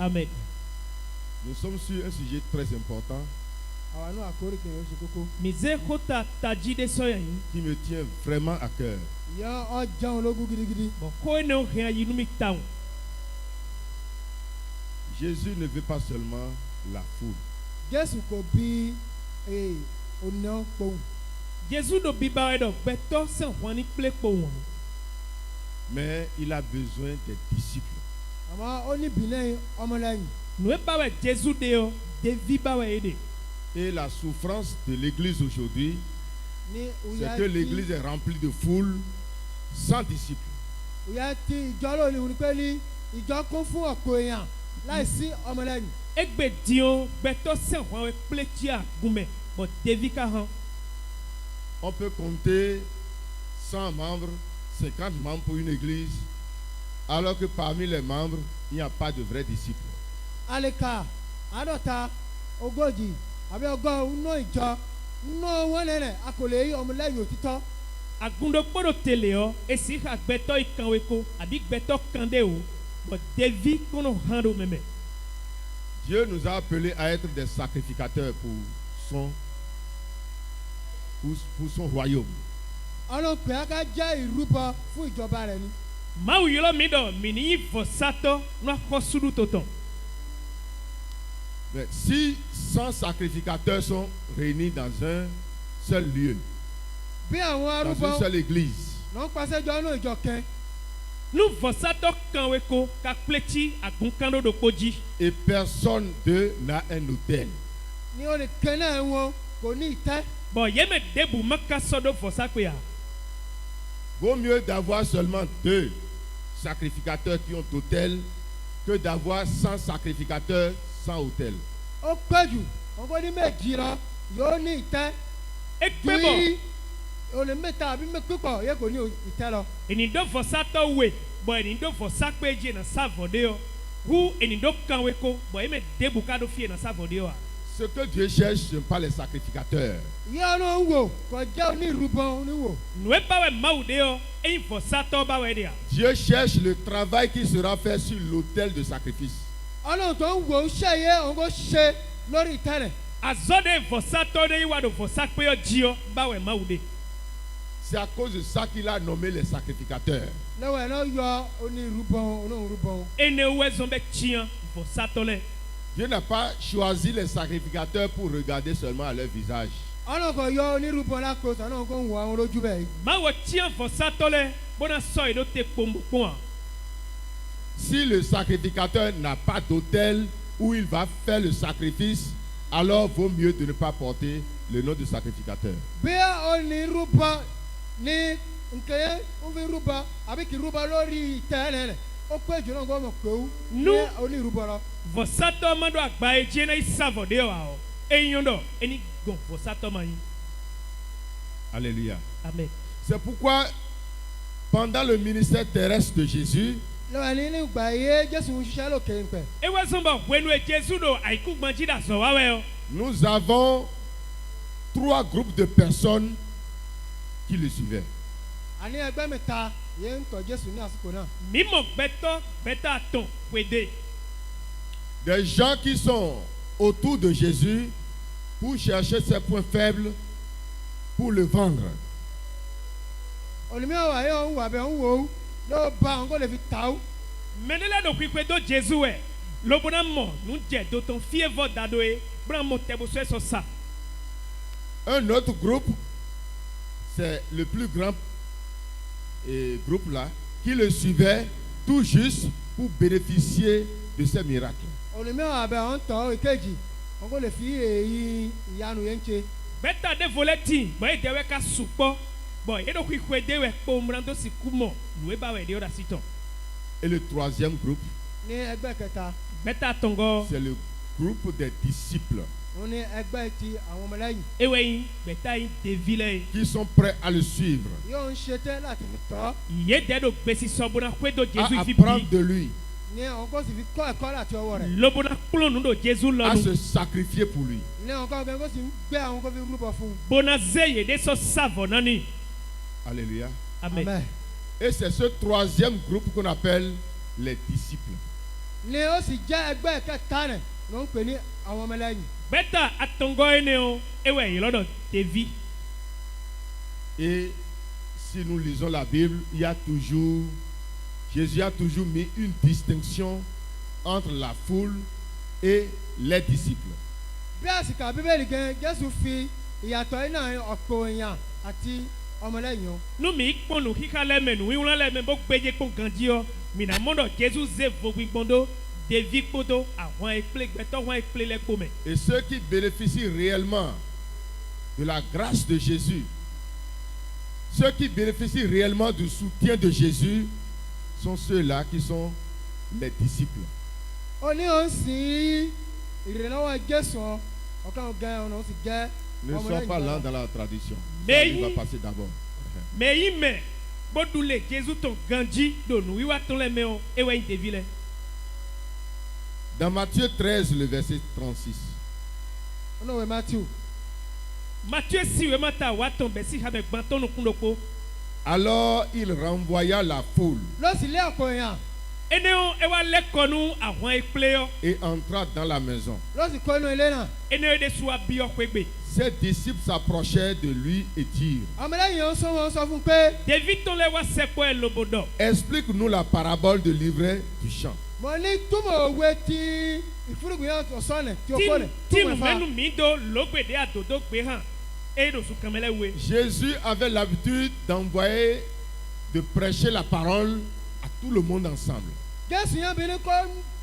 Amen. Nous sommes sur un sujet très important qui me tient vraiment à cœur. Jésus ne veut pas seulement la foule. Mais il a besoin des disciples. Et la souffrance de l'église aujourd'hui, c'est que l'église est remplie de foules sans disciples. On peut compter 100 membres, 50 membres pour une église, alors que parmi les membres, il n'y a pas de vrais disciples. Dieu nous a appelés à être des sacrificateurs pour son royaume. Mais si 100 sacrificateurs sont réunis dans un seul lieu, dans une seule église, et personne d'eux n'a un autel, vaut mieux d'avoir seulement 2 sacrificateurs qui ont autel que d'avoir 100 sacrificateurs sans autel. Ce que Dieu cherche, ce n'est pas les sacrificateurs. Dieu cherche le travail qui sera fait sur l'autel de sacrifice. C'est à cause de ça qu'il a nommé les sacrificateurs. Dieu n'a pas choisi les sacrificateurs pour regarder seulement à leur visage. Si le sacrificateur n'a pas d'autel où il va faire le sacrifice, alors vaut mieux de ne pas porter le nom de sacrificateur. Alléluia. Amen. C'est pourquoi pendant le ministère terrestre de Jésus, nous avons 3 groupes de personnes qui le suivaient. Des gens qui sont autour de Jésus pour chercher ses points faibles pour le vendre. Un autre groupe, c'est le plus grand groupe là, qui le suivait tout juste pour bénéficier de ces miracles. Et le 3e groupe, c'est le groupe des disciples qui sont prêts à le suivre, à apprendre de lui, à se sacrifier pour lui. Alléluia. Amen. Et c'est ce 3e groupe qu'on appelle les disciples. ni ó sì jẹ́ ẹgbẹ́ kẹta rẹ̀ ló ń pè ní àwọn ọmọlẹ́yìn. Bẹ́tà àtọ̀ngọ́ ẹni o ewé ẹ̀yìn lọ́dọ̀ tẹ̀ví. Et si nous lisons la Bible, il y a toujours, Jésus a toujours mis une distinction entre la foule et les disciples. Bí àsìkò Bíbélì gan, Jésù fi ìyàtọ̀ iná ọ̀pọ̀ èèyàn àti ọmọlẹ́yìn o. Numi kpɔnu xixalɛ mɛ nu wiwlã lɛ mɛ bó gbedze kpɔ gãdzi yɔ mina mɔdɔ Jésus zé vogbigbɔndo ɖevi kpodo ahɔn ekple gbɛtɔ hɔn ekple lɛ kpɔ mɛ. Et ceux qui bénéficient réellement de la grâce de Jésus, ceux qui bénéficient réellement du soutien de Jésus, sont ceux-là qui sont les disciples. Ó ní ó ń sìn ìrìnlọ́wọ́ Jésù ọ̀kan ọ̀gá ọ̀nà ó sì jẹ́ Ne sois pas lent dans la tradition. Mais Ça, il va passer d'abord. Mɛ yi mɛ bódu le Jésus tɔn gãdzi do nu wiwa tɔn lɛ mɛ o ewé yin ɖevi lɛ. Dans Matthieu 13, le verset 36. ọ̀nà òwe Matthew. Matthieu si wema ta wa tɔn bɛ si hamɛ gbãtɔ nu kundoko. Alors il renvoya la foule Ló sì lé ọ̀pọ̀ èèyàn. Ene o ewa lɛ kɔnu ahɔn ekple yɔ. et entra dans la maison. Ló sì kó inú ilé náà. Ene o de su abi yɔ kpegbe. Ses disciples s'approchaient de lui et dirent: ọmọlẹ́yìn ó sọ wọn sọ fún un pé Ɖevi tɔn lɛ wa sɛkpɔ elobodɔ. explique-nous la parabole de l'ivraie du champ. mo ní túmọ̀ òwe ti ìfúrúgbìn ọ̀sán tí ó kọ́ lẹ̀ Tí mɛnu mi do lógbèdé àdòdó gbé hàn eye do su kɛmɛlɛ we. Jésus avait l'habitude d'envoyer, de prêcher la parole à tout le monde ensemble. Jésù yẹn bí ní kó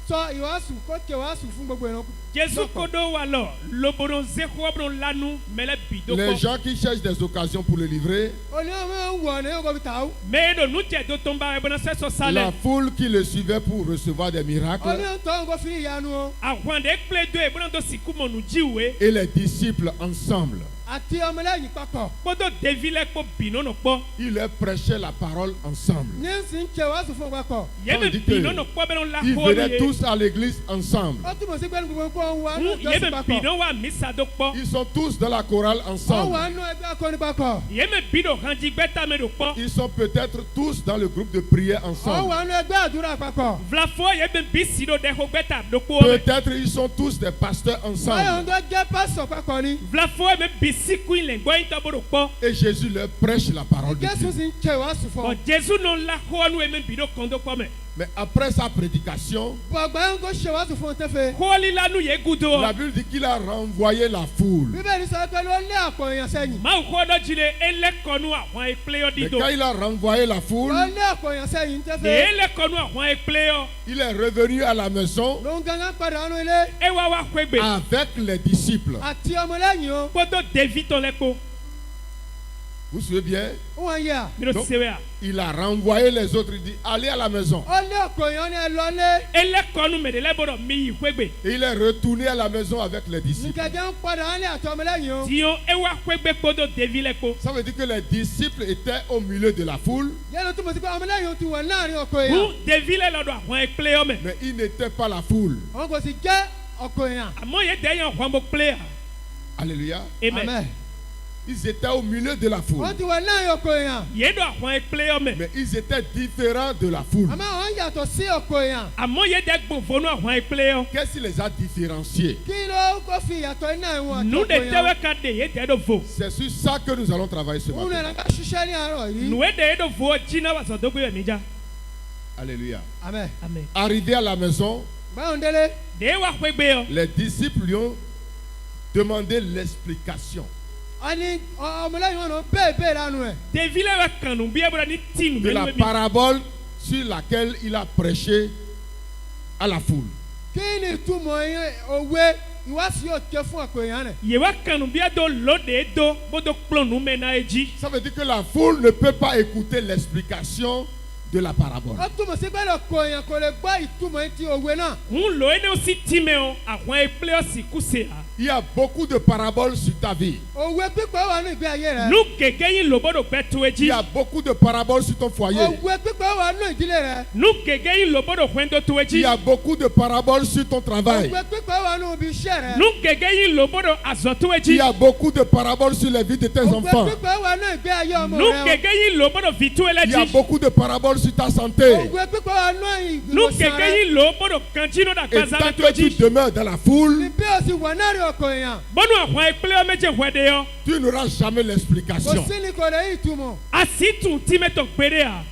sọ ìwàásù kó tẹ ìwàásù fún gbogbo ìran. Jésus kodo wa lɔ lobodo zexobodo lanu mɛlɛ bido Les kɔ. gens qui cherchent des occasions pour le livrer, ó ní ọmọ ń wọ̀ ní ọgọ́ fi tà ó. Mɛ do nu jɛ do tɔn ba ɛbɛnɛ sɛsɔ la salɛ. foule qui le suivait pour recevoir des ó ní miracles ń tọ́ ń kó fi ìyanu o. Ahɔn de kple do ebɛnɛ do siku mɔnu dziwe. et les disciples ensemble. àti ọmọlẹ́yìn papọ̀. Kpodo ɖevi lɛ kpɔ binono kpɔ. Ils leur prêchaient la parole ensemble. ní sì ń tẹ ìwàásù fún papọ̀. Yɛmɛ dit que binono kpɔ bɛnɛ la Ils kɔ venaient ye. tous à l'église ensemble. ó túmọ̀ sí pé ní gbogbo nǹkan wà ní ìjọsìn Yɛmɛ papọ̀. bino wa misa do kpɔ. Ils sont tous dans la chorale ó ensemble. wà nínú ẹgbẹ́ akọni papọ̀. Yɛmɛ bido hanji gbɛtame do kpɔ. Ils sont peut-être tous dans le groupe de prière ó ensemble. wà nínú ẹgbẹ́ àdúrà papọ̀. Vlafo yɛmɛ bisi do dɛxɔ gbɛta do kpɔ. Peut-être ils sont tous des pasteurs báyọ̀ ń ensemble. tó jẹ́ pásọ̀ papọ̀ ni. Vlafo yɛmɛ bisi kun lɛ gbɔ yin tɔ bo do kpɔ. Et Jésus leur prêche la parole de Jésù Dieu. sì ń tẹ ìwàásù fún ọ. Ɔ Jésus no la xɔ nu yɛmɛ bido kɔndo kpɔ mɛ. Mais après sa prédication, bọ̀gbẹ́ ń kó ṣe ìwàásù fún un tẹ́fẹ̀. Xɔli la nu ye gudo. la Bible dit qu'il a renvoyé la foule. Bíbélì sọ pé ló lé àpò èèyàn sẹ́yìn. Mawu xɔ dɔ dzi le ele kɔnu ahɔn ekple yɔ Mais di do. quand il a renvoyé la foule, ló lé àpò èèyàn sẹ́yìn De tẹ́fẹ̀. ele kɔnu ahɔn ekple yɔ. il est revenu à la maison ló ń gangan padà nínú ilé. Ewa wa xɔ egbe. avec les disciples. àti ọmọlẹ́yìn o. Kpodo ɖevi tɔ lɛ kpo. Vous suivez bien? ó wọ́n yẹ à. Mi do Donc, sewe a. il a renvoyé les autres. Il dit: allez à la maison. ó lé àpò èèyàn ní ẹ lọ lé. Ele kɔnu mɛ de lɛ bɔ dɔ mi yi xɔ egbe. Et il est retourné à la maison avec les disciples. nkẹjẹ ń padà nínú àti ọmọlẹ́yìn o. Diɔ ewa xɔ egbe kpodo ɖevi lɛ kpo. Ça veut dire que les disciples étaient au milieu de la foule, yẹnu túmọ̀ sí pé ọmọlẹ́yìn ti wọ̀ láàrin ọkọ̀ èèyàn. Hu ɖevi lɛ lɔ do ahɔn ekple yɔ mɛ. mais ils n'étaient pas la foule. wọn kò sì jẹ́ ọkọ̀ èèyàn. Àmọ́ ye de yan ahɔn bo kple ya. Alléluia. Amen. Ils étaient au milieu de la foule. wọ́n ti wọ̀ láàrin ọkọ̀ èèyàn. Ye do ahɔn ekple yɔ mɛ. Mais ils étaient différents de la foule. àmọ́ àwọn yàtọ̀ sí ọkọ̀ èèyàn. Àmọ́ ye de gbɔnfɔ nu ahɔn ekple yɔ. Qu'est-ce qui les a différenciés? kí ló kó fi ìyàtọ̀ iná ìwọ̀n àti Nu ọkọ̀ de èèyàn. tɛwɛ ka de ye de do vo. C'est sur ça que nous allons travailler ce òun matin. nana ká ṣiṣẹ́ ní àárọ̀ yìí. Nu de ye do vo dzina wa sɔ dogbe yɛ nidza. Alléluia. Amen. Amen. Arrivé à la maison, báwọn délé. De wa xɔ egbe yɔ. les disciples lui ont demandé l'explication a ní ọmọlẹ́yìn wọn náà bẹ́ẹ̀ bẹ́ẹ̀ lánàá ẹ̀. Ɖevi lɛ wa kanu bi ebola ni ti nu de la mɛ mi. parabole sur laquelle il a prêché à la foule. kí ni ìtumọ̀ yẹn òwe ìwáṣí yóò ké fún ọkọ̀ èèyàn rẹ̀. Ye wa kanu bi do lo de do bodo kplɔ nu mɛ na ye dzi. Ça veut dire que la foule ne peut pas écouter l'explication de la parabole. ó túmọ̀ sí pé ọkọ̀ èèyàn kò lè gbọ́ ìtumọ̀ ti òwe náà. Ŋu lo ye ne wo si ti mɛ o ahɔn ekple yɔ si kuse ha. Il y a beaucoup de paraboles sur ta vie. òwe pípẹ́ wà nínú ìgbé ayé rẹ. nu gègé yín ló gbọ́dọ̀ gbẹ́ tó Il y etí. a beaucoup de paraboles sur ton foyer. òwe pípẹ́ wà nínú ìdílé rẹ. nu gègé yín ló gbọ́dọ̀ kwendo tó Il etí. y a beaucoup de paraboles sur ton travail. òwe pípẹ́ wà nínú ibi iṣẹ́ rẹ. nu gègé yín ló gbọ́dọ̀ azọ tó Il etí. y a beaucoup de paraboles sur la vie de tes òwe enfants. pípẹ́ wà nínú ìgbé ayé ọmọ nu rẹ. gègé yín ló gbọ́dọ̀ fi tó Il y a ẹlẹ́tí. beaucoup de paraboles sur ta santé. òwe pípẹ́ wà nínú nu ìgbìmọ̀sán gègé rẹ. yín ló gbọ́dọ̀ kantino da Et gaza tant bẹ tó que tu etí. demeures dans la foule, ní bí o sì wà náà rí ọkọ̀ èèyàn. bọ́nu àwọn ìpínlẹ̀ méje wẹ̀dẹ̀ yọ. tu n'auras jamais kò l'explication. sí ní kò lè yí ìtumọ̀. a sì tún tímẹ́tọ̀ gbére à.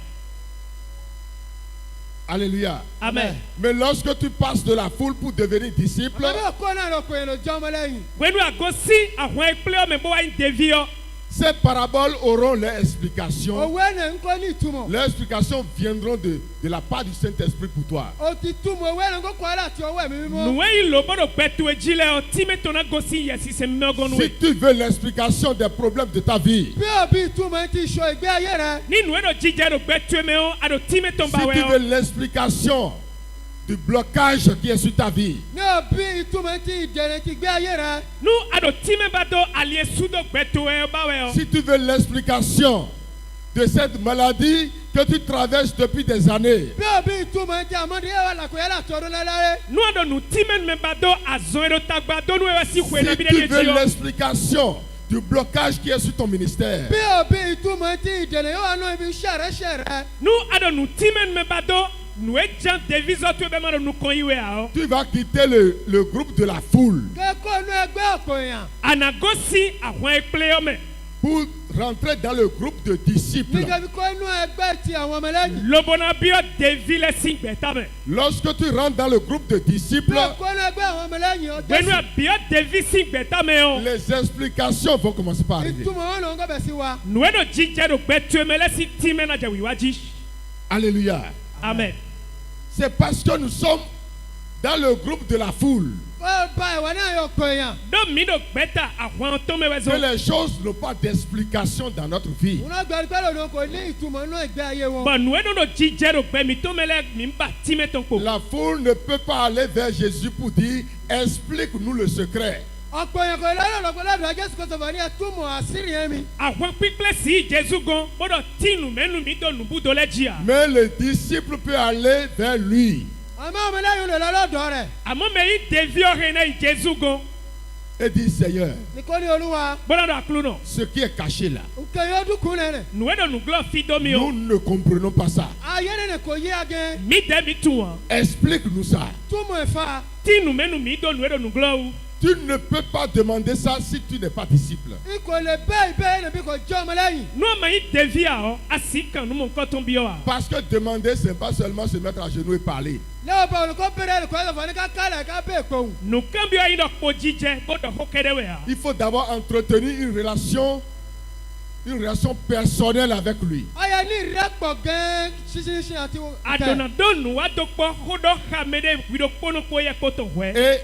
Alléluia. amen. Mais lorsque tu passes de la foule pour devenir disciple, àmọ́ bí ọkọ̀ náà lọkọ̀ èèyàn ló jẹ́ ọmọ lẹ́yìn. gbẹ̀nu àgọ́ sí àwọn ìpínlẹ̀ mẹ́bọ̀ wá ń dèvi yọ. ces paraboles auront leur explication. òwe náà ń kọ́ ní ìtumọ̀. Leurs explications viendront de la part du Saint-Esprit pour toi. o ti túmọ̀ òwe náà ń kọ́ kọ́ láti ọwọ́ ẹ̀mí mímọ́. nuwe yìí ló gbọ́dọ̀ gbẹ tó etí lẹ ọ tímẹ́tọ̀ náà gọ́ sí yẹsi sẹ́ mẹ́gọ́nu Si ẹ̀. tu veux l'explication des problèmes de ta vie, bí òbí ìtumọ̀ ti sọ ìgbé ayé rẹ. ní nuwe dọ̀ jíjẹ́ dọ̀ gbẹ tó ẹ̀mẹ́ ọ àdọ̀ tímẹ́tọ̀ si bá tu wẹ̀ veux ọ. l'explication du blocage qui est sur ta vie, ní òbí ìtumọ̀ ti ìdènà ti ìgbé ayé rẹ. nu àdọ̀ tímẹ́ bá dọ̀ àlìyé sùdọ̀ gbẹ tó ẹ̀ bá wẹ̀ ọ. si tu veux l'explication de cette maladie que tu traverses depuis des années, bí òbí ìtumọ̀ ti àmọ́dé yẹ wà làkúnyẹ́ láti ọdún lẹ́lẹ́rẹ́. nu àdọ̀ nu tímẹ́ mẹ́ bá dọ̀ àzọ̀ ẹ̀dọ̀ tagba dọ̀ nu ẹ̀ wá sí ìwé náà bí si tu dẹ́ veux di ọ. l'explication du blocage qui est sur ton ministère, bí òbí ìtumọ̀ ti ìdènà yóò wà nù ibi iṣẹ́ rẹ. nu àdọ̀ nu tímẹ́ mẹ́ bá dọ̀ nu ẹ̀ jẹ́ dèvizọ́ tó ẹ̀ bẹ́ má dọ̀ nu kàn yíwé à ọ. tu vas quitter le groupe de la foule kẹ́kọ̀ọ́ inú ẹgbẹ́ ọkọ̀ èèyàn. ànàgọ́ sí àwọn ìpínlẹ̀ ọmọ pour rentrer dans le groupe de disciples. nígbà bí kọ́ inú ẹgbẹ́ ti àwọn ọmọ lẹ́yìn. lobona bí ọ dèvi lẹ sí gbẹ̀tà mẹ́. Lorsque tu rentres dans le groupe de bí disciples, ọkọ̀ inú ẹgbẹ́ àwọn ọmọ lẹ́yìn ọ gbẹ̀nu jẹ́sí. àbí ọ dèvi sí gbẹ̀tà mẹ́ ọ. les explications vont commencer par arriver. ìtumọ̀ wọn lòun kọ́ bẹ̀ sí wa. nuwe dɔ jíjẹ do gbẹ tu ẹmẹ lẹsi tìmẹ náà jẹ wíwájú. Alléluia. amen. C'est parce que nous sommes dans le groupe de la foule ó ba ìwà náà yọ ọkọ̀ èèyàn. dɔ mi do gbẹta àwọn tó mẹ wẹ que sọ. les choses n'ont pas d'explication dans notre vie. wọn náà gbẹdúgbẹ lòun kò ní ìtumọ̀ inú ìgbé ayé wọn. bɔn nuwe dɔ jíjẹ do gbẹ mi tó mẹ lẹ mi ba tìmẹ tó kpo. La foule ne peut pas aller vers Jésus pour dire explique-nous le secret. ọ̀pọ̀ èèyàn kò lọ́dọ̀ lọ́pọ̀ lọ́dọ̀ jésù kò sọ̀rọ̀ ní ẹtúmọ̀ àṣírí yẹn mi. àwọn pípẹ́ sí jésù gan gbọ́dọ̀ tí nùmẹ́nu mi dọ̀ nùbúdọ̀ lẹ́jìá. Mais le disciple peut aller vers lui àmọ́ ọmọ lẹ́yìn lò lọ́dọ̀ rẹ̀. àmọ́ mẹ yí dèvi ọ̀hìn náà jésù gan et dit Seigneur, nìkan ní olúwa. gbọ́dọ̀ dọ̀ àkúlù náà. ce qui est caché là, nkè yóò dúkùú nẹ̀nẹ̀. nuwe dɔ nuglɔ fi dɔ mi nous o. ne comprenons pas ça. ayé nẹ̀nẹ̀ kò yé agẹ́. mi dɛ mi tun wa. Explique-nous ça. túmọ̀ ẹ̀fà. tí nùmẹ́nu mi dọ̀ nuwe dɔ nuglɔ o. Tu ne peux pas demander ça si tu n'es pas disciple. ikò lè bẹ́ẹ̀ bẹ́ẹ̀ nàbí kò jẹ́ ọmọ lẹ́yìn. n'o ma yí dèvi a ọ a sì kàn numu nǹkan tó ń bí ọ wa. Parce que demander, c'est pas seulement se mettre à genoux et parler. lẹ́wọ̀n bá olùkọ́ bẹ̀rẹ̀ ẹ̀kọ́ ẹ̀sọ̀ fún ní ká kálẹ̀ ká bẹ́ẹ̀ kóhùn. nùkàn bí ọ yín dọ̀ kpo jíjẹ gbọ́dọ̀ kó kéré wẹ̀ ya. Il faut d'abord entretenir une relation personnelle avec lui. ọyẹ ní ìrẹ́pọ̀ gẹ́ẹ́ ṣíṣíṣí àti adonadonu wa do kpɔ ko dɔ xame ɖe wiɖo kpɔnu kpo yɛ kpoto hɔɛ. Et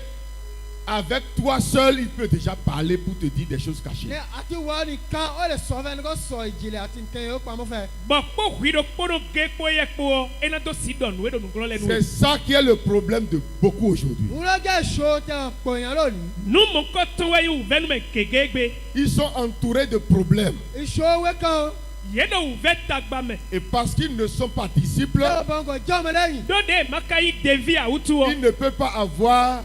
avec toi seul, il peut déjà parler pour te dire des choses cachées. ní àti wọ́n nìkan ó lè sọ fẹ́ ní kò sọ ìjìnlẹ̀ àti nǹkan yóò pamọ́ fẹ́. bɔn kpɔ wiɖo kpɔnu ge kpo yɛ kpo ena do si dɔ nuwe do nuglɔ lɛ C'est nu. ça qui est le problème de beaucoup aujourd'hui. wúlọ́ jẹ́ ìṣó tẹ̀ ń pò yẹn lónìí. numukɔ tó wɛ yi wù vɛ nume gègé gbé. Ils sont entourés de problèmes. ìṣó wé kan. yé do wù vɛ tagba mɛ. Et parce qu'ils ne sont pas disciples, lẹ́wọ̀n bá ń kò jẹ́ ọmọ lẹ́yìn. do de maka yi devi awutu ils wɔ. ne peuvent pas avoir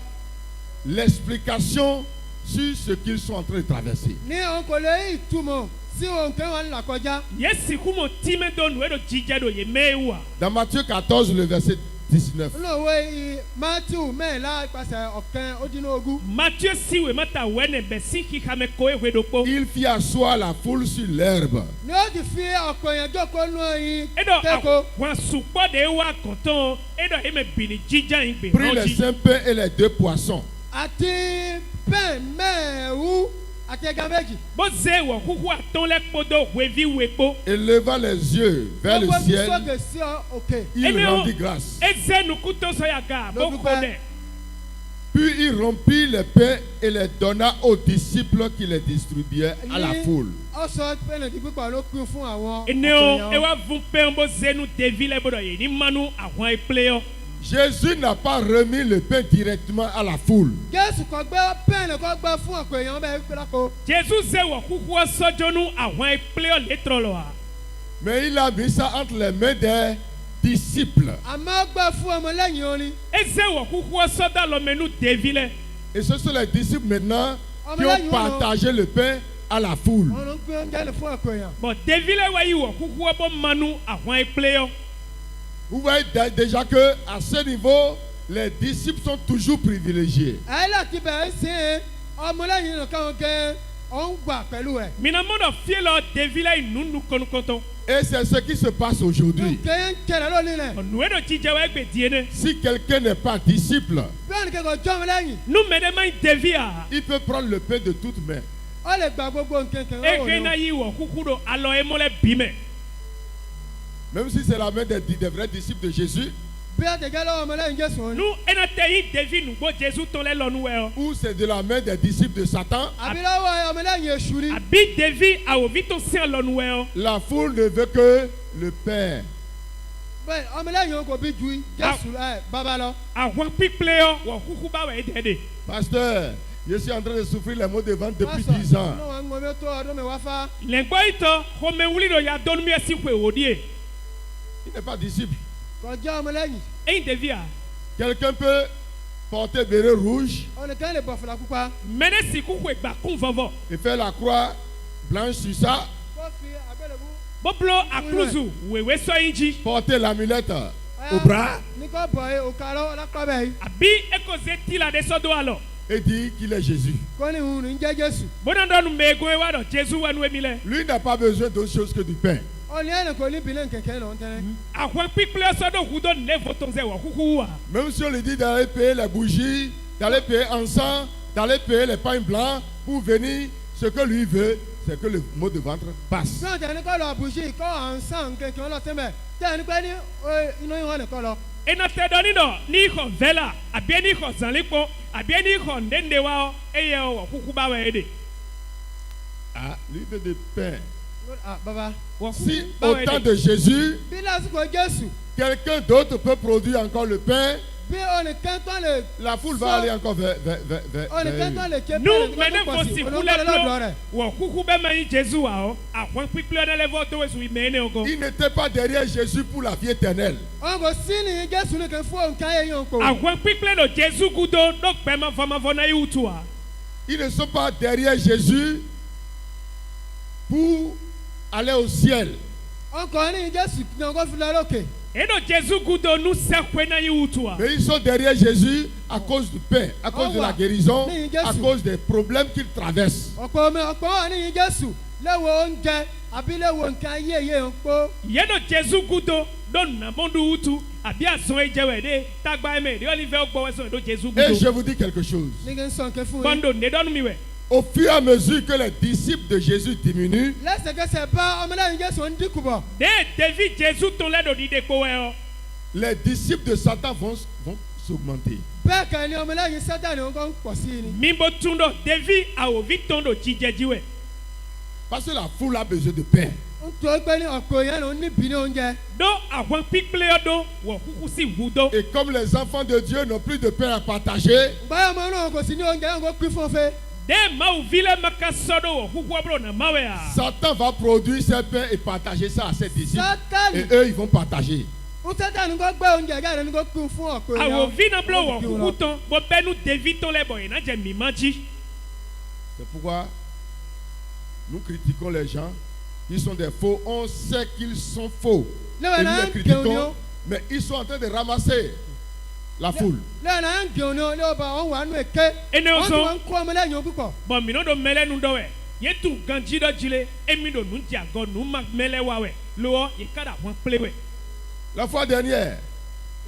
l'explication sur ce qu'ils sont en train de traverser. ní òun kò lè ìtumọ̀ sí ohun kan wà là kọjá. yé siku mo tìmɛ do nuwe do jíjɛ do yé mɛ wa. Dans Matthieu 14, le verset 19. nínú òwe matthew mẹ́ẹ̀lá ìpàṣẹ ọ̀kan ó dín ní ogún. mathieu siwe mata wɛ ne bɛ si xixame ko ewe do kpo. Il fit asseoir la foule sur l'herbe. ní ó ti fi ọ̀pọ̀ èèyàn jókòó nù ẹyin eɖɔ tẹ́kọ̀. àwọn sùpọ̀ de wa kọ̀tọ́ eɖɔ eme bìnnì jíjà yín gbè Prit náà les jí. 5 pains et les 2 poissons. àti bẹ́ẹ̀ mẹ́ẹ̀wú àti ẹja méjì. bó ṣe wọ̀ kúkú àtọ́ lẹ́ kpọ́dọ̀ wévi wé kpó. Et levant les yeux vers le gbogbo ciel, sókè sí òkè. il rendit grâce. eze nukutɔ sɔya ga bó kó dɛ. Puis il rompit les pains et les donna aux disciples qui les distribuaient à la foule. ó sọ pé nàìjíríà pípọ̀ ló pín fún àwọn ene o ewa vun pɛn bó ṣe nu devi lɛ bó dɔ yé ní manu àwọn ekple yɔ. Jésus n'a pas remis le pain directement à la foule. jésù kò gbé pẹ́ẹ́nì kò gbé fún ọ̀pọ̀ èèyàn bẹ́ẹ̀ gbéra kó. Jésus zé wọ̀ kúkú sọ́jọ́nù àwọn ekple létrọ̀ lọ wa. Mais il a mis ça entre les mains des disciples. àmọ́ ó gbé fún ọmọlẹ́yìn orin. Eze wọ̀ kúkú sọ́dọ̀ lọ́mẹ́nu David lẹ̀. Et ce sont les disciples maintenant qui Amen. ont partagé le pain à la foule. wọ́n ló ń gbé oúnjẹ ní fún ọ̀pọ̀ èèyàn. Bon David lẹ̀ wá yìí wọ̀ kúkú bọ́ manu àwọn ekple yọ. Vous voyez déjà que à ce niveau, les disciples sont toujours privilégiés. ẹ láti bẹ̀rẹ̀ sí ọmọlẹ́yìn nìkan gẹ́ ọ̀ ń gbà pẹ̀lú ẹ̀. Minamọ́dọ̀ fiẹ́ lọ David lẹ̀ nùnú kọ́nukọ́tọ̀. Et c'est ce qui se passe aujourd'hui. nǹkan ń kẹrẹ lónìí rẹ̀. Ọ̀nùwé dọ̀ jíjẹ wá gbè díẹ̀ dẹ́. Si quelqu'un n'est pas disciple, bí wọ́n ní kẹ́kọ̀ọ́ jọ́ ọmọlẹ́yìn. Nu mẹ́dẹ́mẹ́ David a. il peut prendre le pain de toutes mains. ó lè gba gbogbo nǹkan kan. Ege na yìí wọ̀ kúkú dọ̀ alọ́ emọ́lẹ̀ bímẹ̀. Même si c'est la main des vrais disciples de Jésus, bí wọ́n ti gẹ́ lọ́wọ́ ọmọlẹ́yìn jésù wọn. Nu ẹnà tẹ yìí David nùgbọ́ Jésus tó lẹ́ lọ́nu wẹ̀ ọ́. ou c'est de la main des disciples de Satan, àbí lọ́wọ́ ọmọlẹ́yìn èṣù ni. Àbí David àwòví tó sẹ́ lọ́nu wẹ̀ ọ́. la foule ne veut que le pain. bẹ́ẹ̀ ọmọlẹ́yìn wọn kò bí ju jésù bàbá lọ. Àwọn pípẹ́ ọ́ wọ̀ kúkú bá wẹ̀ dẹ́ de. Pasteur, je suis en train de souffrir les maux de ventre depuis 10 ans. ní wọn ń gbọmí tó ọdún mi wá fá. Lẹ́gbọ́ ìtọ́ xɔmewuli dọ̀ ya dọ́nu mi ẹ̀sìn pé wò díẹ̀. Il n'est pas disciple. kọjá ọmọlẹ́yìn. Ẹyin David a. Quelqu'un peut porter béret rouge ọ̀nìkan lè bọ̀ fìlà pupa. Mẹ́nẹ́ sì kúkú ìgbà kún fọ́fọ́. et faire la croix blanche sur ça, kó fi abẹ́lẹ̀bú. Bọ́bulọ́ àkúrúzù wèwé sọ yín jí. porter l'amulette au bras ní kò bọ̀ ẹ́ òkàrọ̀ ọlọ́pàá bẹ́ẹ̀ yìí. Àbí ẹ̀kọ́sẹ̀ tí la dé sọ́dọ̀ àlọ́. et dire qu'il est Jésus. kó ní ìhun ní jẹ́ jésù. Bọ́dọ̀dọ́nu mẹ́gun wa dọ̀ Jésù wà nù èmi lẹ̀. Lui n'a pas besoin d'autre chose que du pain. ọ̀nì ẹ̀nì kò ní bìlẹ̀ kẹ̀kẹ́ lọ́n tẹ́lẹ̀. Àwọn pípẹ́ sọ́dọ̀ kúdọ̀ nílẹ̀ fọ́tọ̀ sẹ́ wọ̀ kúkú wà. Même si on lui dit d'aller payer les bougies, d'aller payer encens, d'aller payer les pains blancs pour venir, ce que lui veut, c'est que le mot de ventre passe. bí wọ́n tẹ̀ ní kọ́ lọ àbùsí kọ́ à ń sàn kẹ̀kẹ́ lọ sẹ́mẹ̀ tẹ̀ ní pẹ́ ní inú yìí wọ́n ní kọ́ lọ. Ena tẹ dɔ ni dɔ ní xɔ vɛla àbí ní xɔ zanlikpɔ àbí ní xɔ ndéndé wa ɔ eye wɔ kuku ba wɛ de. Ah, lui veut du pain. baba. Wɔ Si kuku ba au wɛ temps de. de Jésus, bí lásìkò jésù quelqu'un d'autre peut produire encore le pain, bí ọ̀nìkan tó lè. la foule va aller encore vers ọ̀nìkan tó lui. lè ké Nu pẹ́ẹ́nì mɛnɛ tó fɔ pọ̀ sí si olóńgbò kulɛ lọ́dọ̀ blɔ rẹ̀. wɔ kuku bɛ mɛ yi Jésus wa ɔ àwọn pípẹ́ dɛ lɛ fɔ tó wɛsùn mɛ ne ko. Il n'était pas derrière Jésus pour la vie éternelle. ọ̀n kò sí ní jésù ní kí fún òǹkà yẹn yóò kó. Àwọn pípẹ́ dɔ Jésus kudo dɔ gbɛ mafɔmafɔ na yi wutu wa. Ils ne sont pas derrière Jésus pour aller au ciel. ọkọ̀ ní jésù náà kó fi lọ lókè. Edo Jésus kudo nu sɛkwe na yi wutu wa. Mais ils sont derrière Jésus à cause du pain, à cause de la guérison, à cause des problèmes qu'ils traversent. ọ̀pọ̀ wà ní jésù léwo oúnjẹ àbí léwo nǹkan ayé yé ń pọ̀. Yedo Jésus kudo dɔ namɔdu wutu àbí àsɔn ejẹwɛ de tagba ɛmɛ de ɔlifɛ gbɔwɛ sɔn edo Jésus Et je kudo. vous dis quelque chose. ní kí n sọ nǹkan fún yín. Bɔndo ne dɔnu mi wɛ. Au fur et à mesure que les disciples de Jésus diminuent, lẹ́sẹ̀kẹsẹ̀ bá ọmọlẹ́yìn jésù ń dínkù bọ̀. De David Jésus tó lɛ do dide kpo wɛ ɔ. les disciples de Satan vont s'augmenter. bẹ́ẹ̀ kẹ́ ni ọmọlẹ́yìn sátani ń kọ́ ń pọ̀ sí i ni. Mimbo tún dɔ David awovi tɔn do jíjɛji wɛ. Parce que la foule a besoin de pain. ń tó gbé ní ọ̀pọ̀ yẹn ló ń níbi ní oúnjẹ. Do àwọn pípẹ́ yɔ do wɔ kuku si wu do. Et comme les enfants de Dieu n'ont plus de pain à partager, báyọ̀ ọmọ náà kò sí ní oúnjẹ yẹn kó pín fún fẹ́. De mawu vi lɛ maka sɔ do wɔ kuku ɔblo na ma wɛ a. Satan va produire ses pains et partager ça à ses disciples. sátani Et eux, ils vont partager. ń sátani kó gbé oúnjẹ jáde ní kó pín fún ọ̀pọ̀ yẹn. Awovi na blo wɔ kuku tɔn bɔ bɛnu David tó lɛ bɔ yina jɛ mima dzi. C'est pourquoi nous critiquons les gens qui sont des faux. On sait qu'ils sont faux. Et lẹ́wọ̀n nous náà les ń gẹ̀ọ́n ní critiquons, ó. mais ils sont en train de ramasser la foule. lẹ́wọ̀n náà ń gẹ̀ọ́n ní ó lẹ́wọ̀n bá wọn wà nù èké. Ene wọ́n ti sɔn. wọ́n ń kó ọmọlẹ́yìn ó púpọ̀. Bɔn minɔ do mɛlɛ nu dɔ wɛ ye tu ganji dɔ dzile emi do nu dzi agɔ nu ma mɛlɛ wa wɛ lowɔ ye ka da wɔn kple wɛ La fois dernière,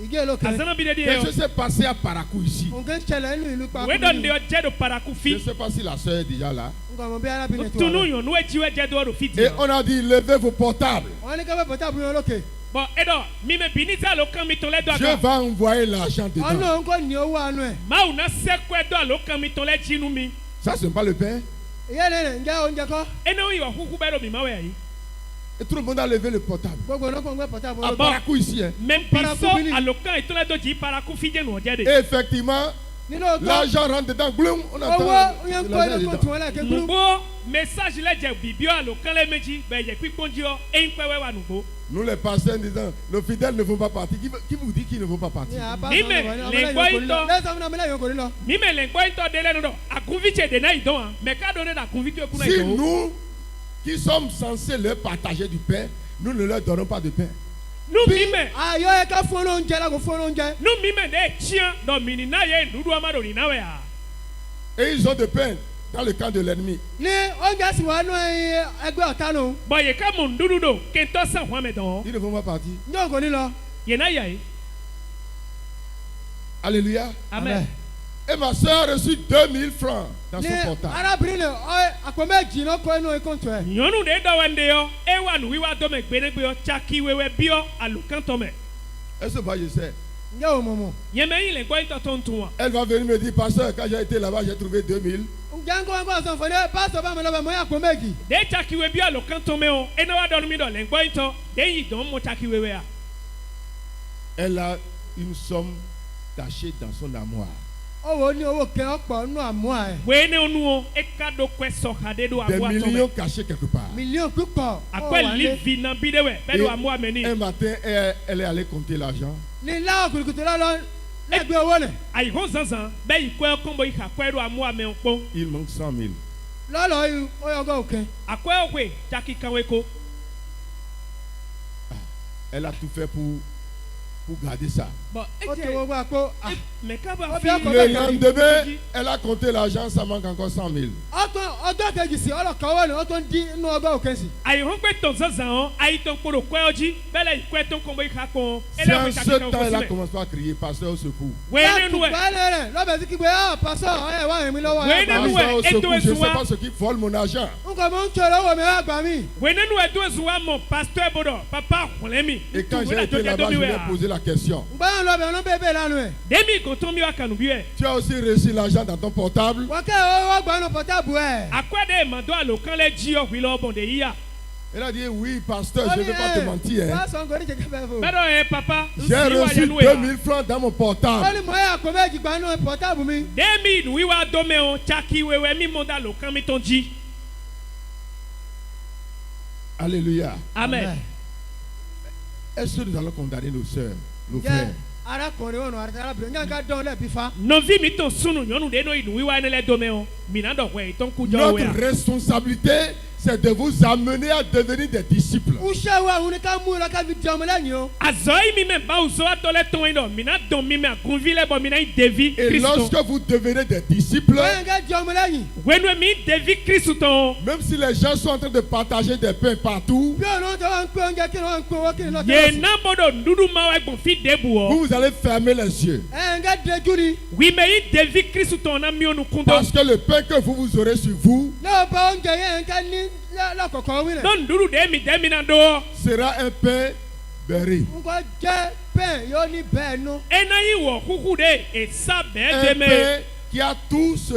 ìgé ló kẹ́. azana bi de di yɛ quelque o chose s'est passé à Parakou ici. nǹkan ṣẹlẹ̀ nínú ìlú pa. wɛ dɔ ndi yɔ jɛ do paraku Je ne fi sais pas si la soeur est déjà là. nǹkan ọmọ bí arábìnrin tó wà tunu lọ. yɔnu etsi wɛ jɛ do do fi di Et yɔ on a dit, levez vos portables. wọ́n ní kábẹ́ bọ́tà bùnú lókè. bɔn edɔ mi mɛ bi ni sɛ alo kan mi tɔn lɛ do a Je kan vais envoyer l'argent dedans. ọ̀nà òun kò ní owó àánú ẹ̀. maaw na sɛkɔɛ do alo kan mi tɔn lɛ dzi nu mi Ça, ce n'est pas le pain. ìyá rẹ̀ ǹjẹ́ oúnjẹ kọ́. ene wo yi wɔ kuku bɛ do mi ma wɛ ayi Et tout le monde a levé le portable. gbogbo náà kò ń gbé portable À wọn lọ. Barakou ici. Hein. Même Paraku piso bini. alokan itola doji paraku fije no jade. Et effectivement, nínú ọgbà l'argent rentre dedans. Gloum, on owó entend yẹn ń kó l'argent inú kóòtù dedans. wọn lẹ́ẹ̀kẹ́ gbúrú. Nugbo message le je bibio alokan le meji be je piponjio e npewe wa nugbo. Nous les pasteurs disant, nos fidèles ne vont pas partir. Qui vous dit qu'ils ne vont pas partir? Mime, les boys to- lẹ́sàn-án náà mílẹ̀ yóò kò ní lọ. Mi me le ngbo into dele no do. Akunviche de na idon an. Me ka donner da kunvike kuna Si idon. nous, qui sommes censés leur partager du pain, nous ne leur donnons pas de pain. Nu mime. ayọ̀ yẹ ká fún oúnjẹ lágbo fún oúnjẹ. Nu mime de chien do mini na ye nudu amado ni na we a. Et ils ont de pain dans le camp de l'ennemi. ní oúnjẹ sì wà nù ẹgbẹ́ ọ̀tá nù. Boye ka mo ndudu do kento san hwa me don. Ils ne vont pas partir. ní òkò ní lọ. Ye na ya e. Alléluia. Amen. Et ma soeur a reçu 2000 francs dans ní son portable. arábìnrin ní àpò méjì ló kó inú ikùntù ẹ̀. Nyɔnu ɖe dɔ wɛnde yɔ ewa nu wiwa dɔmɛ gbenegbe yɔ tsaki wɛwɛ biɔ alukantɔmɛ Est-ce que je sais? ǹjẹ́ o mọ̀ mọ̀. yɛmɛ yi le gbɔ ŋutɔtɔ ŋutu wa. Elle va venir me dire, pasteur, quand j'ai été là-bas, j'ai trouvé 2000. ǹjẹ́ ń kó wọn kó ọ̀sán fún mi pásítọ̀ bá mi lọ́bẹ̀ mọ́ àpò méjì. de tsaki wɛ biɔ alukantɔmɛ o ena wa dɔnu mi dɔ le gbɔ ŋutɔ de yi dɔn mo tsaki wɛwɛ a. Elle a une somme cachée dans son armoire. ó wò ó ní owó kẹ́ ọ̀pọ̀ nù àmúà ẹ̀. wee ne nu o eka do kɔɛ sɔha de do Des amu millions atɔmɛ cachés quelque part. mílíọ̀nù púpọ̀. ó akɔɛ wà ní. livi na bi de wɛ bɛ do amu amɛ Un ni. matin, elle est allée compter l'argent. ní láwọn kùtùkùtù lọ́lọ́ lẹ́gbẹ̀ẹ́ owó nẹ̀. ayiwo zanzan bɛ yi kɔɛ kɔnbɔ yi ka kɔɛ do amu amɛ kpɔ Il manque 100 000. lọ́lọ́ yìí ó yọ ọgọ́ òkè. akɔɛ okoe tsaki kanwe ko Elle a tout fait pour garder ça. bɔn ó ti wo gbọ́ àpò. mɛ kaba Ó fi bí ọkọ̀ Le bẹ́ẹ̀ lendemain, elle a compté l'argent, ça manque encore 100 000. ọjọ́ kejì sí ọlọ́kọ̀ owó ni ó tún dín inú ọgọ́ òkè sí. ayiwo gbɛ tɔn zanzan o ayi tɔn kpolo kɔɛ ɔdzi bɛlɛ yi kɔɛ tɔn kɔnbɔ yi ka kɔn C'est ele en ko ce tsaki kanwe temps ko elle a si mɛ commencé à crier, pasteur au secours. wee ne nu wɛ gbẹ́lẹ̀ rẹ̀ lọ́bẹ̀ sí kígbe pásọ̀ ọ̀yẹ̀ wà mí lọ́wọ́ Wẹ́ẹ́ ẹ̀ gbà nínú mí. ẹ̀. Pasteur au et secours, toi, je ne sais souvent- pas ce qui vole mon argent. n kò mọ̀ ń tọrọ owó mi wá gbà mí. wee ne nu wɛ do ezuwa mɔ pasteur bodo papa xɔlɛ mi Et quand j'ai été jɔjɛ là-bas, do je mi lui ai wɛ posé la question. gbẹ́yìn lọ́bẹ̀ ọ̀nà bẹ́ẹ̀ bẹ́ẹ̀ lánàá ẹ̀. demi gɔntɔn mi wa kanu bi wɛ Tu as aussi reçu l'argent dans ton portable. wọ́n kẹ́ owó gbà nù pọ̀tàbù ẹ̀. akɔɛ de ma do alo kan lɛ dzi ɔhui lɔ bɔn de yi ya Elle a dit, oui, pasteur, je ne vais pas te mentir. Hein. pásọ̀ ń kò ní jẹ́kẹ́ bẹ́ẹ̀ fò. bɛ dɔ yɛ papa J'ai nsi wa reçu yanu 2000 francs dans mon ó portable. ní mọ̀ ẹ́ àpò méjì gbà nù pọ̀tàbù mi. demi nu wiwa dɔmɛ o tsaki wɛwɛ mi mɔ da alo kan mi tɔn dzi Alléluia. amen Est-ce que nous allons condamner nos sœurs, nos jẹ́ frères? arákùnrin wọn àti arábìnrin ní àga dán lẹ́bi fa. nɔvi mi tɔn sunu nyɔnu de no yi nu wiwa ne lɛ dɔmɛ o mina dɔ wɛ itɔn ku jɔ wɛ Notre a responsabilité, c'est de vous amener à devenir des disciples. iṣẹ́ wo àwọn oníkà mú lọ ká fi di ọmọ lẹ́yìn o. azɔ yi mi mɛ bawo sɔ atɔ lɛ tɔn yi dɔ mina dɔn mi mɛ akunvi lɛ bɔ mina yi devi Et kristu lorsque vous devenez des disciples, bẹ́ẹ̀ ká di ọmọ lẹ́yìn. wɛnu mi devi kristu tɔn. même si les gens sont en train de partager des pains partout, bí ọ̀nà tó wà ń pè oúnjẹ kí ni wọ́n ń pè owó kí ni lọ́tọ́ ye sí. na bɔdɔ nudu ma wa gbɔn fi debu wɔ vous allez fermer les yeux. ẹ̀ ń ká dejú ni. wime yi devi kristu tɔn na mi onu kun Parce dɔ que le pain que vous aurez sur vous lọ́wọ́ bá oúnjẹ yẹn ń ká ní lọ́kọ̀ọ̀kan wí rẹ̀. dɔn nudu de mi na do sera un pain béri. n kò jẹ́ bẹ́ẹ̀ yóò ní bẹ́ẹ̀ nú. ena yi wɔ kuku de esa Un bɛɛ dɛmɛ pain qui a tout ce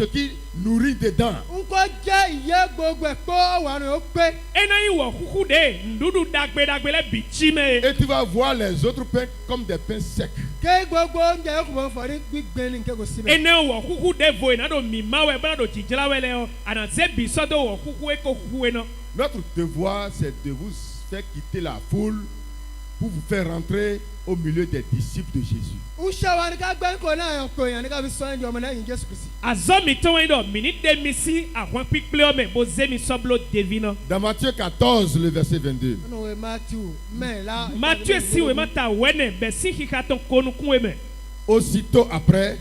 qui nourrit dedans. n kò jẹ́ ìyẹ́ gbogbo ẹ̀ kó wà ní o pé. ena yi wɔ kuku de nudu dagbe lɛ bi tsi mɛ Et tu vas voir les autres pains comme des pains secs. ké gbogbo oúnjẹ yóò kò mọ̀ fọ́ ní gbígbé ní nké kò sí bẹ́ẹ̀. ena wɔ kuku de vo ena do mi ma wɛ bena do dzidzra wɛ lɛ yɔ anase bi sɔ do wɔ kuku eko kuku yɛ nɔ. Notre devoir, c'est de vous faire quitter la foule pour vous faire rentrer au milieu des disciples de Jésus. n ṣe wa ni ká gbẹ́ kó náà yàn kó yàn ní ká fi sọ ẹ́ di ọmọ lẹ́yìn Jésù Kristi. azɔ mi tɔn yi dɔ mini de mi si ahɔn kpikple ɔmɛ bo ze mi sɔblo devi nɔ. Dans Matthieu 14, le verset 22. nínú ìwé Matthew mẹ́ẹ̀lá. matthew si wɛ ma ta wɛnɛ bɛ si kika tɔn konukun wɛ mɛ. Aussitôt après,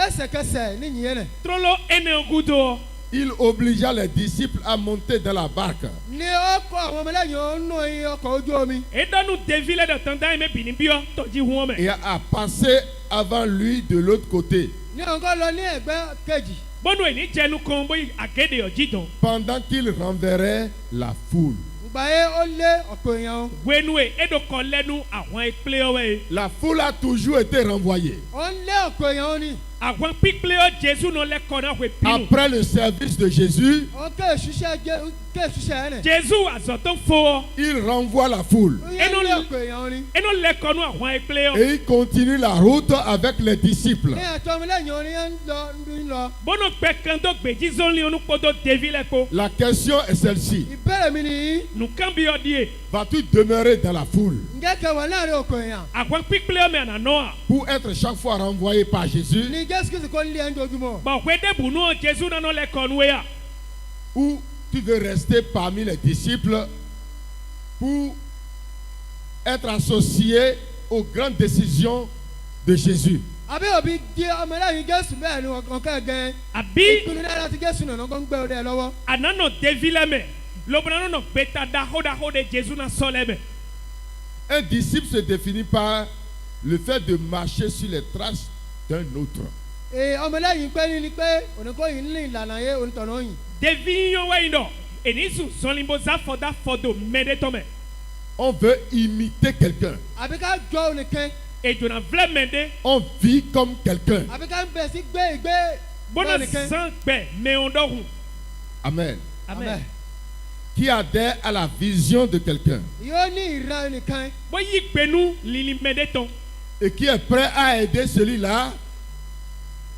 lẹ́sẹ̀kẹsẹ̀ ní yìnyẹn nẹ̀. trolo ene ogudo il obligea les disciples à monter dans la barque ní ọkọ̀ àwọn ọmọ lẹ́yìn ó nù ọkọ̀ ojú omi. edɔnu devi lɛ dɔ tɔn dan yi mɛ bini biɔ tɔdzi hun mɛ. et à passer avant lui de l'autre côté. ní ọkọ̀ lọ ní ẹ̀gbẹ́ kejì. bɔnu yi ni jɛnu kan boyi agede yɔ jidɔn. Pendant qu'il renverrait la foule. Ìgbà yẹn ó lé ọ̀pọ̀ èèyàn o. Wenue edo kɔ lɛnu àwọn ekple ɔwɛ. La foule a toujours été renvoyée. Ó ń lé ọ̀pọ̀ èèyàn o ni. Àwọn pípé ɔ Jésù nɔ lɛ kɔ náà wò pinu. Après le service de Jésus, Ó ké ìṣiṣẹ́ ẹ̀ nẹ̀. Jésù azɔtɔ fo. il renvoie la foule. Ó yẹ lé ọ̀pọ̀ èèyàn o ni. Eno lɛ kɔ nu àwọn ekple ɔ. Et il continue la route avec les disciples. Ní ẹ̀tọ́ ọmọlẹ́yìn orin yẹn ń lọ. Bọ́nà gbẹ̀kando gbèjì zɔnli onukpoto devi lɛ ko. La question est celle-ci. Ìbéèrè mi nìyí. Nùkàn bí ɔ die. Vas-tu demeurer dans la foule Ǹjẹ́ kẹwàá láàrin ọ̀pọ̀ èèyàn? Àwọn pípé ɔ mɛ ànánɔ a. pour être chaque fois renvoyé par Jésus, Ní Jésù Kristi kò ń lé ẹ̀ ń dojúmọ́. Bɔn wɛdɛbu nu Jésù nanɔ lɛ kɔ nu ya. ou tu veux rester parmi les disciples pour être associé aux grandes décisions de Jésus. Àbí òbí di ọmọlẹ́yìn Jésù bẹ́ẹ̀ ni ọ̀kan ẹ̀gẹ́. Àbí Ìpinnu náírà ti Jésù nànà kó ń gbé ọdẹ lọ́wọ́. ànánɔ devi lɛ mɛ. Lobana nɔ gbɛta dahodaho de Jésù na sɔ lɛ mɛ. Un disciple se définit par le fait de marcher sur les traces d'un autre. Ọmọlẹ́yìn pé ní pé ònìkóyìn ní ìlànà yé onítọ̀nà yìí. Devi yɔ wɛyin dɔ. Enisu zɔnlimbo zafɔda fɔdo mɛde tɔmɛ. On veut imiter quelqu'un. Àbí ká jọ onìkan. Ejona vlɛ mɛde. On vit comme quelqu'un. Àbí ká bẹ̀ sí gbé ìgbé Bọ́nà onìkan. san gbɛ mɛwọn dɔhun. Amen. Amen. Qui adhère à la vision de quelqu'un Yóò ní ìran onìkan. Bọ́yì gbẹnu lili mɛde tɔn. et qui est prêt à aider celui-là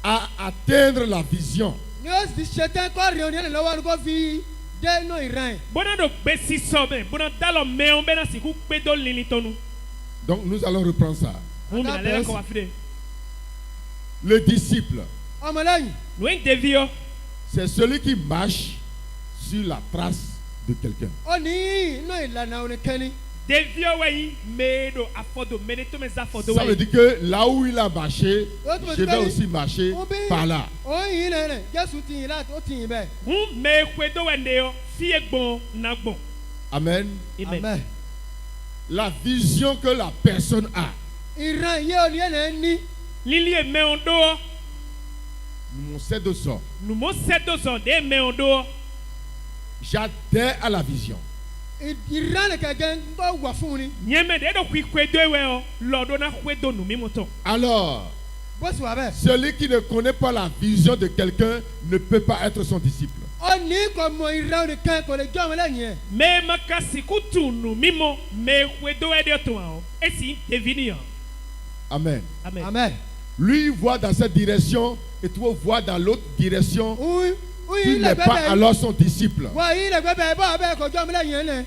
à atteindre la vision. Ni ó sì ṣetán kó rìn oníyẹn lọ́wọ́ ni kó fi dé inú ìran yìí. Bọ́nà dò gbé sísọ mɛ. Bọ́nà dalọ mɛwọn bẹ́ẹ̀ na sìkú gbẹdọ̀ lili tɔnu. Donc nous allons reprendre ça. Mun mi alẹ́ kọ́ wa fi de. Le disciple, Ọmọlẹ́yìn Lóyún devi yɔ. c'est celui qui marche sur la trace de quelqu'un. ó ní inú ìlànà onìkan ni. Devi yɔ wẹ̀yìn mẹ́ẹ̀dọ̀ afɔdo mẹ́ẹ̀dọ̀ tó mẹ́ zafɔdo Ça veut wẹ̀yìn. dire que là où il a marché, L'autre me je dit, vais aussi marcher par là. ó yìn nẹ̀ Jésù ti yìn láti ó ti yìn bẹ́ẹ̀. Hun mẹ́ẹ̀kwe dọ̀ wẹ̀ ndé yɔ fíye gbɔn na gbɔn. Amen. Amen. Amen. La vision que la personne a. Ìran yé oníyẹn náà ní. Lili ye mẹ́wọn dọ̀. Mon sait de ça. Numo sẹ́dọ̀ sọ̀ de mẹ́wọn dọ̀. J'adhère à la vision. Ìran nìkan gẹ́ ń bọ́ wà fún ni. Nyɛmɛ de eɖo kui kue do ewɛ yɔ lɔɖo na kue do nu mi mutɔ. Alors, Bó sì wà bẹ́ẹ̀. celui qui ne connaît pas la vision de quelqu'un ne peut pas être son disciple. Ó ní kò mọ ìran onìkan kò lè jọ́ ọmọlẹ́yìn yẹn. Mɛ maka siku tu nu mi mɔ mɛ kue do ɛdi to awɔ esi devi ni yan. Amen. Amen. Amen. Lui, il voit dans cette direction et toi, vois dans l'autre direction. Tu Yín n'es lẹ́gbẹ́ pas bẹ́ẹ̀. alors son disciple. Wọ́n yín lẹ́gbẹ́ bẹ́ẹ̀ bọ́ abẹ́ kò jọ́ ọmọlẹ́yìn yẹn lẹ̀.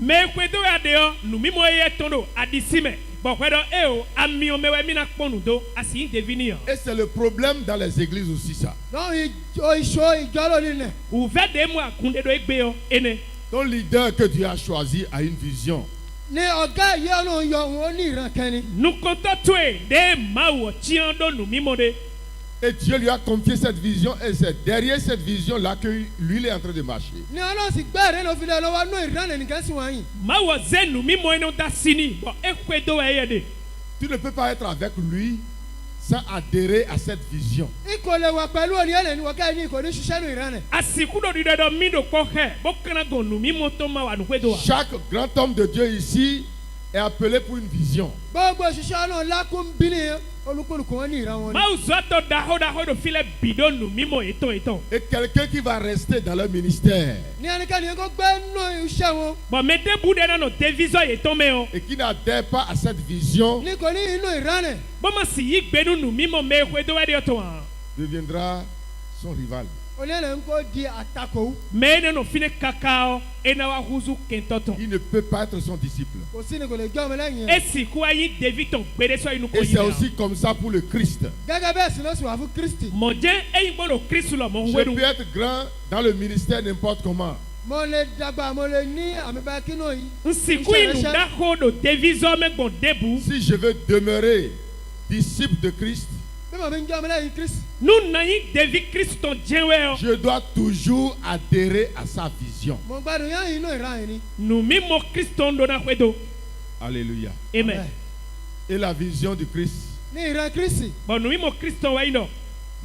Mɛ kue do ya de yɔ nu mi mɔ ye tɔn do adisi mɛ bɔn kue dɔ e o ami o mɛ wɛ mina kpɔn nu do asi devi ni yan. Et c'est le problème dans les églises aussi, ça. Donc ìṣó ìjọ lónìí nẹ̀. Uvɛ de mu akunde do egbe yɔ ene. Ton leader que tu as choisi a une vision. Ní ọ̀gá yìí ọlọ́run yọ òun ó ní ìran kan ni. Nukɔtɔ to ye de ma wɔ tiɲɛ do nu mi mɔ de. Et Dieu lui a confié cette vision et c'est derrière cette vision-là que lui il est en train de marcher. Ní ọlọ́run sì gbé ẹ̀rẹ́ lọ fi lẹ́ lọ́wọ́ nú ìran nìkan sì wọ̀nyí. Ma wɔ ze nu mi mɔ ene da sini bɔn ekue do ɛyɛ de. Tu ne peux pas être avec lui sans adhérer à cette vision. Ikọ̀ lè wà pẹ̀lú oníyẹn lẹ̀ ní wọ́n kẹ́ ní kò ní ṣiṣẹ́ nù ìran nẹ̀. Asiku dɔ di dɔ dɔ mi do kpɔ hɛ bɔ kana gɔn nu mi mɔ tɔ ma wa nukue do wa. Chaque grand homme de Dieu ici est appelé pour une vision. Gbogbo òṣìṣẹ́ ọlọ́run lákún bí ní olúkúlùkù wọn ní ìran wọn ni. Mawu zɔtɔ dahodaho do fi lɛ bi do nu mi mɔ etɔn etɔn. Et quelqu'un qui va rester dans leur ministère Ní ẹnikẹ́ni yẹn kó gbé nù iṣẹ́ wọn. Bɔn mɛ debu de nana devizɔ etɔn mɛ o. et qui n'adhère pas à cette vision Ní kò ní inú ìran nẹ̀. Bɔn ma si yi gbɛnu nu mi mɔ mɛ ekue do ɛdi etɔn wa. deviendra son rival. Oníyẹn lẹ̀ ń kó di àtakò. Mɛ ene no fi ne kaka o ena wa huzu kentɔtɔn. Il ne peut pas être son disciple. Kò sí ni kò lè jọ́ ọmọlẹ́yìn yẹn. Esi ku ayi devi tɔn gbedesɔ inu ko Et yi c'est la. aussi comme ça pour le Christ. Gẹ́gẹ́ bẹ́ẹ̀ sì ló sì wà fún Kristi. Mɔdze eyi gbɔdɔ kristu lɔ mɔ Je nwenu. peux être grand dans le ministère n'importe comment. Mo lè dàgbà mo lè ní àmì bá kínú yìí. Nsiku inu daho do devizɔ mɛ gbɔn debu. Si je veux demeurer disciple de Christ, Bí mo fi ń jọ́ ọmọlẹ́yìn Kristi. Nu nanyi devi kristu tɔn jɛwɛ o. je dois toujours adhérer à sa vision. Mo gbádùn yẹn inú ìran yìí ni. Nu mi mɔ kristu tɔn do na kue do. Alléluia. Amen. Et la vision du Christ, Ní ìran Kristi. Bɔn nu mi mɔ kristu tɔn wɛ yin dɔ.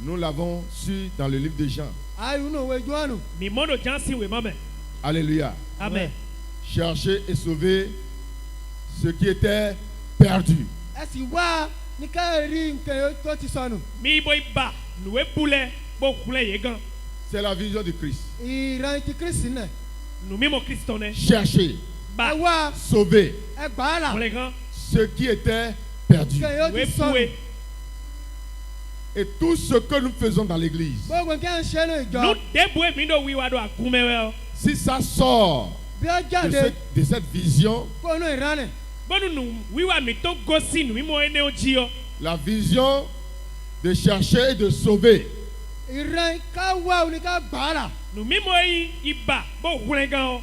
nous l'avons su dans le livre de Jean. Àyù nù òwe Jọ́ọ̀nù. Mi mɔ do jansi wɛ mɔ mɛ. Alléluia. Amen. chercher et sauver ce qui était perdu. ẹ sì wá ní ká rí nǹkan tó ti sọnù. mi bo iba nuwe bule bo kule ye gan C'est la vision de Christ. ìran ti kristi náà. nu mi mo kristo ne Chercher, ẹ ba wá sauver ẹ gbà á là. kule gan ce qui était perdu. nǹkan yóò nuwe ti sọnù. bue Et tout ce que nous faisons dans l'église, gbogbo nǹkan ń ṣe ní nu ìjọ. debue mi do wiwa do agumewe o si ça sort bí ó de jáde de cette vision, kó inú ìran nì. bonu nu wiwa mi to gosi nu mi mo ene oji o la vision de chercher et de sauver, ìran ká wá òní ká gbà á là. nu mi mo yi iba bo kule gan o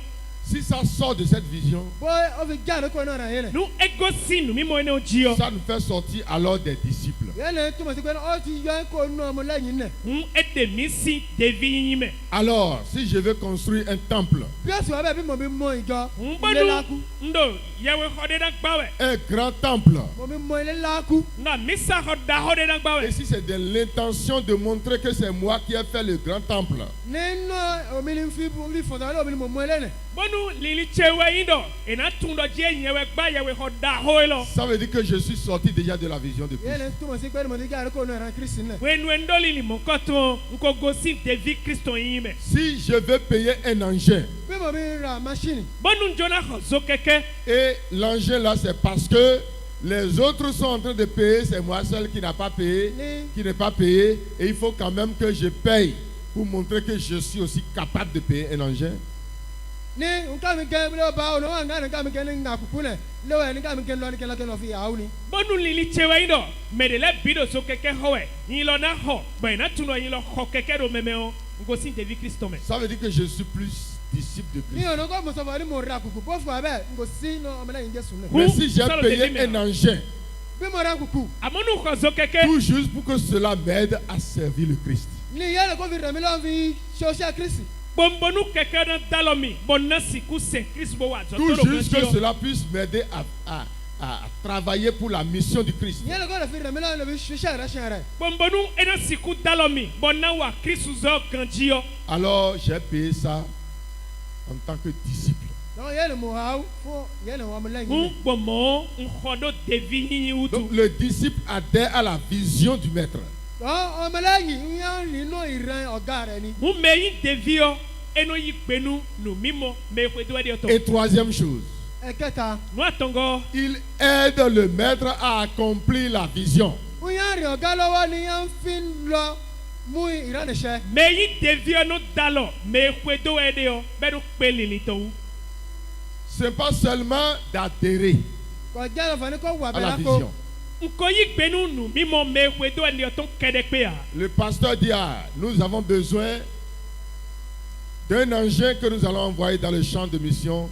si ça sort de cette vision, bó ó fi jáde kó inú ìran yẹn nì. nu egosi nu mi mo ene oji o ça nous fait sortir alors des disciples. yẹn lè túmọ̀ sí pé ó ti yọ kó inú ọmọ lẹ́yìn nì. n ede mi si devi yin me Alors, si je veux construire un temple, bí ó sì wá bẹ́ẹ̀ bí mo mi mọ ìjọ n ilé lákú. bonu ndo yewe xɔ de na gbawe un grand temple, mo mi mọ ilé lákú. nga misa xɔ da xɔ de na gbawe et si c'est de l'intention de montrer que c'est moi qui ai fait le grand temple, nínú omi ni fi fọ̀tọ̀ lé omi ni mo mọ ilé nì. bonu lili tsewe yin dɔ ena tun dɔ dze yewe gba yewe xɔ da xɔ ye lɔ ça veut dire que je suis sorti déjà de la vision de yẹn Christ. lè túmọ̀ sí pé mo ti jáde kó inú ìran kristi nì. wenu endo lili mo kɔtɔn nko gosi devi kristo yin me Si je veux payer un engin, bí mo mi ra machine. bonu jona xɔ zo kɛkɛ et l'engin là, c'est parce que les autres sont en train de payer, c'est moi seul qui n'a pas payé, qui n'est pas payé, et il faut quand même que je paye pour montrer que je suis aussi capable de payer un engin. ní nǹkan mi kẹ́ ló bá ọ̀nà wà nǹkan mi kẹ́ ní nǹkan àkùkù nẹ̀ lówó ẹ̀ nǹkan mi kẹ́ lọ́ọ́ ní kẹ́lọ́kẹ́ lọ́ọ́ fi yàwó ni. bonu lili tsewe yin dɔ mɛ de lɛ bi do zo kɛkɛ xɔwɛ yin lɔ na xɔ bɔn ena tun dɔ yin lɔ xɔ kɛkɛ do mɛmɛ o nkosi devi kristo me Ça veut dire que je suis plus disciple de ní Christ. ọ̀nà kó mo sọ fún ọ ní mo ra àkùkù bó fún ọ bẹ́ẹ̀ n kò sí inú ọmọlẹ́yìn jésù nì. Mais si j'ai Ça, le payé début, un maintenant. engin, bí mo ra àkùkù amonu xɔ zo kɛkɛ tout juste pour que cela m'aide à servir le Christ. ní ìyá rẹ̀ kó fi rẹ̀ mí lọ́wọ́ fi ṣoṣẹ́ kristi. bonbonu kɛkɛ na dalɔ mi bɔn na siku se kristu bo wa zɔ Tout to do juste kan que ti o cela puisse m'aider à travailler pour la mission du Christ. ìyá rẹ̀ kó fi rẹ̀ mí lọ́wọ́ fi ṣoṣẹ́ rẹ̀ ṣẹ́ rẹ̀. bonbonu ena siku dalɔ mi bɔn na wa kristu zɔ kan ti o Alors j'ai payé ça en tant que disciple. lọ́wọ́ yẹn ni mo ha fún yẹn ni ọmọlẹ́yìn n nì. gbɔmɔ n xɔ do devi yin wutu Donc le disciple adhère à la vision du maître. ọmọlẹ́yìn yẹn nínú ìran ọ̀gá rẹ̀ ni. n mɛ yin devi o eno yi gbenu nu mímɔ mɛ ekpe do ɛdi o tɔ Et troisième chose, ẹ̀kẹta nu atɔngɔ il aide le maître à accomplir la vision. ń yẹn rìn ọ̀gá lọ́wọ́ ni yẹn fi ń lọ mú ìránìṣẹ́. mɛ yin devi o no dalɔ mɛ ekpe do ɛdi o bɛ do kpe lili tɔwu Ce n'est pas seulement d'adhérer kọjá lọ́fọ̀ ni kò wà à bẹ́ẹ̀ la lákò. vision. nko yi gbenu nu mímɔ mɛ ekpe do ɛdi o tó kɛdɛ kpe ya. Le pasteur dit, ah, nous avons besoin d'un engin que nous allons envoyer dans le champ de mission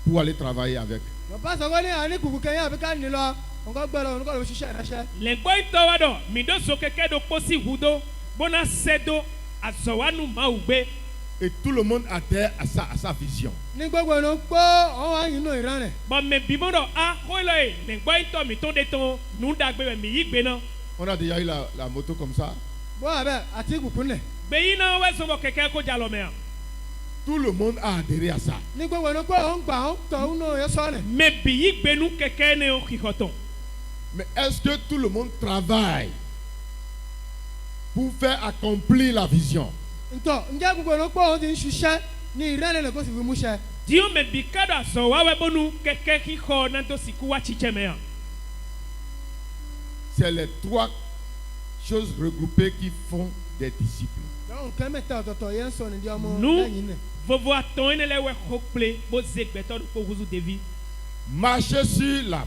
pour aller travailler avec. bàbá sọ̀rọ̀ ní àní kùkù kẹ́yìn àbí ká ní lọ nǹkan gbẹ lọ nǹkan lọ ṣiṣẹ́ ìránṣẹ́. lẹ́gbọ́n ìtọ́ wa dọ̀ mi do so kẹ́kẹ́ do kposi hu do bona sẹ́ do azọ̀wánu ma wù gbé Et tout le monde adhère à sa vision. ní gbogbo ìnú gbọ́ ọ̀hún àyìn inú ìran rẹ̀. bɔn mɛ bimɔ dɔ a xoyi lɔ ye lẹ́gbọ́n ìtọ́ mi tó de tó nu dagbe mɛ mi yi gbe na On a déjà eu la moto comme ça. bó wà bẹ́ẹ̀ àti kùkù nẹ̀. gbẹ̀yìn náà wẹ́ sọ̀bọ̀ kẹ̀kẹ́ kó jalọ mẹ́ a Tout le monde a adhéré à ça. ní gbogbo ìnú gbọ́ ọ̀hún gbà ọ̀hún tọ̀ ọ̀hún náà yẹ sọ́ nẹ̀. mɛ bi yi gbenu kẹ̀kẹ́ ne o kìkọ̀tọ̀ Mais est-ce que tout le monde travaille pour faire accomplir la vision? ntọ́ ǹjẹ́ gbogbo ìnú gbọ́ ọ̀hún ti ń ṣiṣẹ́ ní ìran rẹ̀ kó sì fi mú ṣẹ. diɔ mɛ bi ka do azɔwáwɛ bonu kẹ̀kẹ́ kíkọ nato siku wa tsitsɛ mɛ a C'est les trois choses regroupées qui font des disciples. dɔnku nǹkan mẹ́ta ọ̀tọ̀ọ̀tọ̀ yẹn ń sọ nídìí ọmọ nu lẹ́yìn nẹ̀. vovo atɔ yi ne lɛ wɛ xɔ kple bo ze gbɛtɔ do kpo wuzu devi Marcher sur la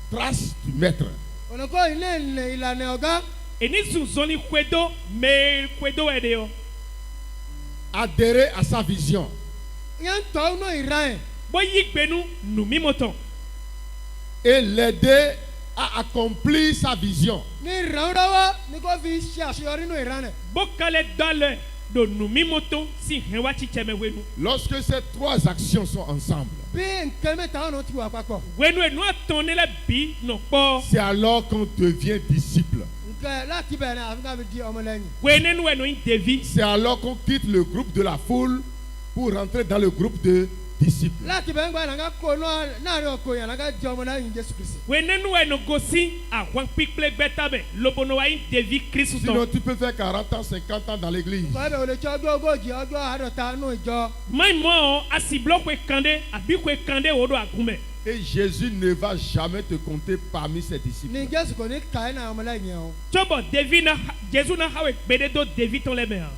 trace du maître. ọ̀nà kọ́ ilé ìlànà ọ̀gá eni zunzɔli xoedo mɛ xoedo ɛdi o Adhérer à sa vision. yẹn ń tọ́ ọ̀nà ìran ẹ̀. bo yi gbenu nu mímɔtɔ Et l'aider à accomplir sa vision. ní ìrànlọ́wọ́ ní kò fi ṣe àṣeyọrí nínú ìran rẹ̀. bo kalẹ̀ dɔlɛ do nu mímɔtɔ si hɛn wa tsitsɛ mɛ wenu Lorsque ces trois actions sont ensemble, bí nǹkan mẹ́ta ọ̀nà ti wà papọ̀. wenu enu atɔ ne lɛ bi nɔ kpɔ c'est alors qu'on devient disciple. nǹkan láti bẹ̀rẹ̀ àfi ká fi di ọmọ lẹ́yìn. wenu enu enu yi devi C'est alors qu'on quitte le groupe de la foule pour rentrer dans le groupe de disciples. láti bẹ́ẹ̀ ń gba nàgá kó náàrin ọkọ yẹn nàgá di ọmọlẹ́yìn Jésù Kristi. wenenu eno gosi àwọn pípẹ́ gbẹ́ta bẹ̀ lobono wa yin devi kristu Sinon, tán. tu peux faire 40 ans, 50 ans dans l'église. kọ́ ẹ̀bẹ̀ olè tí ọjọ́ ogójì ọjọ́ àádọ́ta nù ìjọ. mayi mọ́ asibulọ́ kwe kande àbí kwe kande wo do agunmẹ̀. Et Jésus ne va jamais te compter parmi ses disciples. ní Jésù kò ní kà ẹ́ náà ọmọlẹ́yìn yẹn o. tọ́bọ̀ devi na jésù na hawe gbede do devi tán lẹ́mẹ̀ hàn.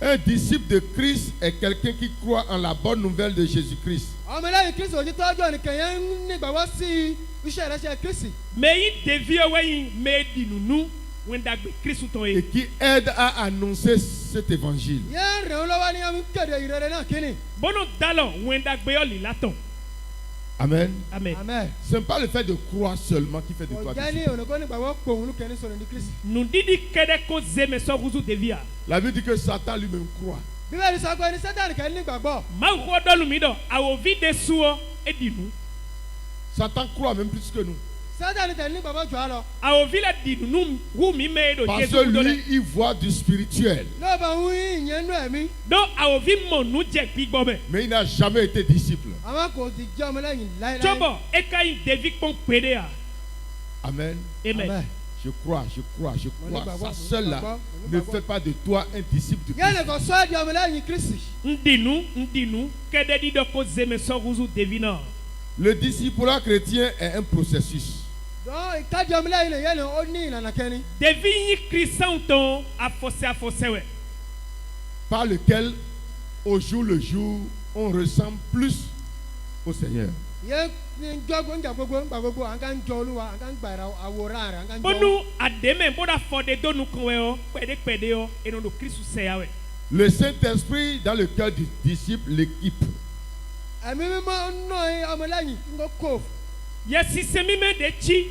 Un disciple de Christ est quelqu'un qui croit en la bonne nouvelle de Jésus-Christ. ọmọlẹ́yìn Kristi òjítọ́ ọjọ́ nìkan yẹn ń nígbàgbọ́ sí iṣẹ́ ìrẹsẹ̀ Kristi. mẹ́yìn devi ọwọ́ yìí mẹ́ẹ̀dì nùnú wẹ́ndàgbé kristu tán Et yìí. qui aide à annoncer cet évangile. yẹn rìn lọ́wọ́ ní ọmọ kéde ìrere náà kíni. bọ́nà dalọ̀ wẹ́ndàgbé ọ̀lì látọ̀. Amen. amen. amen. Ce n'est pas le fait de croire seulement qui fait de toi ọ̀jẹ́ ní disciple. ònàkó nígbàgbọ́ pòun kẹ́ni sọ̀rọ̀ ní Kristi. nùdídì kẹ́dẹ́ kó zèmẹ̀ sọ́kùsù devi à. La Bible dit que Satan lui-même croit. bíbélì sọ pé ní Sátánì kẹ́ni nígbàgbọ́. máa kó dọ́lù mi dọ̀ àwòví de sùọ́ ẹ̀dìnnú. Satan croit même plus que nous. Sátánì tẹ̀ nígbàgbọ́ jù á lọ. àwòví la dìnnú wù mí mẹ́ẹ̀dọ̀ Parce jésù que dọ̀ lui, dẹ̀. il voit du spirituel. Ah. lọ́ọ̀bà ń wí ìyẹn nú ẹ̀mí. dọ́ àwòví mọ̀nù jẹ́ gbígbọ́ bẹ̀. Mais il n'a jamais été disciple. àwọn kò ti jẹ́ ọmọlẹ́yìn láéláé. tọ́bọ̀ ẹ̀ka yìí devi pọ́n péde à. Amen. amen. Je crois, je crois, je Mon crois. Baba, Ça mon seul là Baba, mon ne Baba. fait pas de toi un disciple de yẹn Christ. lè kọ́ sọ́ di ọmọlẹ́yìn Kristi. ndinu kẹ́dẹ́ dídọ̀ kó zèmẹ̀ sọ́kùsù devi náà. Le discipulat chrétien est un processus. dɔn ìkájọ ọmọlẹ́yìn lè yẹn lè ó ní ìlànà kẹ́ni. devi yín kristian tán afọsẹ́ wẹ̀. Par lequel, au jour le jour, on ressemble plus au Seigneur. yẹn ní jọ gbónjà gbogbo ńgbà gbogbo à ń ká ń jọ olúwa à ń ká ń gbà àwòrán rẹ̀ à ń ká ń jọ. bonu àdèmẹ̀ bóda fọdẹ dónú kan wẹ̀ ọ́ pẹ̀dẹ́pẹ̀dẹ́ ọ́ ẹnu kristu sẹ́yà wẹ̀. Le Saint-Esprit, dans le cœur du disciple, l'équipe. ẹ̀mí mímọ́ ń nọ ọmọlẹ́yìn ń kó kó. yẹsi sẹ́mímẹ́ de tsi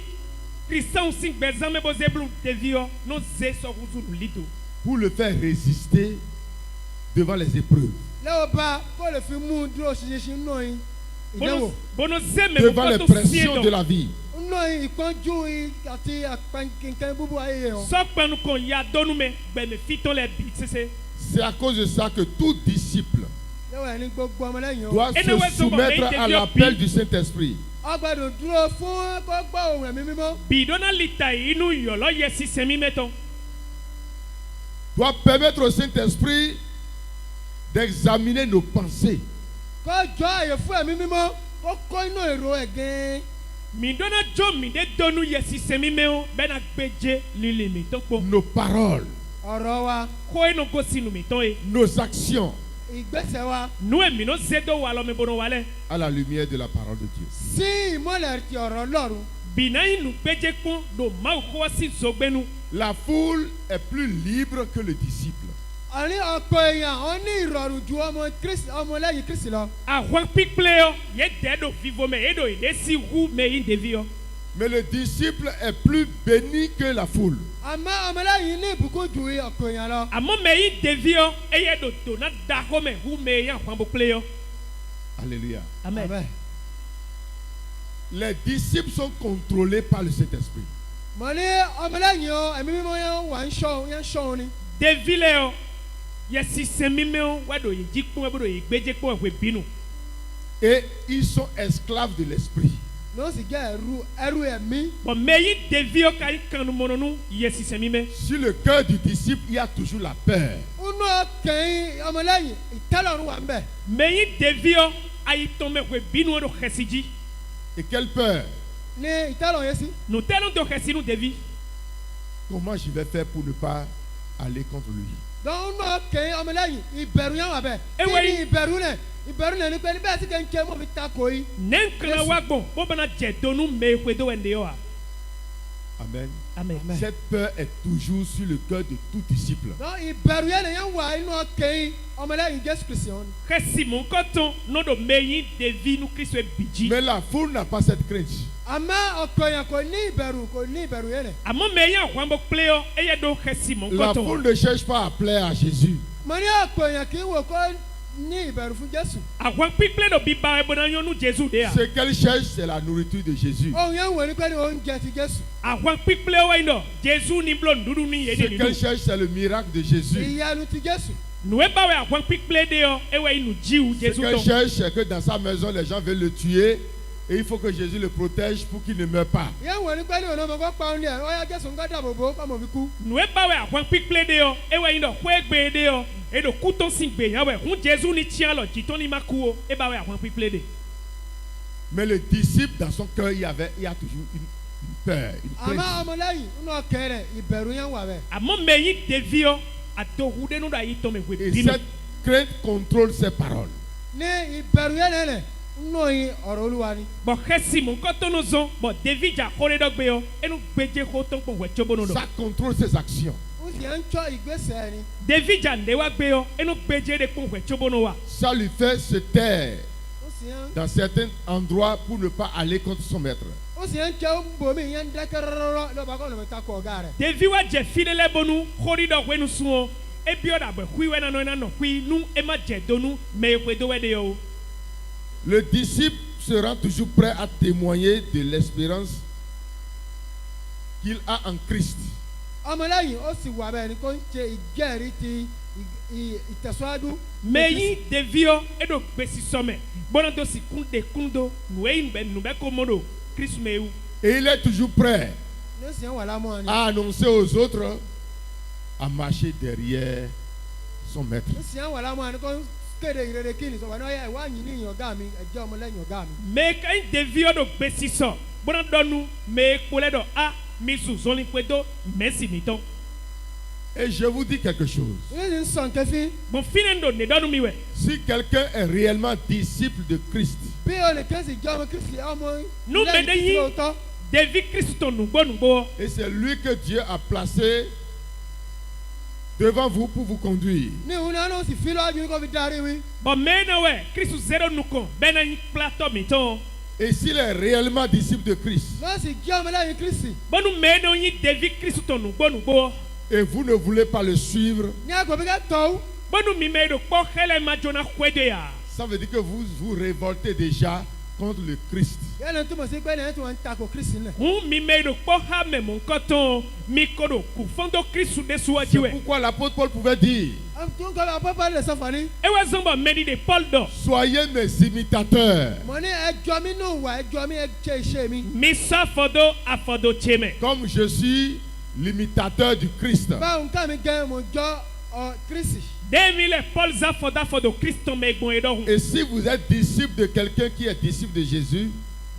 kristian si gbẹ̀zánmẹ́ bó zébulu devi ọ́ n'o zé sọ́kùsù lido. Pour le faire résister devant les épreuves. lẹ́wọ̀ bá kó lè fi mú un dúró ṣinṣin nù yín ìdánwò. bono zémẹ̀ Devant bó les kó tó sí pressions de dọ̀. la vie. nù yín ìpọ́njú yín àti àpẹnkẹ́kẹ́ búburú ayé yẹn o. sọ́kpẹ́nu kan ya dọ́nu mẹ́ gbẹ̀mẹ̀ fitọ́ lẹ̀ bi sese. C'est à cause de ça que tout disciple lẹ́wọ̀ ẹni gbogbo ọmọlẹ́yìn o. doit Anyway, se so soumettre but they à develop l'appel peace. du Saint-Esprit. ọgbẹ́dùn dúró fún kó gbọ́ ohùn ẹ̀mí mímọ́. bidona lita inú yọ̀lọ́ yẹsi sẹ́mímẹ́ tán. Doit permettre au Saint-Esprit d'examiner nos pensées. kó jọ àyè fún ẹ̀mí mímọ́ kó kó inú èrò ẹ̀ gẹ́ẹ́. midona jọ mi de donu yẹsi sẹ́mímẹ́ o bẹ́ẹ̀ na gbẹ́jẹ́ lílì mi tó kpọ́. Nos paroles, ọ̀rọ̀ wa kó inú kó sinu mi tán ye. nos actions ìgbésẹ̀ wa nu èmi n'o zé dó wa lọ mi bono wa lẹ. à la lumière de la parole de Dieu. sí ìmọ̀lẹ̀ ti ọ̀rọ̀ Ọlọ́run. bìnnà yìí nu gbẹ́jẹ́ kpọ́n do máa kó wa sí zogbẹ́nu. La foule est plus libre que le disciple. àní ọ̀pọ̀ èèyàn wọn ní ìrọ̀rùn ju ọmọlẹ́yìn Kristi lọ. àwọn pípẹ́ yọ yẹ dẹ́ do vivo mẹ yẹ do yẹ si hu mẹ yín devi yọ. Mais le disciple est plus béni que la foule. àmọ́ ọmọlẹ́yìn ní ìbùkún ju ọ̀pọ̀ èèyàn lọ. àmọ́ mẹ yín devi yọ eye do do na da xɔ mɛ hu mɛ yín àwọn pípẹ́ yọ. Alléluia. amen. Les disciples sont contrôlés par le Saint-Esprit. mo ní ọmọlẹ́yìn o ẹ̀mí mímọ́ yẹn wà ń ṣọ́ ni. devi lẹ yọ yẹ si sẹ́mi mẹ́ o wà do yẹ jí kpọ́n wà do yẹ gbẹ́jẹ́ kpọ́n wà bínú. Et ils sont esclaves de l'Esprit. ní o sì jẹ́ ẹrú ẹ̀mí. bɔn mɛ yín devi yọ ka yín kanu mɔnɔnu yẹ si sẹ́mi mẹ́. Sur le cœur du disciple, il y a toujours la peur. nínú ọkàn ọmọlẹ́yìn ìtẹ́lọ́run wà ń bẹ̀. mɛ yín devi yọ ayi tɔn mɛ wà bínú wà do xɛsi dzi. Et quelle peur? ní ìtẹ́lọ́run yẹn sí. nu tẹ́lu do xɛsi nu devi. Comment je vais faire pour ne pas aller contre lui? dɔnku nínú ọkàn ọmọlẹ́yìn ìbẹ̀rù yẹn wà bẹ̀. Ewe kí yi- ni ìbẹ̀rù nẹ̀ ní pé níbẹ̀ sí kẹ́ ń kẹ́ mọ́ fi ta kò yí. ne nkana wa gbɔn bó bana jɛ donu mɛ ekpe do wɛnde yɔ wa. Amen. amen. Cette peur est toujours sur le cœur de tout disciple. dɔnku ìbẹ̀rù yẹn lèyàn wà inú ọkàn ọmọlẹ́yìn Jésù Kristi wọn. xɛsi mu nkɔtɔn n'o do mɛ yín devi nu kristu bidzi. Mais la foule n'a pas cette crainte. àmọ́ ọkàn yẹn kò ní ìbẹ̀rù yẹn lẹ̀. àmọ́ mɛ yín àwọn bó kple yọ eye do xɛsi mu La foule nkɔtɔn. ne cherche pas à plaire à Jésus. mo ní ọkàn yẹn kì í wò kó ní ìbẹ̀rù fún Jésù. àwọn pípẹ́ do bíbá ebo na yọnu Jésù de ya. Ce qu'elle cherche, c'est la nourriture de Jésus. ohun yẹn wò ní pé ní oúnjẹ ti Jésù. àwọn pípẹ́ wa yín dọ̀ Jésù ní blo ndudu ní yé Ce de qu'elle nínú. cherche, c'est le miracle de Jésus. ìyanu ti Jésù. Nous est pas ouais quick play de et ouais nous dit ou Ce Jésus qu'elle ton. cherche, c'est que dans sa maison, les gens veulent le tuer. Et il faut que Jésus le protège pour qu'il ne meure pas. yẹn wọ ní pẹ́lú ọ̀nà ọmọ kọ́ pa ọ́n ní ẹ̀ ọ̀yà jésù nǹkan dàbò bò kọ́mọ fi kú. Nous est pas ouais quick play de et ouais nous quoi gbe de et de couton sing gbe ya ouais hun Jésus ni tient lo qui ton ni maku et ba ouais quick play de. Mais le disciple, dans son cœur, il y a toujours une peur, une àmọ́ crainte. ọmọlẹ́yìn nínú ọkẹ́ rẹ̀ ìbẹ̀rù yẹn wà bẹ́ẹ̀. Amo meyi devi o adohu de no da yi to me we Et binu. cette crainte contrôle ses paroles. ní ìbẹ̀rù yẹn lẹ́lẹ̀ nínú yín ọ̀rọ̀ olúwa ni. Bo khesi mo nko to no zon bo David ja kore do gbe o enu gbeje ho ton po we chobo no do. Ça contrôle ses actions. ó sì ń tọ́ ìgbésẹ̀ ni. David ja nde wa gbe o enu gbeje de po we chobo no wa. Ça lui fait se taire ó sì ń dans certains endroits pour ne pas aller contre son maître. ó sì ń tẹ́ bomi yẹn ń dákẹ́ rọ́rọ́rọ́ lọ́ba kọ́ ló ń ta kọ́ ọ̀gá rẹ̀. David wa je fide le bonu kori do we nu sun o e bi o da gbe hui we na no hui nu e ma je donu me we do we de o. Le disciple se rend toujours prêt à témoigner de l'espérance qu'il a en Christ. ọmọlẹ́yìn ó sì wà bẹ́ẹ̀ ni kó ń ṣe ìjẹ́rìí ti ìtẹ̀síwájú. Meyi David o e do gbesi some bona do si kundo nu e nu be ko modo Christ me u. Et il est toujours prêt ní ó sì ń wà lámọ́ ni. à annoncer aux autres à marcher derrière son maître. ó sì ń wà lámọ́ ni kó ń kéde ìrere kí ni sọ̀rọ̀ náà yẹ ìwà yìí ní ìyàn ọ̀gá mi ẹ̀jẹ̀ ọmọlẹ́yìn ọ̀gá mi. Me kan David o do gbesi so bona do nu me kpole do a mi su zoli pedo merci mi ton. Et je vous dis quelque chose. ní ní sọ̀n kẹfí Bon finen do ne do nu mi we. Si quelqu'un est réellement disciple de Christ, bí olùkẹ́ sì jẹ́ ọmọ kristi ọmọ Nú lẹ́yìn mẹ́dẹ́ kristi yín. lóòótọ́. David Christo nugbo et c'est lui que Dieu a placé devant vous pour vous conduire. ní ìhun náà ló sì fi lọ́jú kó fi darí wí. Bon me na we Christ zero nukon be na yin plateau mi ton. Et s'il est réellement disciple de Christ, ló sì jẹ́ ọmọlẹ́yìn kristi. Bonu me no yin David Christo nugbo. et vous ne voulez pas le suivre, ní agbègbè ká tọ́ Bonu mi me do po hele ma jona kwede ya. ça veut dire que vous vous révoltez déjà contre le Christ. yẹn ló ń túmọ̀ sí pé ní ẹ̀ tí wọ́n ń takò kristi náà. Mi me do po ha me mon koton mi kodo ku fondo Christ de C'est suwajiwe. pourquoi l'apôtre Paul pouvait dire, tó ń kọ́ àpapọ̀ lè sọ fani. E wa zomba medi de Paul do. soyez mes imitateurs, mo ní ẹjọ́ mi nù wá ẹjọ́ mi ẹ ṣe iṣẹ́ mi. Mi sa fodo afodo cheme. comme je suis l'imitateur du Christ. báwo nǹkan mi gẹ́ mo jọ kristi. Demi le Paul za fodo Christo me gbon e do. Et si vous êtes disciple de quelqu'un qui est disciple de Jésus,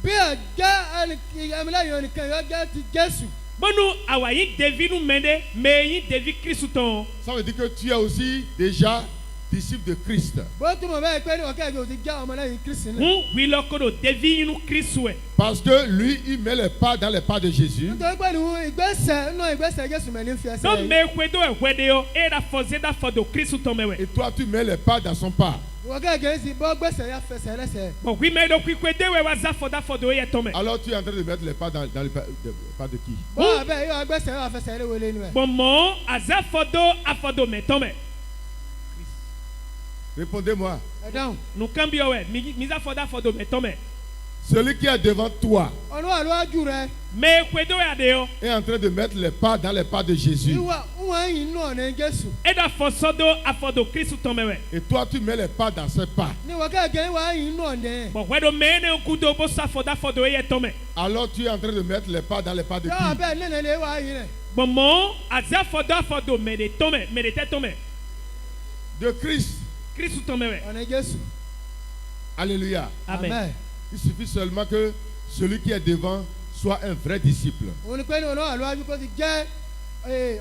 bí ẹ jẹ́ ẹnìmílẹ́yìn ẹnìkan yóò jẹ́ ti jésù. Bonu awa yin David nu mende me yin David Christ ton. ça veut dire que tu es aussi déjà disciple de Christ. bó túmọ̀ bẹ́ẹ̀ pé ní ọ̀kẹ́ ẹ̀jẹ̀ ò ti jẹ́ ọmọlẹ́yìn kristi náà. Hun wi lokodo David nu Christ we. Parce que lui, il met les pas dans les pas de Jésus. nítorí pé ní ìgbésẹ̀ nínú ìgbésẹ̀ jésù mẹ́lẹ́ ń fi ẹsẹ̀ No yìí. me kwedo e wede yo e da foze da fodo Christ ton mewe. Et toi, tu mets les pas dans son pas. ọ̀kẹ́ ẹ̀jẹ̀ sì bọ́ gbèsè yà fẹsẹ̀ lẹ́sẹ̀. Bon wi me do kwedo we wa za fodo e ton me. Alors tu es en train de mettre les pas dans les pas de qui? bọ́ abẹ́ yóò gbèsè yà fẹsẹ̀ lẹ́wọ̀lẹ́ nu ẹ̀. Bon mo aza fodo me ton me. Répondez-moi. ẹ dáhùn. Nu kan bi o we mi za fodo me ton me. Celui qui est devant toi ọ̀nà wà lọ́wọ́jú rẹ. Me kwedo ya de yo. est en train de mettre les pas dans les pas de Jésus. ìwà wọn yìí nù ọ̀nà jésù. E da fosodo afodo Christ ton mewe. Et toi, tu mets les pas dans ses pas. ní ọ̀kẹ́ ẹ̀jẹ̀ wà yìí nù ọ̀nà. Bon wedo me ne kudo bo sa fodo e ton me. Alors tu es en train de mettre les pas dans les pas de yọ qui? abẹ́ nínú ilé wà yìí rẹ̀. Bon mo aza fodo me de ton me de te ton me. De Christ. Christ ton mewe. ọ̀nà jésù. Alléluia. Amen. Il suffit seulement que celui qui est devant soit un vrai disciple. òun ni pé ní ọ̀nà wà lọ́wọ́jú kó ti jẹ́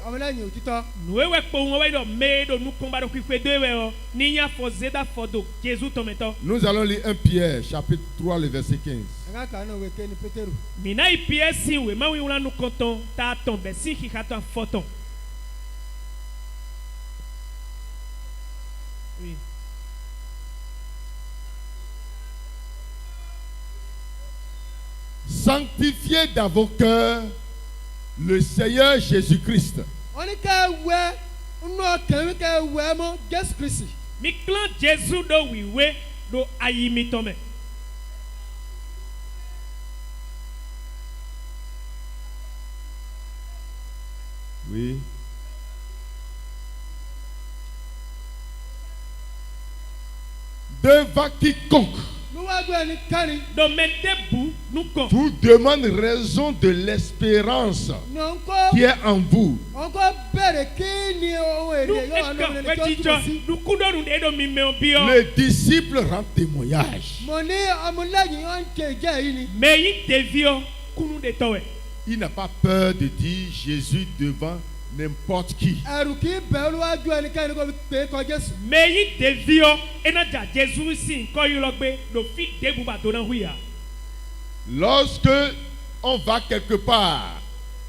ọmọlẹ́yìn òtítọ́. Nuwewe kpo nwewe do me do nukomba do kwedo we o. Ni nya foze da fodo Jésus ton meto. Nous allons lire 1 Pierre, chapitre 3, le verset 15. ẹ̀ka kan náà wẹ̀ ké ní pétérù. Mina IPS we ma wi wona nu konton ta ton be si ki katon foton. Oui. Sanctifiez dans vos cœurs le Seigneur Jésus-Christ. wọ́n ní ká wẹ́ nínú ọkàn mi ká wẹ́ mọ́ jésù kristi. Mi clan Jésus do wiwe do ayi mi ton me. Oui. devant quiconque níwájú ẹnikẹ́ni Domedebu nuko. vous demande raison de l'espérance ní òun kó qui est en vous. òun kó béèrè kí ni ohun èrè yóò wà lórí ẹni tó túmọ̀ sí. Nukudonu de do mi me obio. Le disciple rend témoignage. mo ní ọmọlẹ́yìn ó ń ké ìjẹ́ yìí ni. Meyi devio kunu de towe. Il n'a pas peur de dire Jésus devant n'importe qui. ẹ̀rù kì í bẹ̀ olúwájú ẹnikẹ́ni kó fi pè é kọ Jésù. Meyi devio enaja Jesu si nko yi lo gbe do fi debu ba do na huya. Lorsque on va quelque part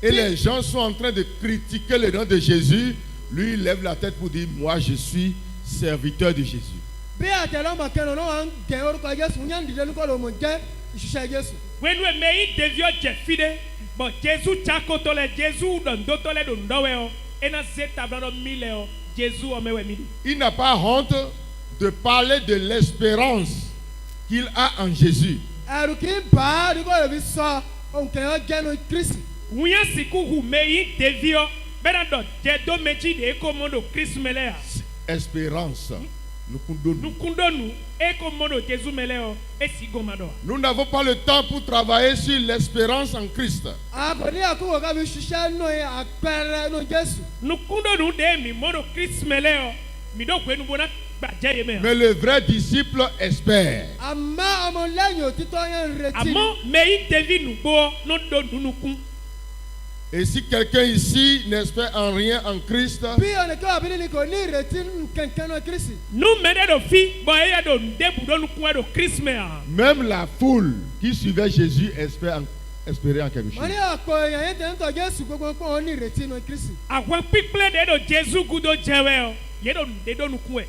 et les gens sont en train de critiquer le nom de Jésus, lui il lève la tête pour dire moi je suis serviteur de Jésus. bí àtẹlọmọ kẹrin náà wà ń gẹ orúkọ Jésù ń yàn dìde nípa lòmò jẹ́ ìṣiṣẹ́ Jésù. Wenu meyi devio je fide. Bon Jesu chako tole Jesu dondo tole do ndowe o. Ena zeta blando mile o. Jesu o mewe midi. Il n'a pas honte de parler de l'espérance qu'il a en Jésus. ẹ̀rù kì í bà á ní kó lè fi sọ ohun kẹyọ jẹ́nu Kristi. Wuya siku hu meyi devio. Bena do je do meji de eko mondo Christ melea. Espérance. Nous condamnons. Nukundonu eko mondo Jesu meleo. Esi gomado. Nous n'avons pas le temps pour travailler sur l'espérance en Christ. a kò ní àkókò ká fi ṣiṣẹ́ nù àpẹẹrẹ nù Jésù. Nukundonu de mi mondo Christ meleo. Mi do kwenu bona gbaje ye me. Mais le vrai disciple espère. àmọ́ ọmọlẹ́yìn òtítọ́ yẹn ń retí ni. Amo meyi devi nubo no do nunukun. Et si quelqu'un ici n'espère en rien en Christ, bí ọ̀nìkan àbí ní kò ní ìrètí kankan nù Kristi. Nu mede do fi bo eya do ndebu do nukun do Christ mea. même la foule qui suivait Jésus espérait en quelque wọ́n chose. ní ọ̀pọ̀ èèyàn yẹn tẹ̀ ń tọ̀ Jésù gbogbo pé wọ́n ní ìrètí nù Kristi. Àwọn pípẹ́ de do Jesu gudo jewe o. Ye do de do nukun e.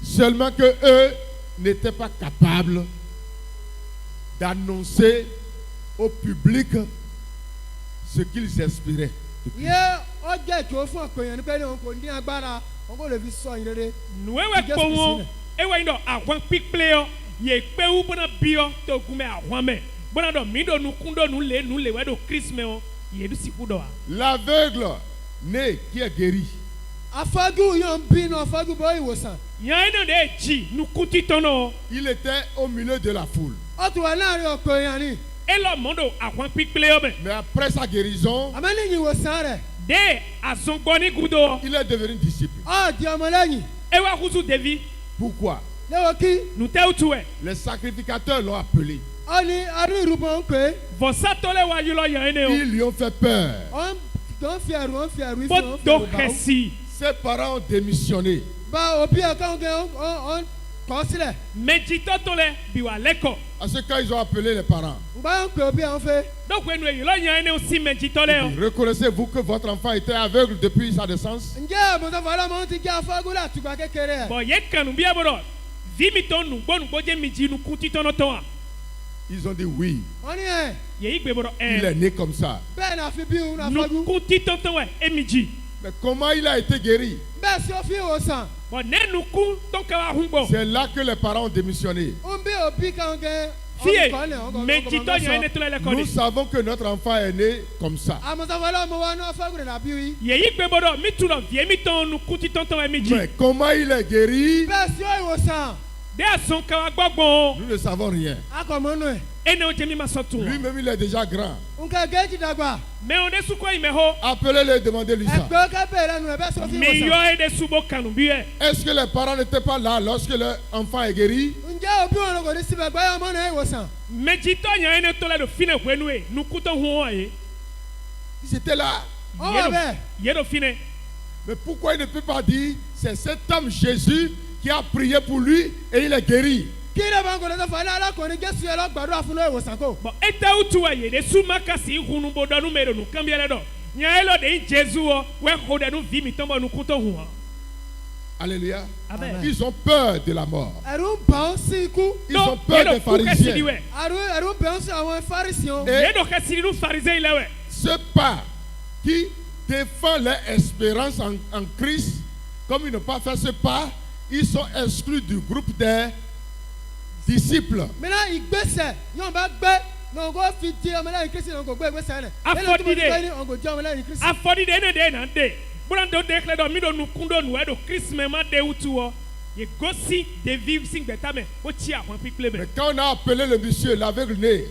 Seulement que eux n'étaient pas capables d'annoncer au public ce qu'ils espéraient. yé ọjọ́ ìjọ fún ọ̀pọ̀ èèyàn ní pé òun kò ní agbára òun kò lè fi sọ ìrere. Nuwewe Jesu kpowo. Kristi Ewe ndo àwọn pípẹ́ o. Ye pe u bona bio to gume àwọn me. Bona do mi do nukun do nu le we do Christ me o. Ye du siku do a. L'aveugle né qui est guéri, afọ́jú yóò ń bínú afọ́jú bọ́ ìwòsàn. Yan eno de chi nukun titono. il était au milieu de la foule. ó ti wà láàrin ọ̀pọ̀ èèyàn ni. Elo mondo àwọn pípẹ́ o me. Mais après sa guérison, àmọ́ níyìn ìwòsàn rẹ̀ De azongbo ni gudo. il est devenu disciple. ó di ọmọlẹ́yìn. Ewa kuzu devi. Pourquoi? léwo kí Nu te utuwe. Les sacrificateurs l'ont appelé. ó ní arí ìrúbọ ń pè é. Vosatole wa yulo yan ene o. Ils lui ont fait peur. ó ń fi ẹ̀rù ó ń fi ẹ̀rù ìfẹ́ ó ń Bo fi do ẹ̀rù bá ó. kesi. Ses parents ont démissionné. bá òbí ẹ̀ káwọn kẹ́ ó ń kọ́ sílẹ̀. Mejito tole biwa leko. À ce cas, ils ont appelé les parents. ǹgbà ń pè òbí ẹ̀ ń fẹ́. Donc when we yulo yan ene o si mejito le o. Reconnaissez-vous que votre enfant était aveugle depuis sa naissance? ǹjẹ́ àbùsọ̀fọ̀ ọlọ́mọ ti jẹ́ afọ́jú látùgbà kékeré ẹ̀. Bo ye kanu bi abodo. Vimi ton nugbo je miji nu kuti tono ton a. Ils ont dit oui. wọ́n ní ẹ̀ Ye igbe bodo Il est né comme ça. bẹ́ẹ̀ ni àfi bí òun Nu afọ́jú. kuti ton we emiji. Mais comment il a été guéri? bẹ́ẹ̀ sí ó fi ìwòsàn. Bo ne nuku ton ka wa hunbo. C'est là que les parents ont démissionné. ó ń bí òbí káwọn kẹ́ Fie mejito yan ene tole le Nous kodi. savons que notre enfant est né comme ça. àmọ̀sọ̀fọ̀ ọlọ́mọ wa ní afọ́jú rẹ̀ dàbí wí. Ye igbe bodo mi tu lo vie mi ton nu kuti ton emiji. Mais comment il est guéri? bẹ́ẹ̀ sí ó ìwòsàn. De azon ka wa gbogbo. Nous ne savons rien. akọ̀mọ́nù ẹ̀. Ene o je mi ma sotun. Lui-même, il est déjà grand. nǹkan géèjì dàgbà. Me on de suko ime ho. Appelez-le et demandez-lui ça. ẹgbẹ́ kẹ́bẹ̀ẹ́ lẹ́nu ẹ̀ bẹ́ẹ̀ sí ó fi Mi yo ìwòsàn. ede subo kanu bi e. Est-ce que les parents n'étaient pas là lorsque leur enfant est guéri? ǹjẹ́ òbí wọn kò ní síbẹ̀ gbáyà ọmọ náà ìwòsàn. Mejito yan ene tole do fine kwenu e. Nu kuto hu o e. Ils étaient là. ó wà bẹ́ẹ̀. Ye do fine. Mais pourquoi il ne peut pas dire c'est cet homme Jésus qui a prié pour lui et il est guéri? kí ló máa ń kọ́ lọ́sọ̀ fún alákùnrin Jésù yẹn lọ́gbàdúrà fún lóò ìwòsàn kò. Bon, ete utu wa ye de suma kasi hunu bodo nu mero nu kambiele do. Nya elo de Jesu o we ko de nu vi mi tombo nu kuto hu. Alléluia. Amen. Ils ont peur de la mort. ẹ̀rù ń bà ó sí ikú. Ils ont peur des pharisiens. ẹ̀rù ń bà ó sí àwọn Pharisiens. Ye do kasi nu pharisien ilewe. Ce pas qui défend leur espérance en Christ, comme ils n'ont pas fait ce pas, ils sont exclus du groupe des disciples. mìíràn ìgbésẹ̀ yóò bá gbé náà kó fi di ọmọlẹ́yìn Kristi náà kò gbé ìgbésẹ̀ rẹ̀. Afọ́dídé. ẹni tó bá di ọmọlẹ́yìn Kristi. Afodi de ne de na de. Bura do de kle do mi do nu kundo nu e do Christ me ma de utu o. ye gosi devi sing betame o ti àwọn piple me Mais quand on a appelé le monsieur, l'aveugle né,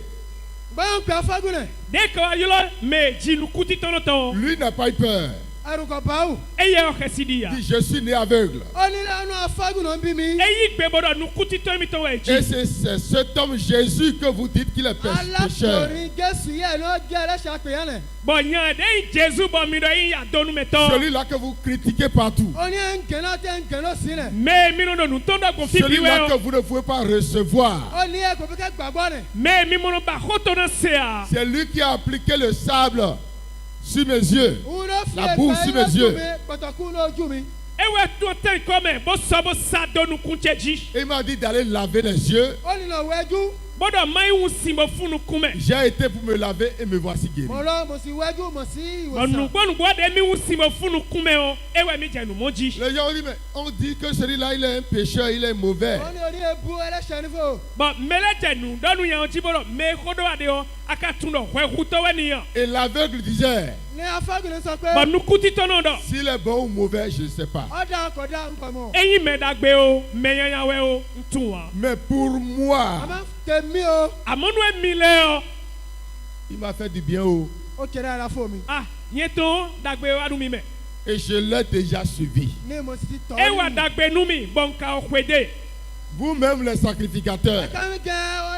gbọ́n pé afágùn náà de ko ayolo me jinu kuti tono ton lui n'a pas eu peur. ẹrùkọ̀ báwù eye o khesidia Il dit, je suis né aveugle. ó ní lẹ́nu afágùn náà ń bí mi eyi gbe bodo nu kuti to mi to we Et ji c'est cet homme Jésus que vous dites qu'il est pécheur. alákùnrin jésù yẹ ló jẹ́ ẹlẹ́ṣẹ̀ àpèyàn náà bo nyan de Jésus bo mi do yin ya donu me to Celui-là que vous critiquez partout. ó ní ẹnkẹ́nà tẹ́ ẹnkẹ́nà sílẹ̀ me mi no nu to do go fi bi Celui-là we que o vous ne pouvez pas recevoir. ó ní ẹ̀kọ́ bí kẹ́ gbàgbọ́ náà me mi mo no ba khoto na se a C'est lui qui a appliqué le sable sur mes yeux. òun ló fi La boue sur mes lójú yeux. mi pọ̀tọ̀kù lójú mi ewe to ten ko me bo so bo sa donu kunche ji Et il m'a dit d'aller laver les yeux. ó ní lọ wẹ́jú bodo mai un simbo funu kume J'ai été pour me laver et me voici guéri. mo lọ mo sì wẹ́jú mo sì ìwòsàn onugbo de mi un simbo funu kume o ewe mi jenu moji Les gens ont dit, mais on dit que celui-là, il est un pécheur, il est mauvais. ó ní orí ebu ẹlẹ́ṣẹ̀ nífò bon mele jenu donu yan ji bodo me khodo ade o aka tundo hwe huto we niyan Et l'aveugle disait, ní afágùn náà sọ pé bon nukuti tono do s'il est bon ou mauvais, je ne sais pas. ó dá ọkọ̀ dá nǹkan mọ́ eyin me dagbe o me yan we o ntun wa Mais pour moi, àmọ́ tèmi o amonu emi le o il m'a fait du bien. Oh. ó kéré ara fún mi ah yen to dagbe wa nu mi me Et je l'ai déjà suivi. ní mo sì ti tọ́ e wa dagbe nu mi bon ka o kwede Vous-même, les sacrificateurs, kàmi kẹ́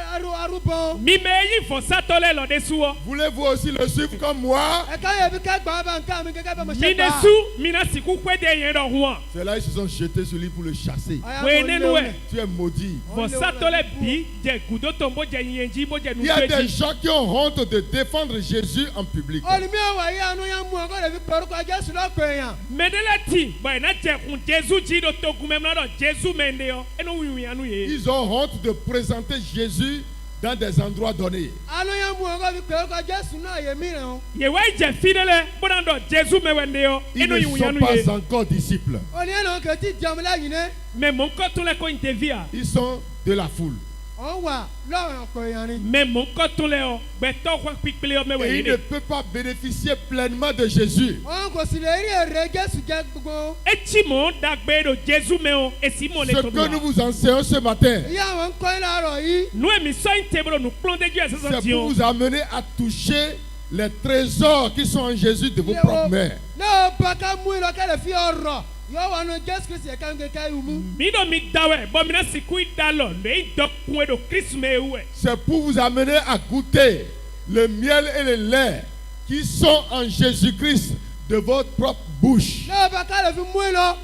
arúgbó mi me yi fo satole lo de suo voulez-vous aussi le suivre comme moi? ẹ̀ka yẹ bí kẹ́ gbà bá nǹkan mi gẹ́gẹ́ bí mo ṣe mi de gbà su mi na siku kwede yen do huan C'est là ils se sont jetés sur lui pour le chasser. we nenu we Tu es maudit. fo satole bi je gudo to bo je yen ji bo je nu Il y a des kweji gens qui ont honte de défendre Jésus en public. olùmí ọ̀wà yìí àánú yẹn mú ọkọ̀ rẹ̀ fi pẹ̀lú kọ jésù lọ́pọ̀ èèyàn medele ti bo na je kun Jésus ji do to gume na do Jésus mende yo eno wi anu ye Ils ont honte de présenter Jésus dans des endroits donnés. àánú yẹn mú ọkọ̀ fi pẹ̀lú kọ jésù náà yẹ mìíràn o ye wa je fidele bo na do Jésus me wende yo Ils eno ne wi sont anu ye pas encore disciples. ó ní ẹnu kò tí ì di ọmọ lẹ́yìn ní mais mon ko tun le ko interview Ils sont de la foule. òun wà lọ́rùn ọ̀pọ̀ èèyàn ni mais mon ko tun le o gbe to kwa pipele o me Et we ils ne ye peuvent pas bénéficier pleinement de Jésus. òun kò sì lè rí èrè jésù jẹ gbogbo eti mo dagbe do Jésus me o esi mo le Ce to que nous bi vous enseignons ce matin, ìyá àwọn ń kọ́ ilé àárọ̀ yìí nous emi so intebro nous plomb de Dieu c'est association pour vous amener à toucher les trésors qui sont en Jésus de vos propres mains. náà bá ká mú ìlọ kẹ́lẹ̀ fi ọ̀rọ̀ yóò wà nù jésù kristi ẹ̀ka ń kéka ìwú mi do mi dawe bo mi na siku idalo le dokun do Christ me we C'est pour vous amener à goûter le miel et le lait qui sont en Jésus-Christ de votre propre bouche. náà bá kẹ́lẹ̀ fi mú ìlọ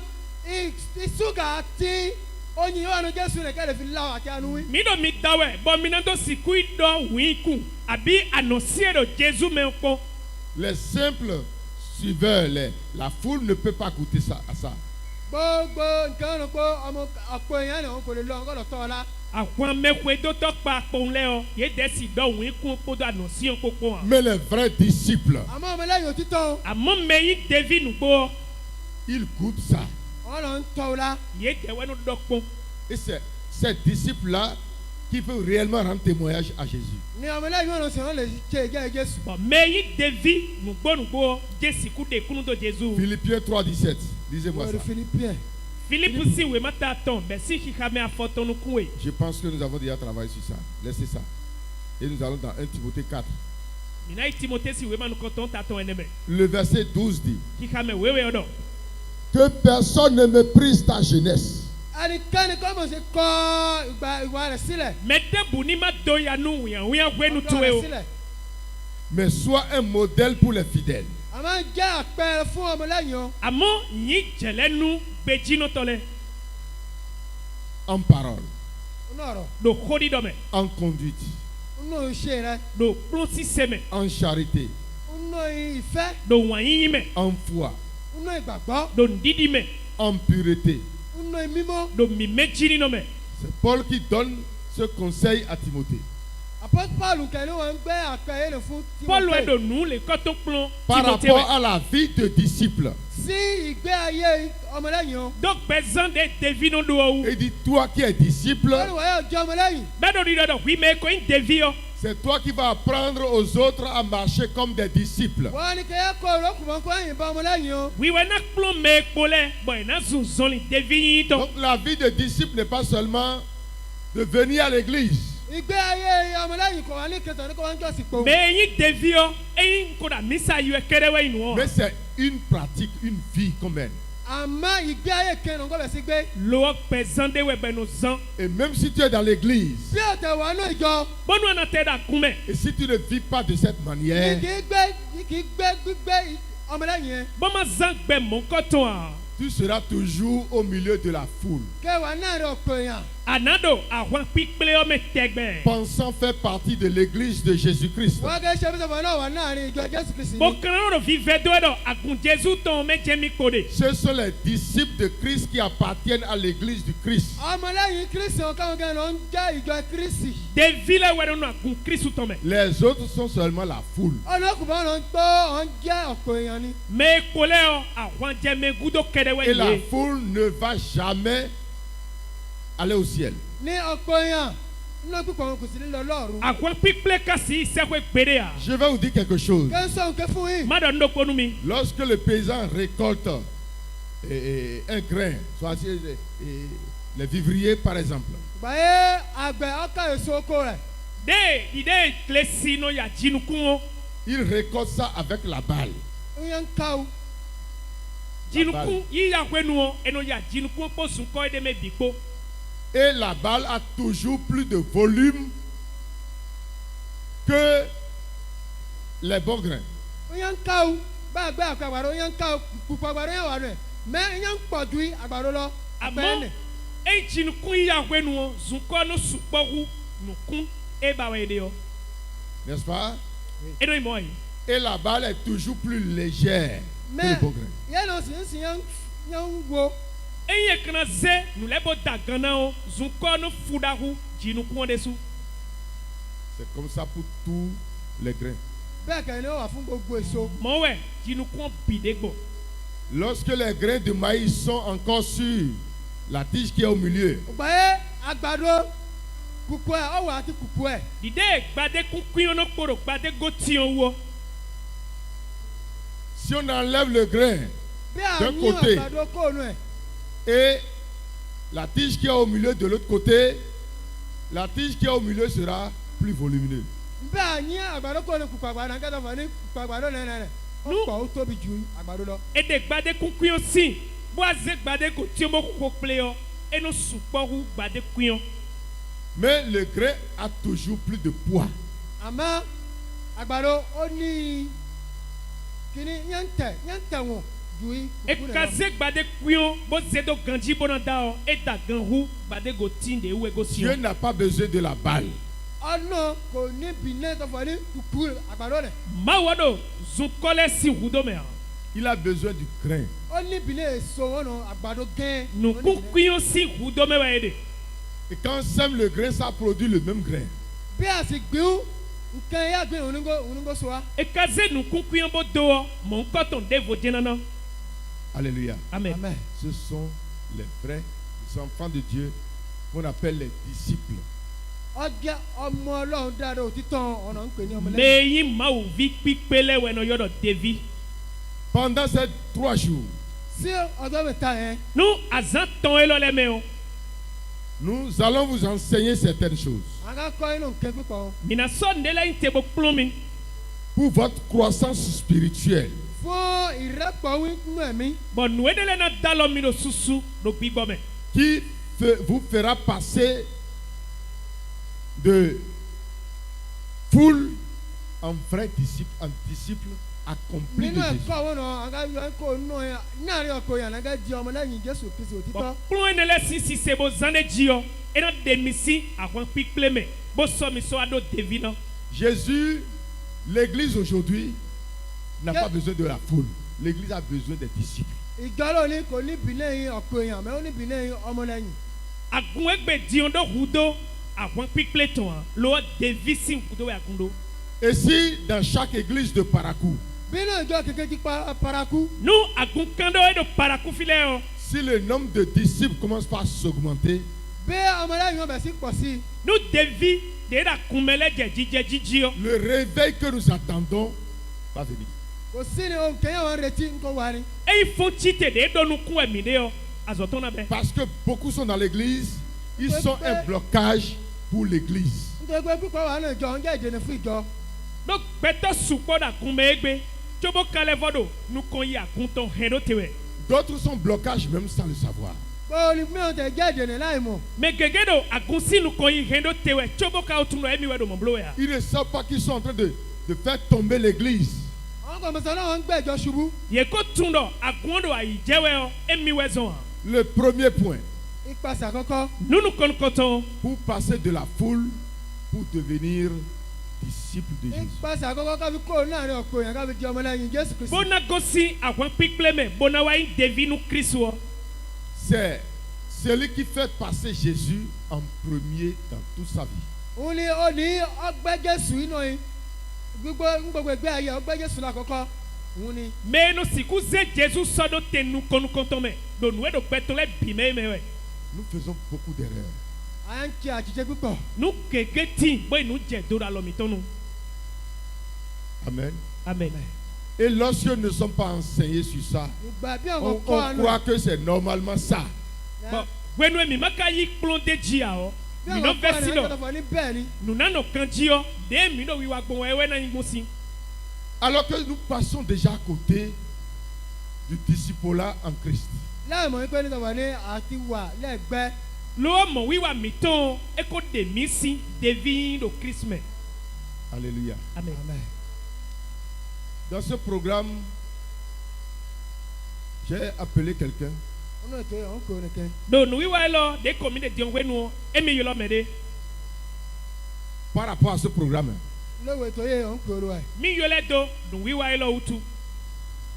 ìṣúgà àti oyin yóò wà nù jésù rẹ̀ kẹ́lẹ̀ fi láwọ̀ àti àánú wí. mi do mi dawe bo mi na do siku ido wi ku abi annoncer do Jésus me ko Les simples suiveurs, la foule ne peut pas goûter ça, à ça. gbogbo nǹkan ọ̀nà pé ọmọ ọ̀pọ̀ èèyàn ni òun kò lè lọ ọgọ́dọ̀ tọ́ ọ la àwọn mekwe do to pa pon le o ye de si do wi ku po do annoncer popo Mais les vrais disciples, àmọ́ ọmọ lẹ́yìn òtítọ́ amo me yi David nu gbo ils goûtent ça. wọn lọ ń tọ́ ọ la ye de we nu dokun Et c'est ces disciples-là qui peuvent réellement rendre témoignage à Jésus. ni ọmọ lẹ́yìn wọn lọ sí wọn lè ṣe ìjẹ́ jésù. bon me yi David nu gbo je siku de kunu do Jésus Philippiens 3,17. Lisez-moi wọ́n ça. rí philippien Philippe si we mata ton be si hikame afoto nu kuwe Je pense que nous avons déjà travaillé sur ça. Laissez ça. Et nous allons dans 1 Timothée 4. mina Timothée si we manu koton ta ton eneme Le verset 12 dit hikame wewe odo que personne ne méprise ta jeunesse. ẹnikẹ́ni kọ́ mọ̀ sí kọ́ ìwà rẹ̀ sílẹ̀ me debu ni ma do ya nu wi we nu ọ̀dọ́ tuwe rẹ̀ o sílẹ̀ Mais sois un modèle pour les fidèles. a máa ń jẹ́ àpẹẹrẹ fún ọmọ lẹ́yìn o amo yin jelenu beji no tole En parole, nínú ọ̀rọ̀ do khodi do me en conduite, nínú iṣẹ́ rẹ do plonsi seme en charité, nínú ìfẹ́ do wanyin me en foi, nínú ìgbàgbọ́ do ndidi me en pureté. nínú mímọ́ do mi mejini no me C'est Paul qui donne ce conseil à Timothée. apọ́tù paul kẹ́ni wọn ń gbé àpẹẹrẹ rẹ̀ fún Paul we Timothée do nu le koto plon Par Timothée rapport we à la vie de disciple. sí ìgbé ayé ọmọ lẹ́yìn o donc besoin de David no do ou Et dit, toi qui es disciple, wọ́n ní wọ́n yóò jẹ́ ọmọ lẹ́yìn be do di do wi me ko in David o C'est toi qui vas apprendre aux autres à marcher comme des disciples. wọ́n ní kẹ́yẹ́ kọ́ olókùnmọ́ kó ẹ̀yìn bá ọmọlẹ́yìn o. wiwe na kplɔ me kpolɛ bɔn na zun zɔnli ɖevi yi tɔ. Donc la vie de disciple n'est pas seulement de venir à l'église. ìgbé ayé ọmọlẹ́yìn kò wá ní kẹtọ̀ ní kò wá ń jọ́sìn pò. mɛ eyin ɖevi yɔ eyin ko da misa yi kɛrɛwɛ yi nu Mais wɔ. c'est une pratique, une vie qu'on mène. àmọ́ ìgbé ayé kẹrin kò bẹ̀ sí gbé. lowɔ kpɛ zan de wɛ bɛ nu zan. Et même si tu es dans l'église, bí o tẹ̀ wá ní ìjọ. bɔnu ana tɛ da kun mɛ. et si tu ne vis pas de cette manière, kì í gbé gbígbé ọmọlẹ́yìn yẹn. bɔn ma zan gbɛ mɔ kɔtɔn a. tu seras toujours au milieu de la foule, kẹwàá náà rẹ̀ ọ̀pọ̀ èèyàn. anado àwọn pípélé ọmọ tẹgbẹ. pensant faire partie de l'église de Jésus-Christ. wọ́n kẹ́ ṣe bí sọ̀fọ̀ náà wà náàrin ìjọ jésù kristi mo ni. kàn án rò fífẹ́ tó ẹ̀dọ̀ àgùn jésù tán mẹ́ jẹ́ mi kò de. Ce sont les disciples de Christ qui appartiennent à l'église du Christ. ọmọlẹ́yìn kristi ọ̀káwọn kẹ́hìn ló ń jẹ́ ìjọ kristi. ɖevi le wɛ nínú àgùn kristu tán mɛ. Les autres sont seulement la foule. ọlọ́kùnrin ló ń gbọ́ ọ̀ ń jẹ́ ọ̀pọ̀ èèyàn ni. mɛ kólé ọ àwọn jẹmẹ gúdó kẹrẹwẹ Et la yìí. foule ne va jamais aller au ciel. ní ọ̀pọ̀ èèyàn nínú pípọ̀ wọn kò sí nílò ọlọ́run. àwọn pípélé kasi sẹ́kọ̀ gbére à. Je vais vous dire quelque chose. kẹ́ ń sọ nǹkan fún yín. má dọ̀ ní okponu mi. Lorsque le paysan récolte un grain, soit les vivriers par exemple, gbàyé àgbẹ̀ ọkà èso oko rẹ̀. dé ìdè tilẹ̀ sí inú yà jinukun o. il récolte ça avec la balle. ń yẹn ń ká o. jinukun yíyà wẹnu o ẹnu yà jinukun kó sùn kọ́ ẹ̀dẹ̀ mẹ́ bì kpó. Et la balle a toujours plus de volume que les bons grains. ń yẹn ń ká o. bá àgbẹ̀ àkọ́ àgbàdo ń yẹn ń ká o. pùpọ̀ àgbàdo yẹn wà nù ẹ̀. mẹ́ ń yẹn ń pọ̀ ju àgbàdo lọ. àmọ́ ẹ̀yìn jinukun yíyà wẹnu o zunkọ́ ní sùpọ̀hu nùkún ẹ̀ bá wẹ̀ ẹ̀dẹ̀ yọ. N'est-ce pas? ẹnu ìmọ̀ yìí. Et la balle est toujours plus légère que les mẹ́ bons grains. yẹn lọ sí ń sìn yẹn ń wo. eye kana ze nulebo dagana o zunkɔ no fudahu jinukun de su. C'est comme ça pour tous les grains. bẹ́ẹ̀ kẹ́hìn ni ó wà fún gbogbo èso. mɔwɛ jinukun bidegbo. Lorsque les grains de maïs sont encore sur la tige qui est au milieu, gbàyé àgbàdo kùkù ẹ̀ ọ̀wọ̀ àti kùkù ẹ̀. dìde gbadé kúnkún no kporo gbadé gotiyan wo. si on enlève le grain bí d'un àyín côté àgbàdo kóònù ẹ̀. et la tige qui est au milieu de l'autre côté, la tige qui est au milieu sera plus volumineuse. bí àyín àgbàdo kóònù kùkù àgbàdo náà kẹ́tọ̀ fún ní kùkù àgbàdo nẹ́nẹ́ ó Nú. pọ̀ ó tóbi ju àgbàdo lọ. ede gbadé kúnkún si bó a ze gbadé gotiyan bó kókó kple yɔ eno sukpɔhu gbadé kuyan. Mais le grain a toujours plus de poids. àmọ́ àgbàdo ó ní kíní yẹn ń tẹ̀ wọ̀n ju kùkù nẹ̀ lọ. ekaze gbadé kuyan bó ze do ganji bóna da o eda gan hu gbadé gotin de ewe Dieu gosiyan. n'a pas besoin de la balle. ọ̀nà kò ní bìnnẹ́ tó fọ ní kùkù àgbàdo rẹ̀. mawo do zunkɔlɛ si hudo mɛ a. Il a besoin du grain. ó ní bìnnẹ́ èso ọ̀nà àgbàdo gẹ́ẹ́. nukun kuyan si hudo mɛ wa ye de. Et quand on sème le grain, ça produit le même grain. bí a sì gbìn nǹkan yá gbìn onígbò so wa. ekaze nukun kuyan bó do ọ mɔ nkɔtɔn de vo jɛnana. Alléluia. amen. amen. Ce sont les vrais enfants de Dieu qu'on appelle les disciples. ọjọ́ ọmọ ọlọ́run dáadáa òtítọ́ ọ̀nà ń pè ní ọmọlẹ́yìn. meyin mawu vi kpikpele wɛ nɔ yɔdɔ devi. Pendant ces 3 jours, sí ọjọ́ mẹ́ta yẹn nu azan tɔn ye lɔ lɛ mɛ o. nous allons vous enseigner certaines choses a ka kọ́ inú nǹkan pípọ̀ mina sɔ ndela yi te bo kplɔ mi. pour votre croissance spirituelle. fún ìrẹ́pọ̀ wínú ẹ̀mí bɔn nu edele na da lɔ mi do susu do gbigbɔ mɛ. Qui vous fera passer de foule en vrai disciple, en disciple accompli de nínú Jésus. ẹ̀kọ́ wọn náà a ka yọ ẹ̀kọ́ nínú ẹ̀ ní àárín ọkọ̀ yẹn a ka di ọmọlẹ́yìn jésù kristi bɔn òtítọ́. kplɔ yi ne lɛ sisi se bo zan de dzi yɔ ena demisi àwọn kpikple mɛ bo sɔ mi sɔ ado devi na. Jésus, l'église aujourd'hui, n'a Que- pas besoin de la foule. L'église a besoin des disciples. ìjọ lónìí kò ní bìnẹ́yìn ọkọ̀ èèyàn mẹ́ ó ní bìnẹ́yìn ọmọlẹ́yìn. agun egbe diyan do hudo àwọn kpikple tɔn a lo devi si hudo yɛ agun do. Et si dans chaque église de Parakou, bínú ìjọ kékeré ti paraku nu agun kan do edo paraku filɛ yɔ. si le nombre de disciples commence par s'augmenter, bí ọmọlẹ́yìn wọn bẹ̀ sí pọ̀ sí i nu devi de da kumele jejije o. Le réveil que nous attendons va venir. kò sí ni ohun kẹ́yìn àwọn retí ń kó wa ni. Eyi fún tite de donu kun ẹ̀mí de o. Azọ̀tún náà bẹ. Parce que beaucoup sont dans l'église, ils sont un blocage pour l'église. nítorí pé pípọ̀ wà náà ìjọ ń jẹ́ ìdènà fún ìjọ. Ló gbẹtọ̀ sùpọ̀ da kun mẹ́ gbé. Tsobo kalẹ̀ fọ́dọ̀ nukun yi àkúntọ̀ hẹ́n ló tewẹ̀. D'autres sont blocages même sans le savoir. pé olùmíràn tẹ̀ jẹ́ ìdènà láì mọ̀. Mẹ gẹ́gẹ́ do àkúnsí nukun yi hẹ́n ló tewẹ̀. Tsobo ka o tún lọ ẹ̀mí wẹ̀ do mọ̀ bolo ya. Ils ne savent pas qu'ils sont en train de faire tomber l'église. àwọn kọ̀mọ̀sán náà wọ́n ń gbé ìjọ ṣubú. Yẹ ko tún dọ̀ àgùn do àyè jẹ́wẹ́ ọ ẹ̀mí wẹ̀ zọ̀n. Le premier point, ìpàṣẹ àkọ́kọ́. Nunu kọ́nkọ́tọ̀. pour passer de la foule, pour devenir disciple de Jésus. ìpàṣẹ àkọ́kọ́ káfí kó láàrin ọ̀pọ̀ èèyàn káfí di ọmọlẹ́yìn Jésù Kristi. Bona gosi àwọn pípẹ́ mẹ́ bona wa yin devi nu Kristu ọ. C'est celui qui fait passer Jésus en premier dans toute sa vie. òun ni ó ní ọgbẹ́ Jésù inú yìí gbogbo ẹgbẹ́ ayé ọgbẹ́ Jésù lákọ́kọ́ òun ni. Mẹ́nu sìkú zé Jésù sọ́dọ̀ tẹ nu kọ́nukọ́ntọ́ mẹ́ lónìí ẹ̀dọ̀ pẹ́tọ́ lẹ́ bì mẹ́mẹ́ wẹ̀. Nous faisons beaucoup d'erreurs. à ń ṣe àṣìṣe púpọ̀. Nu gègé tì bóyá nu jẹ dóra lọ́mìtọ́nu. Amen. Amen. Et lorsque nous ne sommes pas enseignés sur ça, ìgbà bí on àwọn kọ́ àánú. croit que c'est normalement ça. Bɔn wenu emi maka yi kplɔn de dzia o bí minɔ àwọn kọ́ vɛsi àánú dɔ ẹ̀jẹ̀ fọ ní bẹ́ẹ̀ ni. nunanɔ kan dzi o de mi dɔ wiwa gbɔn ɛwɛ na yin si. Alors que nous passons déjà à côté du disciple-là en Christ. láì mọ̀ wípé nítorí ní àti wà lẹ́gbẹ́. Ló mɔ wiwa mi tɔn eko de mi si devi do Christmas. Alléluia. Amen. Amen. Dans ce programme, j'ai appelé quelqu'un. ọ̀nà ètò yẹn ò ń kó nìkan. Do nu wiwa yɛ lɔ de kɔ mi de diɔn wɛnu emi yɛ lɔ mɛ de. Par rapport à ce programme, lówó ètò yẹn ò ń kó olúwa ẹ̀. Mi yɔ lɛ do nu wiwa yɛ lɔ wutu.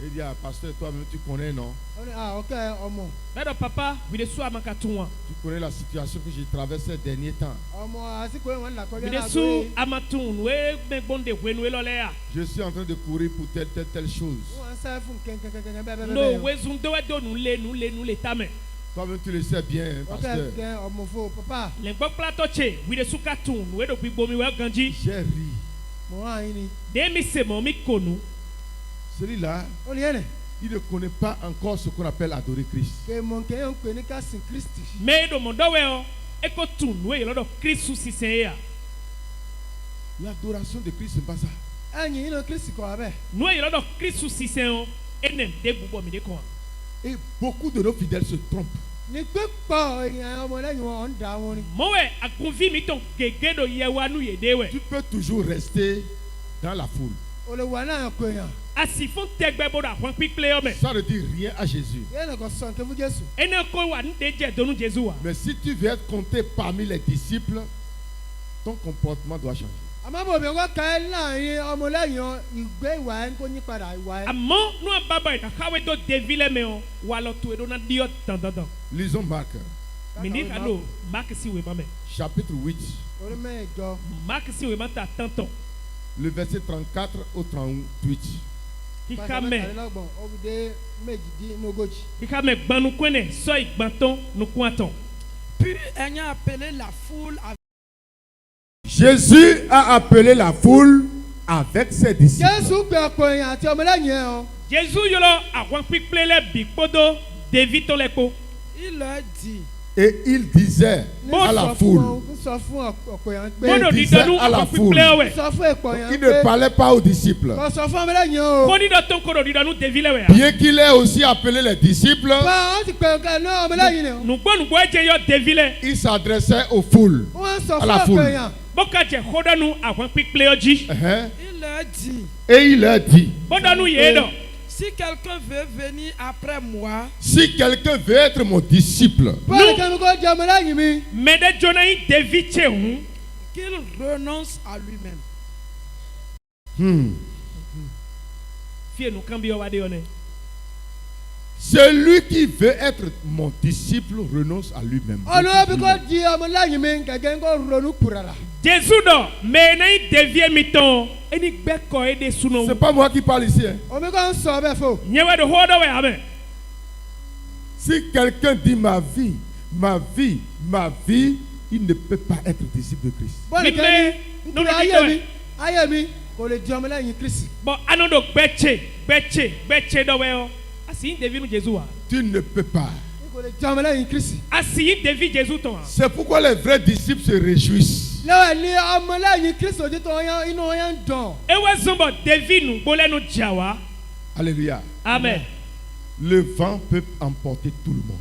il dit, ah, pasteur, toi-même tu connais, non? ó ní ọ̀kẹ́ ọmọ. Bɛɛ dɔ papa wi de su amaka tun wa. Tu connais la situation que j'ai traversée ces derniers temps. ọmọ àsìkò yẹn wọn là kọjá Wi de láàgbo su yìí. amatun nu e gbɛ gbɔn de wɛnu yɛ lɔ lɛ ya. Je suis en train de courir pour telle chose. wọ́n ń sáré fún kẹ̀kẹ̀kẹ̀kẹ̀ bẹ́ẹ̀ bẹ́ẹ̀ No bẹ́ẹ̀. wezun dɔwɛ do nu le tame. Toi-même tu le sais bien, hein, ọ̀kẹ́ pasteur. kẹ ọmọ fún papa. Lẹ́gbọ́ kplatɔ tse wi de suka tun nu eɖo gbi gbomi wɛ ganji. J'ai ri. mọ̀ wọ́n àyìn ni. De mi se mɔ mi konu. Celui-là, ó ní yẹn nẹ̀. il ne connaît pas encore ce qu'on appelle adorer Christ. kè mọ̀ nkè yẹn ń pè ní ká sìn Kristi. Mɛ eɖo mɔ dɔwɛ o eko tun nu eyi lɔdɔ Kristu sisɛn ye ya. L'adoration de Christ, c'est pas ça. ẹ̀yìn inú Kristi kọ̀ abẹ́. Nu eyi lɔdɔ Kristu sisɛn o enem de gbubɔ mi de kɔn. Et beaucoup de nos fidèles se trompent. ní pípọ̀ èèyàn ọmọlẹ́yìn wọn ń da wọn ni. Mɔwɛ agunfi mi tɔn gege do yɛ wa nu ye de wɛ. Tu peux toujours rester dans la foule. olùwà náà kò èèyàn. Asi fún tɛgbɛ bɔ do àwọn pípé yɔ mɛ. Ça ne dit rien à Jésus. yẹn nìkan sọ nkè fún Jésù. Ene ko wa nu de jɛ donu Jesu wa. Mais si tu veux être compté parmi les disciples, ton comportement doit changer. àmọ́ bòbí wọn ka ẹ́ láàrin ọmọlẹ́yìn ìgbé ìwà ẹ̀ ń kó yí padà ìwà ẹ̀. Àmọ́ nu ababa yi kakawe do devi lɛ mɛ o wa lɔ to eɖo na diɔ dandandan. Lisons Marc, Mini ka do Mark si wema mɛ. chapitre 8, orí mẹ́jọ. Mark si wema ta tantɔn. le verset 34 au 38. Kika mɛ mẹ́tàlélọ́gbọ̀n obìnrin méjìdínlógójì. kika mɛ gbanukwene sɔ igbãtɔn nukuatɔn. Puis ayant appelé la foule avec Jésus a appelé la foule avec ses disciples. Jésù gbé ọ̀pọ̀ èèyàn àti ọmọlẹ́yìn ẹ̀ o. Jesu yɔlɔ àwọn pípé lɛ bi kpodo devi tɔ lɛ kpo. il leur dit, Et il disait à la foule. ń sọ fún ọ̀pọ̀ èèyàn pé. Bọ́dọ̀ disait dídọ́nu à la àwọn foule. pípé wɛ. sọ fún ọ̀pọ̀ èèyàn Il pé. ne parlait pas aux disciples. kò sọ fún ọmọlẹ́yìn o. Ko dídọ̀ tó ń kó do dídọ́nu devi lɛ wɛ. Bien qu'il ait aussi appelé les disciples, wọ́n ti pè ká ní ọmọlẹ́yìn ni o. Nugbɔnugbɔ ɛdze yɔ devi lɛ. il s'adressait aux foules. wọ́n sọ À fún la ọ̀pọ̀ foule. èèyàn. Bɔka dze xɔɖɔnu àwọn pípé yɔ dzi. il leur dit, Et il leur dit, Bɔdɔnu yɛ dɔ. si quelqu'un veut venir après moi, si quelqu'un veut être mon disciple, bọ́ọ̀lù kẹ́mi kò jẹ́ ọmọlẹ́yìn mi. Mɛ de dzona yi devi tse hun. qu'il renonce à lui-même. Fie nu kan bi yɔ wa de yɔ nɛ. celui qui veut être mon disciple renonce à lui-même. ọ̀nà bí kò di ọmọlẹ́yìn mi kẹ̀kẹ́ ń kò ronú kura la. Jesu dɔ mɛ na yi devi mi tɔn eni gbɛ kɔ ede sunɔ. C'est pas moi qui parle ici. Hein. omi kò ń sọ bẹ́ẹ̀ fò. Nyɛwɛ do xɔ dɔ wɛ amɛ. Si quelqu'un dit ma vie, il ne peut pas être disciple de Christ. bọ́ọ̀lù Gbígbé kẹ́ni nínú nítorí dídọ̀ ẹ̀. ayé mi kò lè di ọmọlẹ́yìn kristi. Bon, anodo gbẹ́tsẹ̀ dọ̀wẹ́ ọ. Asi devi nu Jésus wa. Tu ne peux pas. n kò lè di ọmọlẹ́yìn kristi. Asi devi Jésus tán wa. C'est pourquoi les vrais disciples se réjouissent. lẹ́wọ̀n ní ọmọlẹ́yìn kristi òtítọ́ inú wọn yẹn ń dùn. Ewe zombo devi nu gbolẹ́nu jà wa. Alléluia. Amen. Le vent peut emporter tout le monde.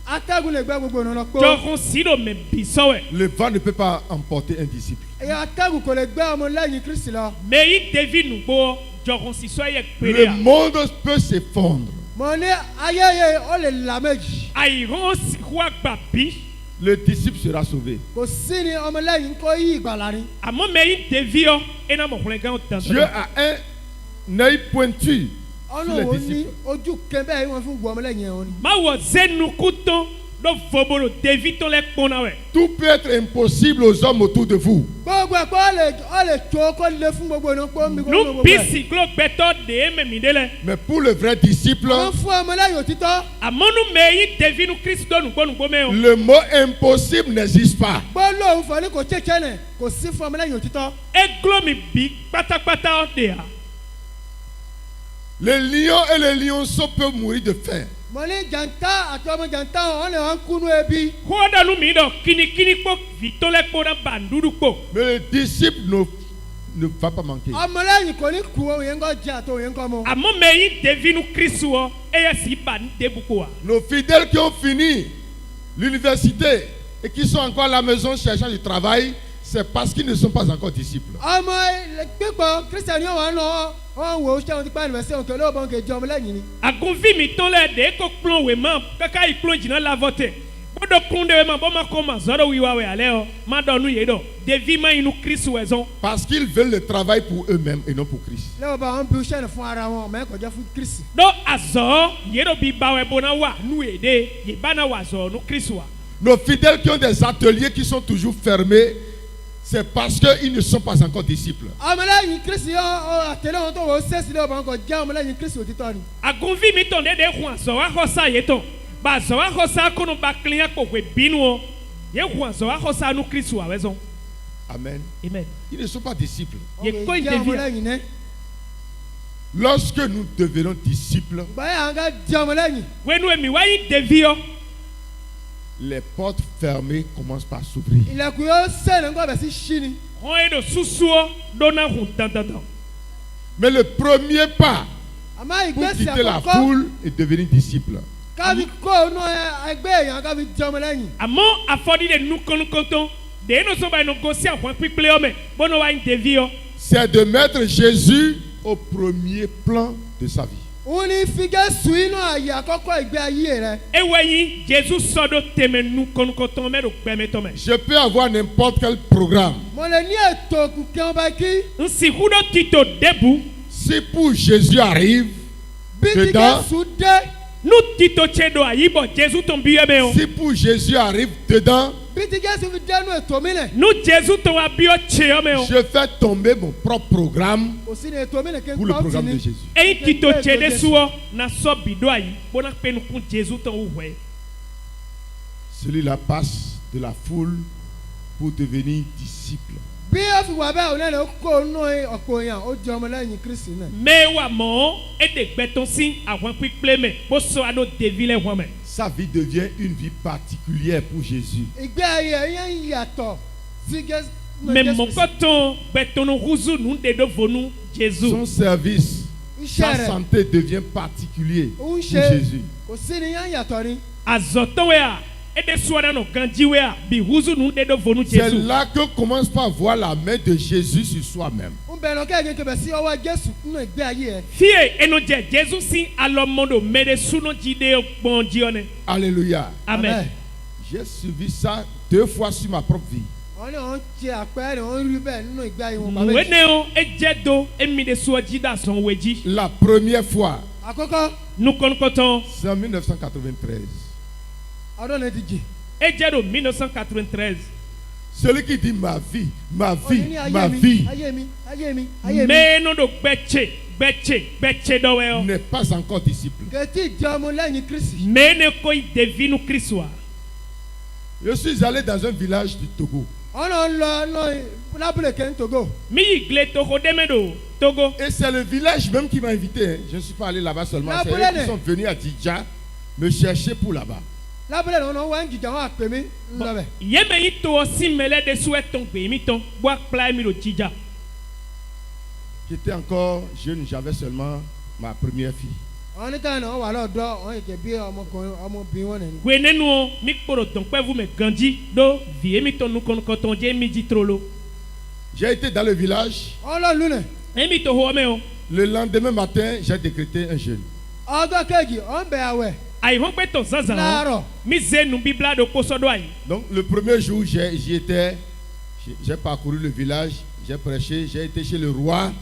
atẹ́gùn lè gbẹ́ gbogbo ìrànlọ́ pé. Jọkun si do mẹ bi sọwẹ. Le vent ne peut pas emporter un disciple. atẹ́gùn kò lè gbẹ́ ọmọlẹ́yìn kristi lọ. Mẹ yi devi nu gbọ́ jọkun si sọ yẹ péré Le a. monde peut s'effondre. mo ní ayẹyẹ ó lè là méjì. Àyìnrán si wá gbà bí. Le disciple sera sauvé. kò sí ni ọmọlẹ́yìn kó yí ìgbàlá ni. Àmọ́ mẹ yi devi ọ ena mọ̀kùnrin gan tán. Dieu a un œil pointu sur les ọlọ́run ní disciples. ojú kẹ́bẹ́ yìí wọ́n fi wọ ọmọlẹ́yìn yẹn wọn ni. Ma wọ zẹnuku tán ló fọbọlọ devi tán lẹ kpọ́nà wẹ̀. Tout peut être impossible aux hommes autour de vous. gbogbo ẹ̀ pé ó lè tó kó lè fún gbogbo ìnáwó pé ó mi kó Nu gbogbo ẹ̀. bisi glo gbẹtọ de mẹmi de lẹ. Mais pour le vrai disciple, wọ́n fún ọmọlẹ́yìn òtítọ́. Àmọ́ nu mẹ yi devi nu Kristu dọ̀ nugbọ́nugbọ́ mẹ o. le mot impossible n'existe pas. gbólóhùn fọ ní kò tẹ́tẹ́ nẹ̀ kò sí fún ọmọlẹ́yìn òtítọ́. Eglo mi bi pátápátá ọ de ha. Les lions et les lionceaux peuvent mourir de faim. mo ní jàǹtá àti ọmọ jàǹtá wọn lè wọn kúnú ebi. Kódàlú mi dọ̀ kíníkíní kpó vitó lẹ kpó náà bàndúrú kpó. Mais le disciple ne va pas manquer. ọmọlẹ́yìn kò ní kú òun yẹn kọ́ jẹ àti òun yẹn kọ́ mu. Àmọ́ mẹ yi devi nu Kristu ọ eye si ba ní debu kó wa. Nos fidèles qui ont fini l'université et qui sont encore à la maison cherchant du travail, c'est parce qu'ils ne sont pas encore disciples. ọmọ pípọ̀ kristiani yóò wá lọ wọn wò ó ṣé wọn ti pa ẹnìmẹsẹ òun kẹlẹ ọbọn kejì ọmọlẹ́yìn ni. Agunvi mi tán lẹ de ko kplɔn wè ma kaka yi kplɔn jìnnà lavɔ tɛ. Bọ́dọ̀ kún de wè ma bọ́ ma kọ́ ma zɔrɔ wiwa wè alẹ́ ọ ma dọ̀ nu yé dọ̀ devi ma yi nu Kristu wẹ̀ zɔn. Parce qu'ils veulent le travail pour eux-mêmes et non pour Christ. lẹ́wọ̀n bá wọn bí iṣẹ́ ní fún ara wọn ọmọ ẹ̀kọ́ jẹ́ fún kristi. Dɔ azɔ yé dọ̀ bi ba wẹ̀ bona wa nu yé de yé ba na wa zɔ nu Kristu wa. Nos fidèles qui ont des ateliers qui sont toujours fermés, c'est parce qu'ils ne sont pas encore disciples. ọmọlẹ́yìn kristi yóò àtẹlẹ́ wọn tó wọ́n sẹ́sì lẹ́wọ̀n bá wọn kọ́ jẹ́ ọmọlẹ́yìn kristi òtítọ́ ni. Agunvi mi tán de hun azɔ wa xɔ sa yé tán ba azɔ wa xɔ sa kɔnɔ ba kliya kpɔ wè binu o yé hun azɔ wa xɔ sa nu Kristu wa wẹ̀ zɔn. Amen. Amen. Ils ne sont pas disciples. Yé Wọn kó kì í yi jẹ́ devi a. ọmọlẹ́yìn náà. Lorsque nous devenons disciples, báyà àwọn ká jẹ́ ọmọlẹ́yìn. Wenu emi wa yi devi ọ. les portes fermées commencent par s'ouvrir. ilẹ̀kùn yóò sẹ́ni nǹkan bẹ̀ sí ṣí ni. Hɔn ye do susu ọ dona hun tantantan. Mais le premier pas àmọ́ pour ìgbésẹ̀ quitter la àkọ́kọ́ foule et devenir disciple, kábi kó inú ẹgbẹ́ èèyàn kábi jẹ́ ọmọlẹ́yìn. Àmọ́ afɔdi de nu kɔnkɔntɔn de eno sɔba eno gosi àwọn pípélé ọmọ bọ́nà wa yi devi ọ. c'est de mettre Jésus au premier plan de sa vie. òun ní fi Jésù inú ààyè àkọ́kọ́ ìgbé ayé rẹ. Ewe yi Jésus sɔdɔ tɛmɛ nu kɔnkɔntɔn mɛ do gbɛmɛtɔ mɛ. Je peux avoir n'importe quel programme. mo lè ní ètò kùkẹ́ ọba kí. Nsiku dɔ tito debu Si pour Jésus arrive, bí ti dedans, Jésù dé. nu tito tse do ayibɔ Jésus tɔn bi yɛ mɛ o. si pour Jésus arrive dedans, bí ti Jésù fi dénú ètò mi lẹ̀. Nu Jésus tɔn wa bi yɔ tse yɔ mɛ o. je fais tomber mon propre programme kò sí ní ètò mi lẹ̀ kí n pour le pa ó ti programme de ní. Jésus. Eyi tito tse de suwɔ na sɔ bi do ayi bɔna pɛnu kun Jésus tɔn o wɛ. Celui-là passe de la foule pour devenir disciple. bí ó fi wà bẹ́ẹ̀ òun náà lè kó inú ọ̀pọ̀ èèyàn ó jẹ́ ọmọlẹ́yìn kristi náà. Mɛ wa mɔ ede gbɛtɔn si àwọn pípélé mɛ bó sɔ alo devi lɛ wɔn mɛ. Sa vie devient une vie particulière pour Jésus. ìgbé ayé ẹ̀yẹ́ ń yàtọ̀ sí Jésù. Mɛ mɔkɔtɔn gbɛtɔnu huzu nu de do vonu Jésus. Son service, sa iṣẹ́ rẹ̀ santé devient particulier ó ń pour ṣe Jésus. kò sí ní yẹn yàtọ̀ ni. Azɔtɔwɛ a ede sɔrɔ nɔ ganjiwɛ a bi huzu nu de do vonu C'est Jésus. là que commence par voir la main de Jésus sur soi-même. ń bẹ̀rẹ̀ kẹ́kẹ́ kẹ́kẹ́ sí ọwọ́ Jésù nínú ìgbé ayé ẹ̀. Fie enojɛ Jésus si alɔmɔdo mɛde sunɔjide gbɔn jiɔnɛ. Alléluia. Amen. J'ai suivi ça 2 fois sur ma propre vie. wọ́n ní wọ́n ṣe àpẹẹrẹ wọ́n rí bẹ́ẹ̀ nínú ìgbé ayé wọn. bàbá yìí. Wene o edze do emi de sɔdzi da sɔn wedzi. La première fois, àkọ́kọ́ Nukɔnukɔtɔn c'est en 1993. ọdún náà ti jì. edze do 1993. Celui qui dit ma vie, ma Ó vie, ní ayé ma mi, vie ayé mi ayé mi ayé mi. Mɛnu do gbɛtse dɔwɛ o. n'est pas encore disciple. kẹ́tí ìjọ ọmọlẹ́yìn kristi. Mene ko yi devi nu Kristu a. Je suis allé dans un village du Togo. ọ̀nà lọ lọ lábúlé kẹ́ ń togo. mi yi gle toho deme do togo. Et c'est le village même qui m'a invité. Hein. Je ne suis pas allé là-bas seulement. La C'est eux boulette. qui sont venus à Didja me chercher pour là-bas. lábúlé lọ́nà wọ́n ń jìjà wọn àpè mí ńlọbẹ̀. yeme yi to si mele de su eton gbe mi ton bo akpla mi do jija. J'étais encore jeune, j'avais seulement ma première fille. wọ́n ní káyọ̀ náà wọ́n wà lọ́dọ̀ wọ́n yìí kẹ́ bí ọmọbìnrin wọn nìyí. gbe nenu o mi kporo don pe vu me ganji do vie mi ton nu koton je mi ji trolo. J'ai été dans le village. wọ́n lọ lulẹ̀. emi to ho me o. Le lendemain matin, j'ai décrété un jeûne. ọjọ́ kejì ọ̀ ń bẹ̀ àwẹ̀. ayi hɔn pe to zanzan láàárọ̀. mi ze nu bibla do kposo do ayi. Donc le premier jour, j'y étais. J'ai parcouru le village, j'ai prêché, j'ai été chez le roi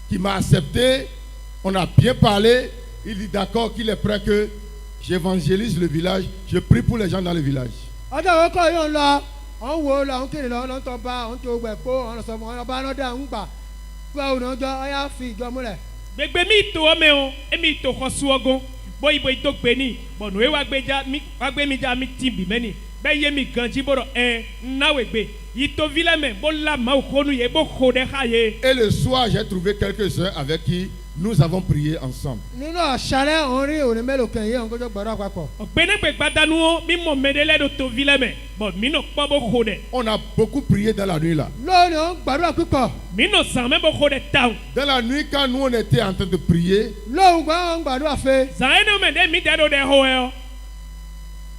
qui m'a accepté. On a bien parlé. Il dit d'accord qu'il est prêt que j'évangélise le village. Je prie pour les gens dans le village. ọjọ́ ìwé kọ́ yóò lọ ọ̀n wo lọ ọ̀n kiri lọ ọ̀n tó bá ọ̀n tó gbẹ̀ kó ọ̀n sọ fún ọ̀n bá ọ̀n dà ń gbà fún ọ̀n ọjọ́ ọ̀yà fi ìjọ múlẹ̀. gbegbe mi to ɔmɛ o emi to xɔ suɔgɔn boyibo yi to gbe ni bɔn nu ye wa gbe mi dza mi ti bi mɛ ni bɛ ye mi ganji bo dɔ nawe gbe yi to vi lɛ mɛ bo la maaw xɔnu ye bo xɔ ɖe xa ye. Et le soir, j'ai trouvé quelques-uns avec qui nous avons prié ensemble. nínú àṣálẹ́ òun rí òní mélòó kan yìí òun kó jọ gbọ́dọ̀ àpapọ̀. ọ̀gbẹ́nẹ́gbẹ́ gbadanuwo mi mọ̀ mẹ́dẹ́lẹ́ do to vi lɛ mɛ bɔn mi nɔ kpɔ bo xɔ ɖe On a beaucoup prié dans la nuit là. lónìí òun gbàdúrà pípọ̀ mi nɔ zan mɛ bo xɔ ɖe ta o. Dans la nuit, quand nous on était en train de prier, lóhùn gbà òun gbàdúrà fẹ́. zan yɛ ne mɛ de mi dɛ do ɖe xɔ yɛ o.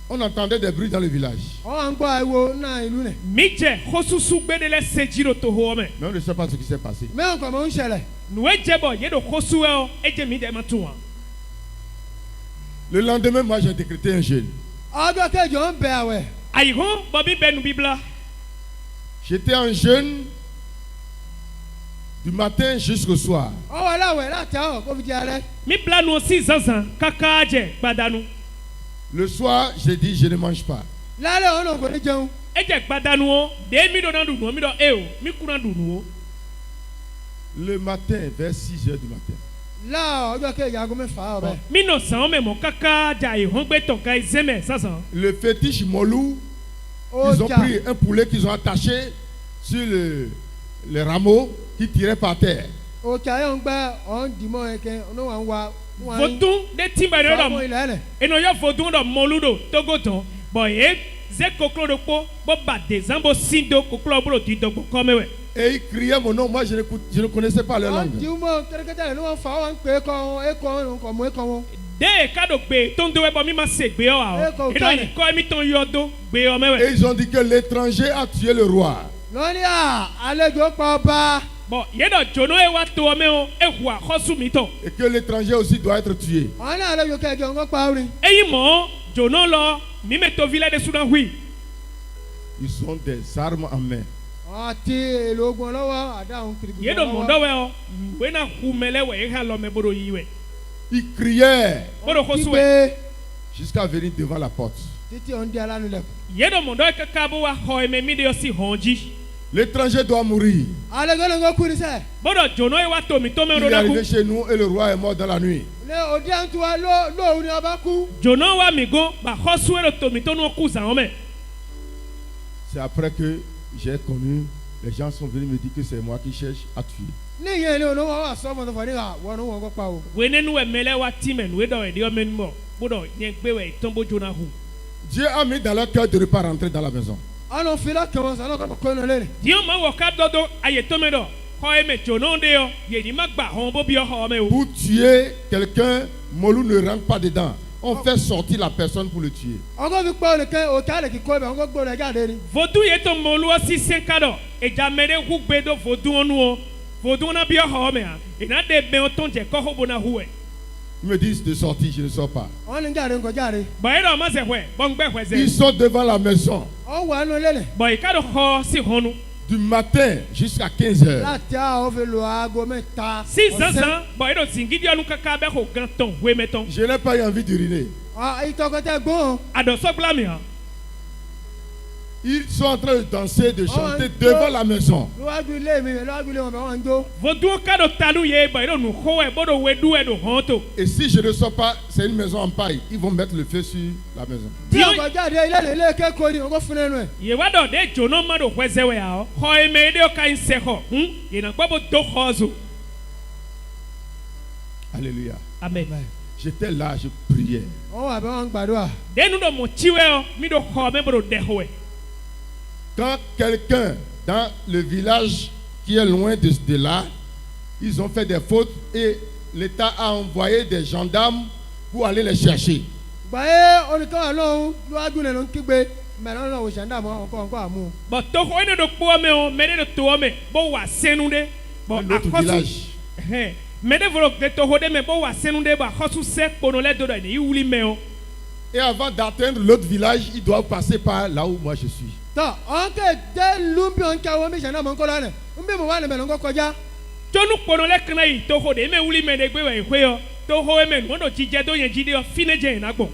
on entendait des bruits dans le village. òun à ń gbọ́ ariwo náà ìlú nì. mi jɛ xosusu gbɛdɛlɛ seji do to xɔ mɛ. Mais on ne sait pas ce qui s'est passé. mẹ́wọ̀n kọ̀ mọ́ ń ṣẹlẹ̀. nu edze bɔ ye do xosu yɛ o edze mi dɛ ma tu wa. Le lendemain, moi j'ai décrété un jeûne. ọjọ́ kejì òun bẹ̀ àwẹ̀. ayi hɔn bɔn mi bɛ nu bibla. J'étais en jeûne du matin jusqu'au soir. ọwọ́ aláwẹ̀ láti àwọ̀ kó fi di alẹ́. mi bla nu si zanzan kaka jɛ gbadanu. Le soir, j'ai dit je ne mange pas. lálẹ́ òun náà kò ní jẹun. edze gbadanu o de mi do na dunu o mi do e o mi kuna dunu o. Le matin, vers 6 heures du matin, láà ọjọ́ kejì aago mẹ́fà ọ̀bẹ. mi nɔ zan mɛ mɔ kaka dza ayi hɔn gbɛ tɔ ka zɛmɛ zanzan. le fétiche Molou, ó ils ont jà pris un poulet qu'ils ont attaché sur le rameau qui tirait par terre. ó jà yóò ń gbẹ́ ọ̀hún dìímọ̀ ẹ̀kẹ́ ọ̀nà wà ń wa. vodun de timba de fọwọ́ dɔ ilẹ̀ ẹ̀lẹ̀. eno yɔ vodun dɔ mɔlu do togo tɔn bɔn ye ze koklo do kpo bo ba dezan bo sin do koklo bolo di dɔgbɔ kɔmɛ wɛ. Et ils criaient mon nom. Moi, je ne connaissais pas leur ọ̀hún langue. dìímọ̀ kẹ́tẹ́kẹ́tẹ́ rẹ̀ ló wọ́n fà wọ́n ń pè é kọ́ mú é kọ́ wọn. de ka do gbe tó ń dowó bɔ mi ma se gbe yɔ wa Eko o eno kane. yi kɔ emi tó ń yɔ do gbe yɔ mɛ Et wɛ. ils ont dit que l'étranger a tué le roi. lọ́ní àlejò pa ọba. bɔn ye dɔ jono ye wa to mɛ o ehu axɔsu mi tɔ. Et que l'étranger aussi doit être tué. ọ̀hún náà àlejò kẹ̀kẹ́ òun kọ́ pa orin. eyi mɔ jono lɔ mi mɛ to vi lɛ de suna hui. Ils ont des armes en main. àti èlò ogun lọ́wọ́ àdáhùn kìrìkìrì ye do mɔ dɔ wɛ o we na hu mɛ lɛ wɛ ye hã lɔ mɛ bolo yi wɛ. Ils criaient bolo xosu wɛ. gbígbé jusqu'à venir devant la porte. títí òun di alánu lẹ̀kùn. ye do mɔ dɔ ye kaka bo wa xɔ ɛmɛ mi de yɔ si hɔn dzi. L'étranger doit mourir. àlejò ló ń kọ́ kú ní sẹ́. bọ́dọ̀ jono ye wa to mi tó mẹ́rin Il est ló arrivé dákú. chez nous et le roi est mort dans la nuit. ní òdi àǹtúwa lóòrùn ni ọba kú. jono wa mi gan ba xɔ su ero to mi tó nu kú zan mɛ. C'est après que j'ai connu, les gens sont venus me dire que c'est moi qui cherche à tuer. ní ìyẹn ni òun wọ́n wà sọ́mọ́ tó fọ́ nígbà wọ́n ní wọ́n kọ́ pa o. we nenu wɛ mɛlɛ wa ti mɛ nu ye dɔ yɛ di yɔ mɛ nu mɔ bọ́dọ̀ yɛ gbé wɛ tɔn bo jona hu. Dieu a mis dans leur cœur de ne pas rentrer dans la maison. ọ̀nà fìlà kẹwọn sọ ọlọ́kọ̀ kọ́ inú lẹ́nu. diɲɛ ma wɔ ká dɔdɔ ayɛ tó mɛ dɔ xɔ ye mɛ jono de yɔ yɛni ma gba hɔn bo bi yɔ xɔ mɛ o. Pour tuer quelqu'un, Molou ne rentre pas dedans. On fait sortir la personne pour le tuer. ọkọ̀ fi pọ́ nìkan òkè àlè kíkọ́ ibẹ̀ ọkọ̀ gbọ́dọ̀ jáde ni. vodu ye tó mɔlu wɔ si sɛn ka dɔ edza mɛ de hu gbé do vodu wɔnu o vodu na bi yɔ xɔ mɛ a ina de bɛn o tó jɛ kɔho bo na hu wɛ. Ils me disent de sortir, je ne sors pas. wọ́n ní jáde ńkọ jáde. bɔn e dɔ ma zɛ hwɛ bɔn gbɛ hwɛ Ils zɛ sont devant la maison wọ́n wà nù lẹ́nu. bɔn i ka do xɔ si hɔnu. du matin jusqu'à 15 heures. láti àwọn fi lu aago mẹ́ta. si zanzan bɔn e do zingidi ɔnu kaka bɛ ko gan tɔn hoe mɛ tɔn. Je n'ai pas eu envie d'uriner. ìtọ́kọ̀tẹ́ gbọ́n. àdọ̀sọ́gbla mi hàn. Ils sont en train de danser, de chanter devant la maison. lọ́wọ́dún ilé mi lọ́wọ́dún ilé wọn bẹ̀ wọ́n ń jó. voduwo ka ɖo tanu ye ba ɖo nu xɔ ɛ bo ɖo we ɖu ɛ ɖo hɔn to. Et si je ne sors pas, c'est une maison en paille. Ils vont mettre le feu sur la maison. tí ọkọ̀ jáde ilé rẹ̀ ilé kéko ni ọkọ̀ fún ẹnu ẹ̀. yewa dɔ de dzono ma ɖo xɔɛsɛ wɛ ya xɔ eme ɖe wo ka ŋu se xɔ yina gbɔ bo do xɔ zo. Alléluia. amen. J'étais là, je priais. wọ́n wà bẹ́ wọ́n ń gbàdúrà. denu ɖo mo tsi wɛ yɔ mi ɖo xɔ me bo ɖo de xɔɛ. Quand quelqu'un dans le village qui est loin de là, ils ont fait des fautes et l'État a envoyé des gendarmes pour aller les chercher. gbàyé oníkàwé lọ́hún lọ́wọ́dún ilé ló ń kígbe mẹ́rin lọ́wọ́ òṣèǹdà mọ́ ọkọ̀ àmú. bɔn to xɔ ene ɖo kpɔ me o me ɖe ɖo toɔ me bo wa senu ɖe. Un bɔn autre village. akɔsu me ɖe volo de to xɔ ɖe me bo wa senu ɖe bo akɔsu se kpono lɛ do ɖe ne yi wuli me o. Et avant d'atteindre l'autre village, ils doivent passer par là où moi je suis. tọ́ ọ̀nkẹ́ dé lumbi ọ̀nkẹ́ wo mi ṣẹ̀dá mọ́ nkọ́ lọ́nà ń bí mo wà lẹ́mẹ̀ lọ́nkọ́ kọjá. tsonu kpono lɛ kana yi to xɔ ɖe eme wuli me ɖe gbe wɛ ƒe yɔ to xɔ eme nu ɖo dzidze do nye dzi ɖe yɔ fi ne dze yina gbɔ.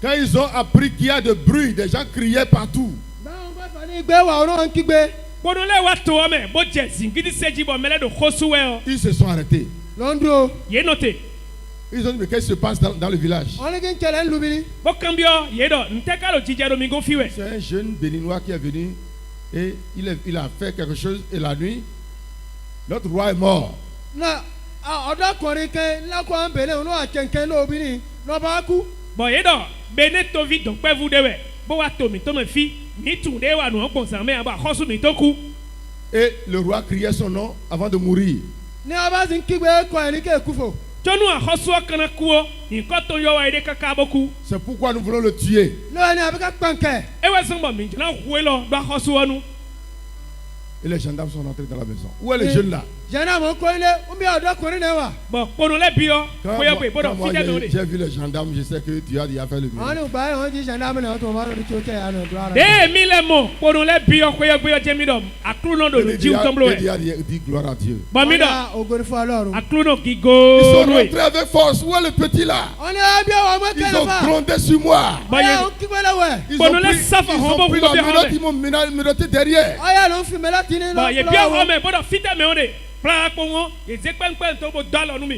Quand ils ont appris qu'il y a de bruit, des gens criaient partout. báwọn bá fà ní gbé wà ọ̀nà ń kígbe. kpono lɛ wa toɔ me bo dze zingidi se dzi bɔ me lɛ ɖo xosu wɛ yɔ Ils se sont arrêtés. lọ́ndúró ye nɔ te Ils ont dit, mais qu'est-ce qui se passe dans le village? wọ́n ní kí n kẹlẹ́ ń lumini. bo kan bi yɔ ye dɔ ntɛ ka lo dzidze do mi go fi wɛ. C'est un jeune béninois qui est venu et il a fait quelque chose et la nuit, notre roi est mort. na ọ̀dọ́kùnrin kẹ́ ńlákọ̀ à ń bẹ̀rẹ̀ òun náà kẹ̀kẹ́ lóbìnrin lọ́ba kú. bɔn ye dɔ bene tovi dɔnkpɛvu de wɛ bo wa to mi to me fi mi tun de wa nu gbɔnsan me abo akɔsu mi to ku. Et le roi criait son nom avant de mourir. ní ọba sì ń kígbe kọ ẹ̀ ní kéèkú fò. tsɔnu akɔsuɔ kana kuwo nkɔ to yɔ wa yi de kaka bo ku. C'est pourquoi nous voulons le tuer. lọ́wọ́ ni àbíká pànkẹ́. ewé sɔgbɔn mi jɛna hue lɔ do akɔsuɔ nu. Et les gendarmes sont rentrés dans la maison. Où est le jeune là? jẹ́nà mọ̀ kọ́ ilé ń bí ọ̀dọ́kùnrin náà wà. bɔn kpono lɛ bi yɔ Quand koyɔ moi, pe bo quand dɔ moi, fi de do de. j'ai vu les gendarmes, je sais que tu as déjà fait le àwọn mieux. ní ìgbà yẹn wọ́n ti ṣàǹdà mi náà tó wọ́n lórí tí ó tẹ̀ yà lọ́dọ̀ ara. de mi lɛ mɔ kpono lɛ bi yɔ koyɔ gbé yɔ jɛ mi dɔ akulu do Et lu Dieu jiw tɔnbolo a yɛ dit gloire à Dieu. bɔn mi dɔ ògòrì fún ọlọ́run. akulu ki Ils sont gooro ye rentrés avec force. Où est le petit là? wọ́n ní ọbẹ̀ wọn mọ̀ Ils kẹ́lẹ́ ont fà. grondé sur moi. bɔn ọyá ye ń kígbe lọ́wọ́ ẹ̀. Ils Bon, ont nous pris, laisse ça, ils on ont va pris vous la faire menotte, avec. ils m'ont menotté derrière. ọyá ló ń fi mẹ́lá tí ní bɔn ye bi yɔ lọ́wọ́. xɔmɛ bo dɔ fi de me o de kpla kpɔngɔ ye ze kpɛnkpɛn to bo do alɔ nu mi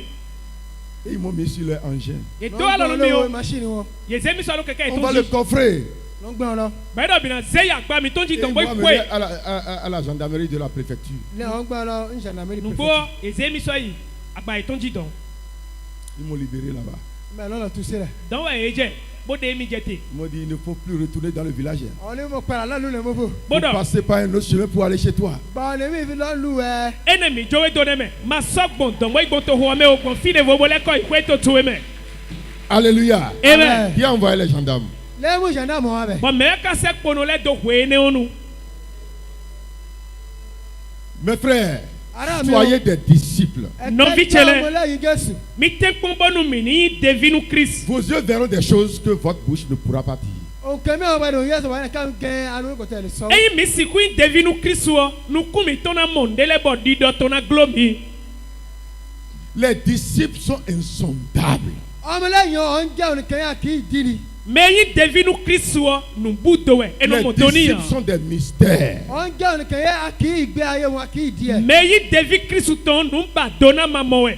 Et ils m'ont mis sur leur engin. ye do alɔ nu mi o machine wọn. ye ze mi sɔ lo kɛkɛ ye On to va le dzi coffrer. ló ń gbé wọn lọ. bɛɛ dɔ bina ze yagba mi to dzi Et ils dɔn vont bo amener koe à la gendarmerie de la préfecture. ilé wọn gbé wọn lọ ń ṣàǹdàmẹ́rì nugbɔ ye ze mi sɔ yi agba ye to dzi dɔn Ils m'ont libéré là-bas. bẹ́ẹ̀ lọ́nà tu sílẹ̀. dɔn wɛ ye jɛ bo de mi jɛ te Ils m'ont dit, il ne faut plus retourner dans le village. àwọn ní mo pẹ̀lú alẹ́ lulẹ̀ mo fò. bo Vous dɔ passez par un autre chemin pour aller chez toi. báwo ni mi fi lọ lu ẹ. ene mi jowe do ne mɛ ma sɔ gbɔn dɔn bo igbɔ to xɔ mɛ o gbɔn fi de vovo lɛ kɔ ikue to to mɛ Alléluia. amen Qui a envoyé les gendarmes? lẹ́mú ṣàǹdà mọ̀ wá bẹ̀. bɔn mɛ ka se kpono lɛ do hoe ne o nu Mes frères, ará mi o soyez des disciples. Nọ́ọ̀fì ẹ̀kẹ́ tsẹlẹ̀. ọmọ lẹ́yìn Jésù. mi te kpɔn bɔ nu mi ni devi nu Christ Vos yeux verront des choses que votre bouche ne pourra pas dire. òkè mi ò gbọdọ̀ yẹ sọ̀rọ̀ ẹ̀ ká ń kẹ́ anu kò tẹ̀lé sọ. eyi mi si kun devi nu Christ wɔ nuku mi tɔna mɔndele bɔ di dɔ tɔna glo mi Les disciples sont insondables. ọmọ lẹ́yìn ọ̀ ń jẹ́ oníkẹ́yà kì í di ni. mɛ eyi devi nu Christ wɔ nubu do wɛ eno Les mo do ni yan disciples sont des mystères. ọ̀ ń jẹ́ oníkẹ́yà kì í gbé ayé wọn kì í di ẹ̀. mɛ eyi devi Christ tɔn nuba dona ma mɔ wɛ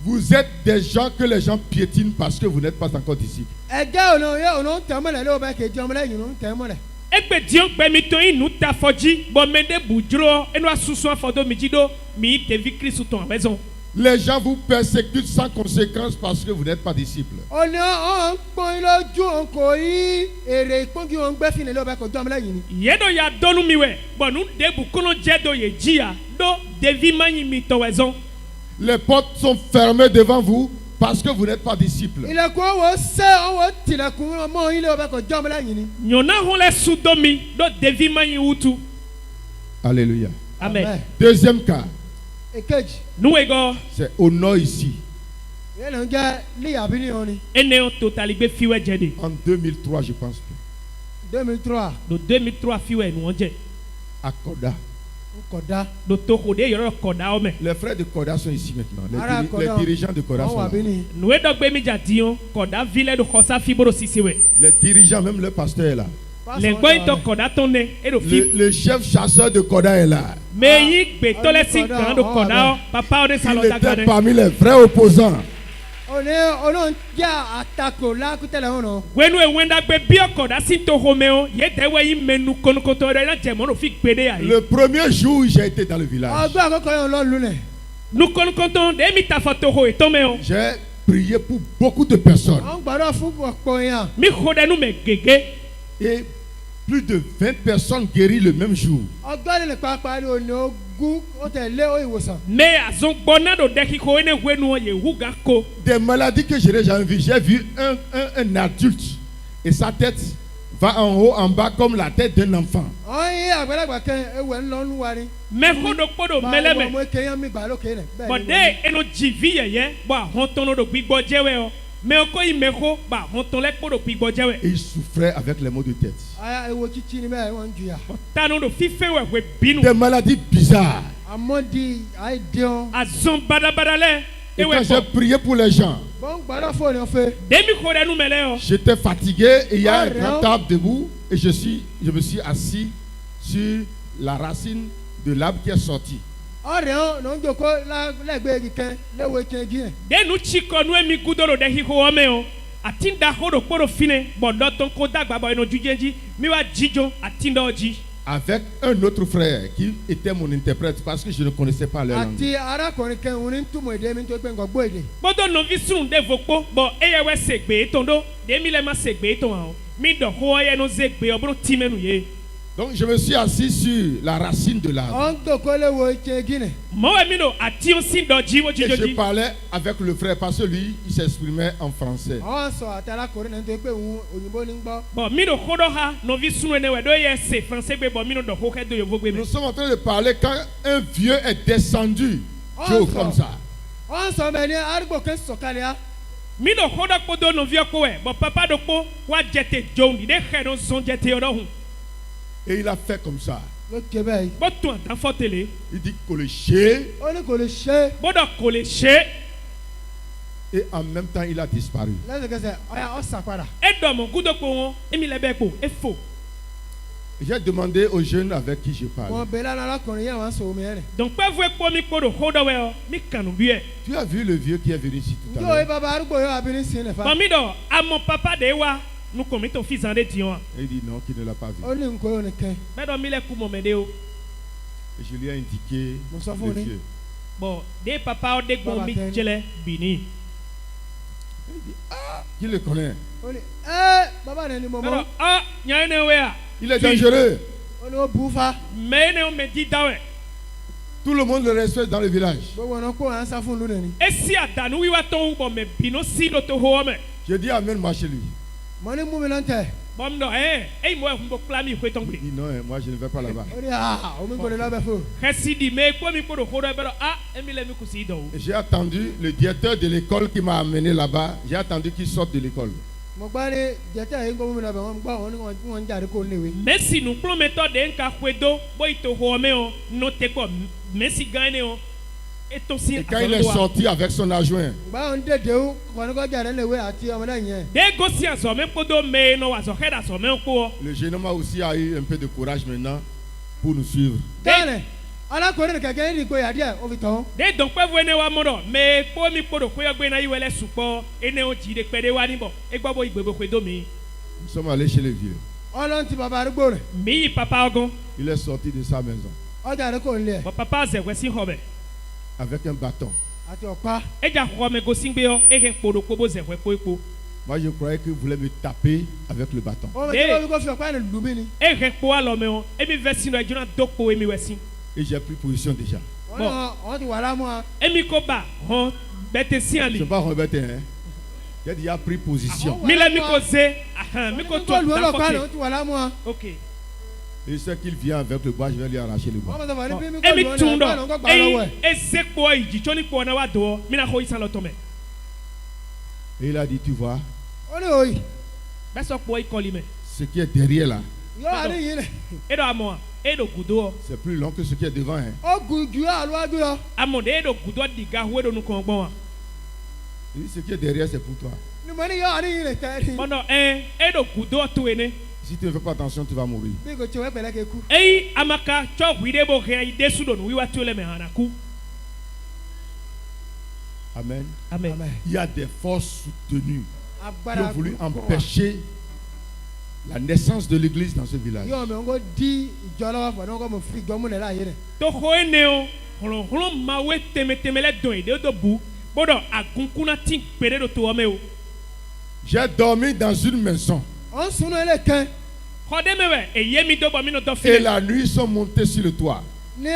Vous êtes des gens que les gens piétinent parce que vous n'êtes pas encore disciples. ẹ̀jẹ̀ ònà yẹ ònà ń tẹ̀ mọ́lẹ̀ lé o bẹ́ẹ̀ kì í di ọmọ lẹ́yìn ònà ń tẹ̀ mọ́lẹ̀. egbe diɔ gbɛmi tɔn yi nu ta fɔdzi bɔn mɛ de budzro eno asusu afɔdo mi dzi do mi devi Christ tɔn a bɛ zɔn Les gens vous persécutent sans conséquence parce que vous n'êtes pas disciples. ọ̀nà ọ̀ ń pọ́n in lójú òun kò yí èrè ìpọ́njú òun gbẹ́ fìlẹ̀ lé o bẹ́ẹ̀ kò di ọmọ lẹ́yìn ni. yɛ do ya dɔnu mi wɛ bɔn nu debu kɔnɔ jɛ do ye dzi ya do devi ma yi mi tɔ wɛ zɔn. Les portes sont fermées devant vous parce que vous n'êtes pas disciples. ilẹ̀kùn owó sẹ́ owó tilẹ̀kùn mọ́ yín lé o bẹ́ẹ̀ kò di ọmọ lẹ́yìn ni. nyɔna ho lɛ su do mi do devi ma yi wutu Alléluia. amen Deuxième cas, èkejì nuwe gɔ c'est au nord ici. yẹn ló ń jẹ́ líyàbí ni wọn ni. ene o totaligbe fiwɛ jɛ de En 2003, je pense. 2003 do 2003 fiwɛ nu wɔn jɛ À Koda. kɔda. ɖo toxo ɖe yɔrɔ kɔdawo me. Les frères de Koda sont ici maintenant. Ara Les Koda. dirigeants de Koda Ɔn sont wà là. bí ni. nue dɔ gbe mi dza di o kɔda vi lɛ ɖo xɔsa fi boro sisi wɛ. Les dirigeants, même le pasteur est là. le gbɔ yi tɔ kɔda tɔn ne eɖo fi. Le chef chasseur de Koda est là. me yi gbetɔ lɛ si gan ɖo kɔdawo papawo ɖe Il salɔ daga était ɖe. parmi les vrais opposants. One ono dza atako la kutɛ lɛ wɔnɔ. wenu ewendagbe biɔ kɔda si toxome o ye de wɛ yi menu konokotɔ ɖe na dze mɔ ɖo fi gbe ɖe ayi. Le premier jour où j'ai été dans le village, Ɔgbɛ akɔkɔ yɛ lɔ lu nɛ. nu konokotɔ ɖe mi ta fɔ toxo etɔ me o. j'ai prié pour beaucoup de personnes. Ɔn gbɔdɔ fún kpɔ yan. mi xɔ ɖe nu me gege. Et plus de 20 personnes guéries le même jour. Ɔgbɛ le kpakpa de o ne o gu o tɛ lé o ìwòsàn. me azɔ gbɔna ɖo ɖe xixo ene wenu yewu gan ko. Des maladies que je n'ai jamais vues. J'ai vu un adulte et sa tête va en haut, en bas comme la tête d'un enfant. Ɔn ye àgbàlagbà kɛ ewɛ ńlɔ nu wari. me xɔ ɖo kpɔ ɖo mɛlɛ me. mo eke yan mi gbà lókè nɛ. bɔn de eno dzivi yɛyɛ bɔn ahɔntɔn ɖo gbigbɔ dzɛwɛ o me ko yi me xɔ bɔn ahɔntɔn lɛ kpɔ ɖo gbigbɔ dzɛwɛ. Et il souffrait avec les maux de tête. Aya ewo tsitsi ni bɛ wɔn ju ya. tanu ɖo fife wɛ wɛ binu. Des maladies bizarres. Amɔdi ayi diɔn. azɔn badabada lɛ Et ewɛ quand j'ai bɔ. prié pour les gens, Bɔn gbɔdɔ fɔ ne fɛ. demi xɔ ɖe nu me lɛ o. j'étais fatigué et il y a un Oh, grand non. arbre debout et je me suis assis sur la racine de l'arbre qui est sorti. Ɔrɛn n'o joko la lɛgbɛ kikɛ lewo tiɲɛ diɲɛ. de nu tsi kɔ nu emi gudo ɖo ɖe xixo wɔ me o ati da xɔ ɖo kpɔ ɖo fi ne bɔn dɔtɔn ko dagba bɔ eno dzudze dzi mi wa dzidzo ati ɖɔ dzi. Avec un autre frère qui était mon interprète parce que je ne connaissais pas leur langue. Ati arákùnrin kẹ́ òun ní túmọ̀ èdè mi tó gbé nǹkan gbọ́ èdè. gbɔdɔ nɔvi sunu de vo kpɔ bɔn eye wɛ segbe etɔn ɖo de mi lɛ ma segbe etɔn o mi dɔ xɔ yɛ no zegbe o bolo ti mɛ nu ye. Donc je me suis assis sur la racine de l'arbre. Ɔn dòkó lewo tiɲɛ diɲɛ. mɔwɛ mi do ati o si dɔ dzi o Et dzidzo je dzi. parlais avec le frère parce que lui, il s'exprimait en français. Ɔn sɔ àti arákùnrin náà tó gbé òun òyìnbó ní gbọ́. bɔn mi do xɔ dɔ ha nɔvi sunu ne wɛ do yɛ se français gbe bɔn mi do dɔ xɔ kɛ do yovo gbe Nous me. sommes en train de parler quand un vieux est descendu. Joe, comme ça. Ɔn sɔ mɛ ní arúgbó kẹ́ sọ̀kalẹ̀ ya. mi do xɔ dɔ kpɔ do nɔviɛ kpɔ wɛ bɔn papa do kpɔ wa jɛte dzo ni de xɛ do zɔn jɛte yɔ dɔ hun. Et il a fait comme ça. Ló ké bẹ́ẹ̀ yìí. bɔ tún àtàfɔ tele Il dit que le chien Ó ní kò lè ṣe é. gbɔdɔ kò lè ṣe et en même temps il a disparu. lẹ́sẹ̀kẹsẹ̀ ọ̀ya ọ̀sà padà. é dɔmɔ gudo kpo wọn emi lɛ bɛ kpo é fò. J'ai demandé aux jeunes avec qui je parle. Wọ́n bẹ̀ lánàá arákùnrin yẹn wọ́n sọ omi ẹ̀ rẹ̀. donc pɛ fún ekpo mi kpo do xɔ dɔ wɛ ɔ mi kanu bi yɛ. Tu as vu le vieux qui est venu ici tout à Njẹ́ òye l'heure? bàbá arúgbó yóò abiri sí ilẹ̀ fa? bɔn mi dɔ amɔ papa de wa nukun mi tó fi zan de di wa. Et il dit non, qu'il ne l'a pas vu. Ó ní nǹkan yóò ní kẹ́. bɛ dɔ mi lɛ ku mɔmɛ de o. Et je lui ai indiqué Mon sang le fourni. vieux. bɔn de papa de gbɔ Baba mi tɛ. jɛlɛ bini. Qui le connaît? Ó ní ẹ́ bàbá rẹ̀ ni mo bɛ mọ̀. dɔ ɔ nya ne wɛ a. Il est dangereux. Ó ní ó bu fa. mɛ ne mɛ di da wɛ. Tout le monde le respecte dans le village. Gbogbo ọ̀nà kó à ń sá fún lónìí ni. esi àdánù wíwá tó ń bọ̀ mɛ bínú sí ló tó hó mɛ. J'ai dit amène-moi chez lui. Mo ní mú mi lọ́ntẹ̀. bɔn mi dɔ eyi mɔ ɛkun bɔ kpla mi ìwé tɔn Il gbe. dit non, moi je ne vais pas là-bas. Ó ní omi kò lè lọ́bẹ̀ fún. xɛsi di mɛ ekpo mi kpo do xɔ dɔ bɛ dɔ emi lɛ mi kusi dɔ o. Et j'ai attendu le directeur de l'école qui m'a amené là-bas. J'ai attendu qu'il sorte de l'école. Mo gbá ní jẹ́tẹ̀ yìí ń gbọ́ mú mi lọ́bẹ̀ wọ́n gbọ́ wọn ní wọ́n ń jáde kó léwe. mɛsi nukplɔmɛtɔ de nka xɔe do bɔ ito xɔ mɛ o n'o tɛ kɔ mɛsi gan ne o eto si Et quand il est azɔn do wa. sorti avec son adjoint, Gbá wọn dé dèwú kọ́ni kọ́ jáde léwe àti ọmọdé yẹn. de gosi azɔmɛ kpodo mɛ nɔ azɔxɛ da azɔmɛ kpo. le jeune homme aussi a eu un peu de courage maintenant pour nous suivre. Bẹ́ẹ̀ni alákùnrin kẹ̀kẹ́ ní ìgboyà díẹ̀ ó fi tán. de dɔnkpɛfo ene wa mɔ dɔ mɛ ekpo mi kpo do kóyɔgbe na yi wɛlɛ sukpɔ ene o dzi de kpɛ de wa ni bɔ egbɔ bo igbebe xɔe do mi. Nous sommes allés chez le vieux. Ọlọ́run ti bàbá arúgbó rẹ̀. mi yi papa ɔgɔn Il est sorti de sa maison Ọjà rẹ̀ kò ń lé ẹ̀. bɔn papa zɛwɛ si xɔ mɛ avec un bâton. Àti ọ̀pá. edza xɔ mɛ gosi gbe yɔ ehe kpo do kpo bo zɛwɛ kpo ekpo Moi, je croyais qu'il voulait me taper avec le bâton. Ó Dé. bẹ tí wọ́n fi kó fi ọ̀pá yẹn lù mí ni. ehe kpo alɔ mɛ o emi vɛ si nɔ edzona do kpo emi wɛ si Et j'ai pris position déjà. Wọ́n Bon. ní wọ́n ti wà lámú. emi ko ba hɔn bɛtɛ si Je ne ali suis pas embêté. Hein? J'ai déjà pris position. mi lɛ mi ko ze mi ko Tó to lu ọlọ́pàá ni dafɔ wọ́n ti wà lámú. ok Et c'est qu'il vient avec le bois, je vais lui arracher le bois. Wọ́n bẹ sọ fún ní bí mi kò emi lu ọ̀nà tun ọ̀pá ló ń kọ́ dɔ gbà lọ́wọ́ ẹ̀. eyi eze kpo yi dzitsɔ ni kpo na wa do mi na xɔ isan lɔ tɔmɛ Et il a dit, tu vois, Ó ní òyì. bɛ sɔ kpo yi kɔli mɛ ce qui est derrière là, Yọ àní yìí rẹ̀. e dɔ amɔ wa eɖo gudo C'est plus long que ce qui est devant. Hein. ó gùn ju àlùwájú lọ. amọ̀dé eɖo gudo diga hu eɖo nukọ̀ gbọ́n wa. Il dit, ce qui est derrière, c'est pour toi. ni mo ní yọ àníyìn lè tẹ́ ẹ ní. bọ́dọ̀ eɖo gudo to ene. Si tu ne fais pas attention, tu vas mourir. bí kò tí wọ́n pẹ̀lẹ́ kéku. eyi amaka tsɔ hui ɖe bo hɛn yi de su ɖo nu wiwa to le me hã ku. Amen. amen. Amen. Il y a des forces soutenues qui agbára ont voulu gbogbo wa. empêcher la naissance de l'église dans ce village. yóò mi ń kó di ìjọ lọ́wọ́ fún ọdún kó mo fi ìjọ múlẹ̀ láàyè rẹ̀. toxo ene o hlɔ̃hlɔ̃ mawe temeteme le dɔn yi de do bu bɔdɔ agunkuna ti gbe ɖe do to wɔme o. J'ai dormi dans une maison ó ń sunú ilé kan xɔ ɖe me wɛ eye mi do bɔ mi nɔ dɔ fi et me. la nuit ils sont montés sur le toit. ní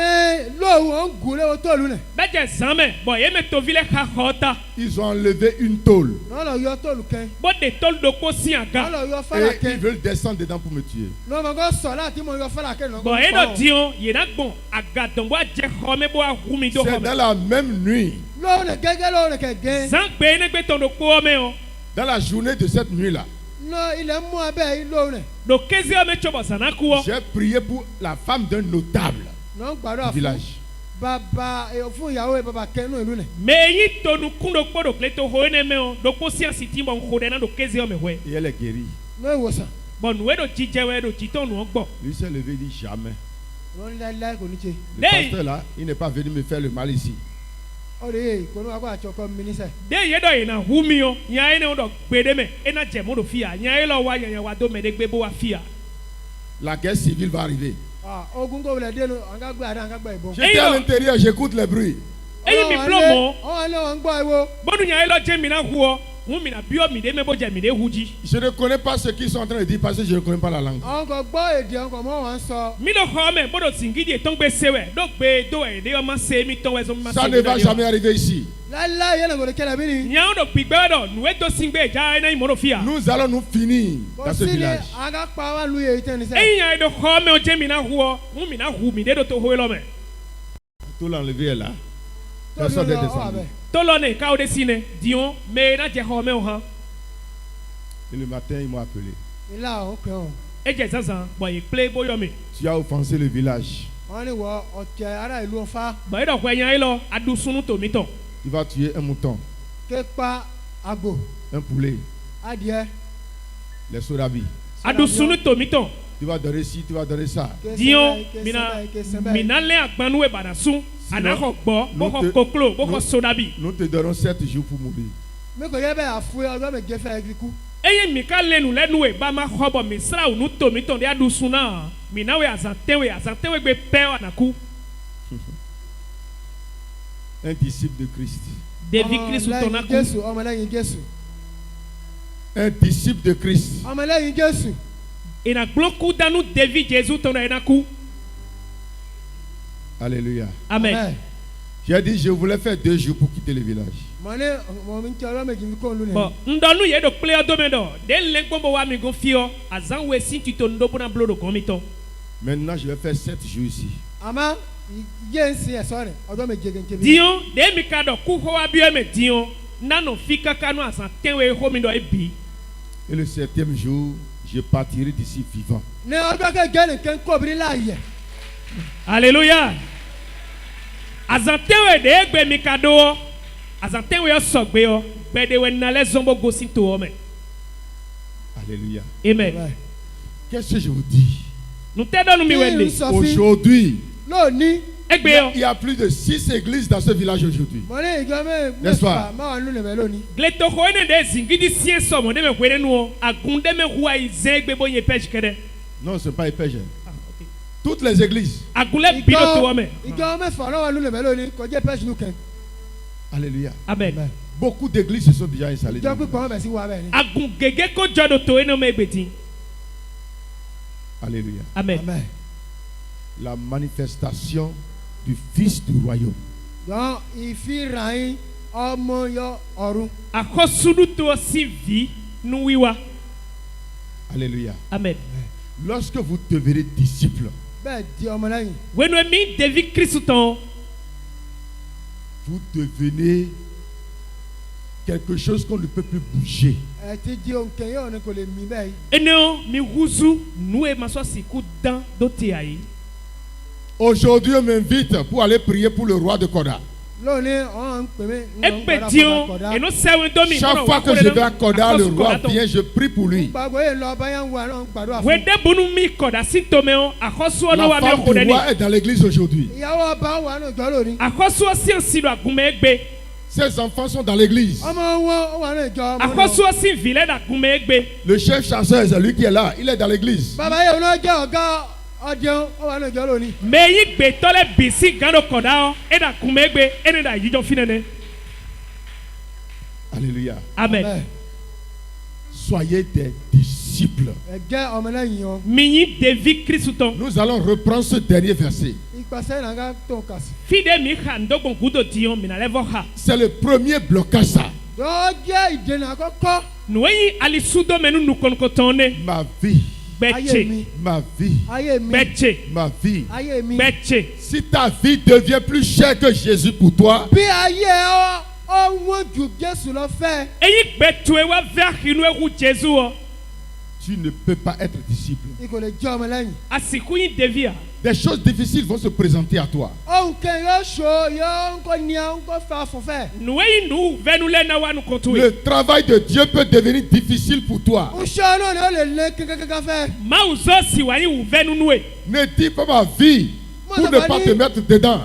lóòwù ó ń gùn lé o tó lu nẹ̀. bɛjɛ zan mɛ bɔn ye me tovi le xa xɔ ta Ils ont enlevé une tôle wọ́n lọ yọ tó lu kan. bɔ de tɔlu do ko si wọ́n aga lọ yọ fẹ́lá et ils kan. veulent descendre dedans pour me tuer. lọ́mọ kó sọ̀ láti mọ yọ fẹ́lá kan. bɔn ye dɔ di o yena gbɔn agadɔn bo adze xɔ me bo ahu mi do C'est xɔ dans me. la même nuit, lóòwù nẹ̀ gẹ́gẹ́ lóòwù nẹ̀ kẹ̀gẹ́. zan gbe ne gbe tɔn do kpo wɔme o. dans la journée de cette nuit-là, lọ ilẹ̀ mú abẹ́ lóòwù nẹ̀. do keze wɔme tsɔ bɔ zana ku wɔ. j'ai prié pour la femme d'un notable lọ́n du gbàdúrà fún village. bàbá fún ìyàwó yẹ bàbá kẹ́nu ìlú nẹ̀. mɛ eyi tonu kun do kpo do kile to ho ene me o do kpo si asi ti bɔ nko ɖe na do keze wɔme hɔɛ. Et elle est guérie. ló ìwòsàn. bɔn nu eɖo dzidze wɛ eɖo dzitɔ nuɔ gbɔ. Lui s'est levé et dit jamais. lọ́n láíláí kò ní ṣe. Le Hey! pasteur là, il n'est pas venu me faire le mal ici. ó lè yé kò ní wàá kó àtsọkọ mi níṣẹ́. de ye dɔ yina hu mi o nya ye ne wo dɔ gbe ɖe me ena dze mo do fia nya ye lɔ wa nyanya wa do me ɖe gbe bo wa fia. La guerre civile va arriver. ogun kò wulẹ̀ dénú àǹká gbé àdá àǹká gbé ìbọn. Hey, J'étais à yo! l'intérieur, j'écoute les bruits. eyi mi blɔ mɔ ọwọ́ ilé wọn ń gbọ́ ìwo. bɔnu nya ye lɔ dze mi na hu ɔ hu mi na biɔ mi ɖe me bo dze mi ɖe hu dzi. Je ne connais pas ce qu'ils sont en train de dire parce que je ne connais pas la langue. àwọn kò gbọ́ èdè àwọn kò mọ̀ wọ́n sọ. mi do xɔ me bodo zingidi etɔn gbe se wɛ do gbe do wɛ de ma se mi tɔn wɛ zɔn ma se. Ça ne va jamais arriver ici. láíláí yẹn lọ́gọ̀dọ̀ kẹlẹ̀ bí ni. nyawo do gbigbe wɛ dɔ nu edo si gbe dza ena yi mɔ do fia. Nous allons nous finir kò dans ce sí ni village. àǹká pa wá lu yẹ ìtẹ́ níṣẹ́. eyi nya ye do xɔ me o dze mi na hu ɔ hu mi na hu mi de do to hoe lɔ me. Tout l'enlevé est là. tó Personne lọ n'est ọ descendu. abẹ. to lɔ ne kawo de si ne diɔ me na dze xɔ me o hã. Et le matin, ils m'ont appelé. ilá ọ̀hún pẹ̀ wọ́n. edze zazan bɔn yi kple boyɔ me. Tu as offensé le village. wọ́n ní wọ ọ̀tẹ̀ ará ìlú ọ̀fà bɔn edɔ xɔ nya ye lɔ adu sunu tomitɔ. Tu vas tuer un mouton, ké pa àgbò un poulet, adìẹ. les sorabi. adu sunu tomitɔ. Tu vas donner ci, tu vas donner ça. ké diɔ sẹ́bẹ̀, ké mina sẹ́bẹ̀, ké sẹ́bẹ̀. mina lé agbanu ebana sun anaxɔ gbɔ nous boxɔ te- koklo boxɔ nous- sodabi. Nous te donnons 7 jours pour mourir. mi kò yẹ bẹ́ẹ̀ àfúyẹ́ ọjọ́ mi gé fẹ́ ẹ́ kú. eye mi ka lenu lẹnu ye ba ma xɔ bɔ mi sra o nu tomitɔ de adu sun na mina we azantewe gbe pɛ anaku. Un disciple de Christ. devi kristu tɔ ọmọlẹ́yìn na ku. jésù ọmọlẹ́yìn jésù Un disciple de Christ. ọmọlẹ́yìn jésù. ina gblɔku danu devi jesu tɔ na yena ku. Alléluia. amen. J'ai dit, je voulais faire 2 jours pour quitter le village. mọ ní mọ mi ń tẹ ọlọ́mọ èjì mi kó ń lu nìyẹn. bɔn ndɔnu ye do kple ɔdome dɔ de le gbɔbɔ wa mi gun fiɔ azan we si ti to ŋdɔ bona blo do gɔn mi tɔ. Maintenant, je vais faire 7 jours ici. àmọ́ yé ń sin ẹ̀sọ́ rẹ̀ ọjọ́ mi jẹ́ gẹ́gẹ́ bí. diɔ de mi ka dɔ ku xɔ wa bi me diɔ nanu fi kaka nu azan tɛwe xɔ mi dɔ ebi. Et le 7e jour, je partirai d'ici vivant. ní ọjọ́ kẹ́kẹ́ nìkan kóbìnrin láàyè. Alléluia. Azantewe de egbe mi ka do wo. Azantewe yo sɔgbe yo. Gbedewe nalɛ zɔnbo gosi to wo me. Alléluia. Amen. Qu'est-ce que je vous dis? Nutɛ dɔnu mi kí n wele. sọ fún Aujourd'hui, lónìí. Egbe yo. il y a plus de 6 églises dans ce village aujourd'hui. mọ ní ìjọ N'est-ce mẹ́fà pas? máa wà nínú ìbẹ̀ lónìí. Gletoxɔ ene de zingidi sie sɔmɔ de me ƒo ɖe nu wo. Agun de me hu ayi zɛ egbe bo nye pɛsi ke ɖe. Non, ce n'est pas épais. Toutes les églises. Agun lɛ bi do to wo me. ìjọ mẹ́fà náà wà nínú ìbẹ̀ lónìí kọjá pẹ́sì nù kẹ́. Alléluia. Amen. Beaucoup d'églises se sont déjà installées. ìjọ dans le pípọ̀ wọn village. bẹ̀ sí wa bẹ́ẹ̀ ni. Agun gege ko jɔ do to ene me egbe ti. Alléluia. Amen. Amen. La manifestation du Fils du royaume. dɔn ìfihàn yín ọmọ yọ ọ̀run. Akɔsuɖuto si vi nuwiwa. Alléluia. Amen. Lorsque vous devenez disciple, bẹ́ẹ̀ di ọmọlẹ́yìn. Wenu mi devi kristu tɔn. vous devenez quelque chose qu'on ne peut plus bouger. ẹ ti di ònkè yóò ní kò lè mí bẹ́ẹ̀ yìí. Eneo mi huzu nu e masɔ siku dan do te ayi. Aujourd'hui, on m'invite pour aller prier pour le roi de Koda. lónìí ọ̀hún ń pè mí. Egbe dion, eno sewe domi. Chaque fois que je vais à Koda, le roi vient, je prie pour lui. gbàgbọ́ yìí lọ báyà ń wà náà ń gbàdúrà fún. Wede bunu mi koda sintome o, akosu ono La wa mi femme du kodeni. roi est dans l'église aujourd'hui. ìyàwó ọba wà náà ìjọ lónìí. Akosu osi osido agume egbe. Ses enfants sont dans l'église. ọmọ wọn ó wà náà ìjọ. Akosu osi vile da agume egbe. Le chef chasseur, c'est lui qui est là. Il est dans l'église. bàbá yìí ló jẹ́ ọ̀gá ọdún ó wà náà ìjọ lónìí. Meyi gbe tole bisi gando koda o, e da agume egbe, ene da yijo finene. Alléluia. Amen. Bẹ́ẹ̀, Soyez des disciples. ẹ jẹ́ ọmọlẹ́yìn o. Minyi devi Kristuton. Nous allons reprendre ce dernier verset. ìpàṣẹ ìrànká tó ń kà sí. Fide mi ha ndogbon gudo dion mina levo ha. C'est le premier blocage, ça. yóò jẹ́ ìdènà àkọ́kọ́. Nueyi alisudo menu nukonkotone. Ma vie, ayé Beche. mi ma vie, ayé mi Beche. ma vie. ayé mi. Beche. Si ta vie devient plus chère que Jésus pour toi, bí ayé ọ wọ́n ju Jésù lọ fẹ́. Eyi gbetue wa ve ahinu ehu Jesu o. tu ne peux pas être disciple. i kò lè jẹ́ ọmọlẹ́yìn. Asiku yin devi a. Des choses difficiles vont se présenter à toi. ohun kẹ́hìn yóò ṣó yóò ń kó ní à ń kó fa fúnfẹ́. Nueyi nu venu le na wa nukontui. Le travail de Dieu peut devenir difficile pour toi. ń ṣọ́ náà ni ó lè lé kankankan fẹ́. Mauzo siwayi wu venu nue. Ne dis pas ma vie pour ne pas te mettre dedans.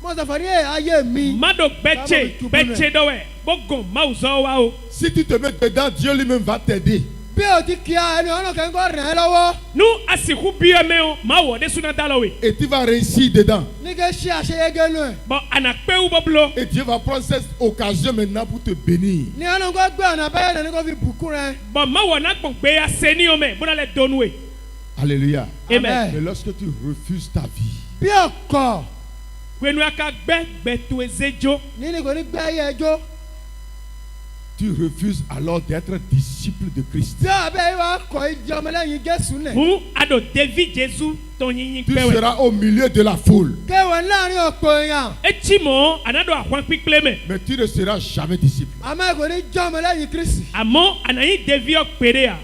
mọ̀sàfàrí ayé mi. Mado beche. Beche dowe. Bogon mauzo wa o. Si tu te mets dedans, Dieu lui-même va t'aider. bí o ti kí a ẹni ọ̀nà kẹ́hìn kó rìn ẹ́ lọ́wọ́. Nu asiku biyo me o. Ma wo de suna dalowe. Et tu vas réussir dedans. ní kí ṣe àṣeyege nù ẹ̀. Bon anakpewu boblo. Et Dieu va prendre cette occasion maintenant pour te bénir. ní ọ̀nà kó gbé ọ̀nà abẹ́yẹ ní kó fi bùkún rẹ̀. Bon ma wo na gbon gbe aseni o me. Bona le donue. Alléluia. Amen. Mais lorsque tu refuses ta vie, bí ọkọ̀ Kwenu aka gbe gbetu ezejo. nínú kò ní gbé ayé ẹjọ́. tu refuses alors d'être disciple de Christ. bí abẹ́ yìí wá kọ̀ ìdí ọmọlẹ́yìn Jésù nẹ̀. Hu ado devi Jesu ton yin Tu pewe. seras au milieu de la foule, kéwòn láàrin ọ̀pọ̀ èèyàn. Echi mo anado ahwan pikple me. mais tu ne seras jamais disciple. àmọ́ kò ní jẹ́ ọmọlẹ́yìn Kristi. Amo anayi devi okpere a.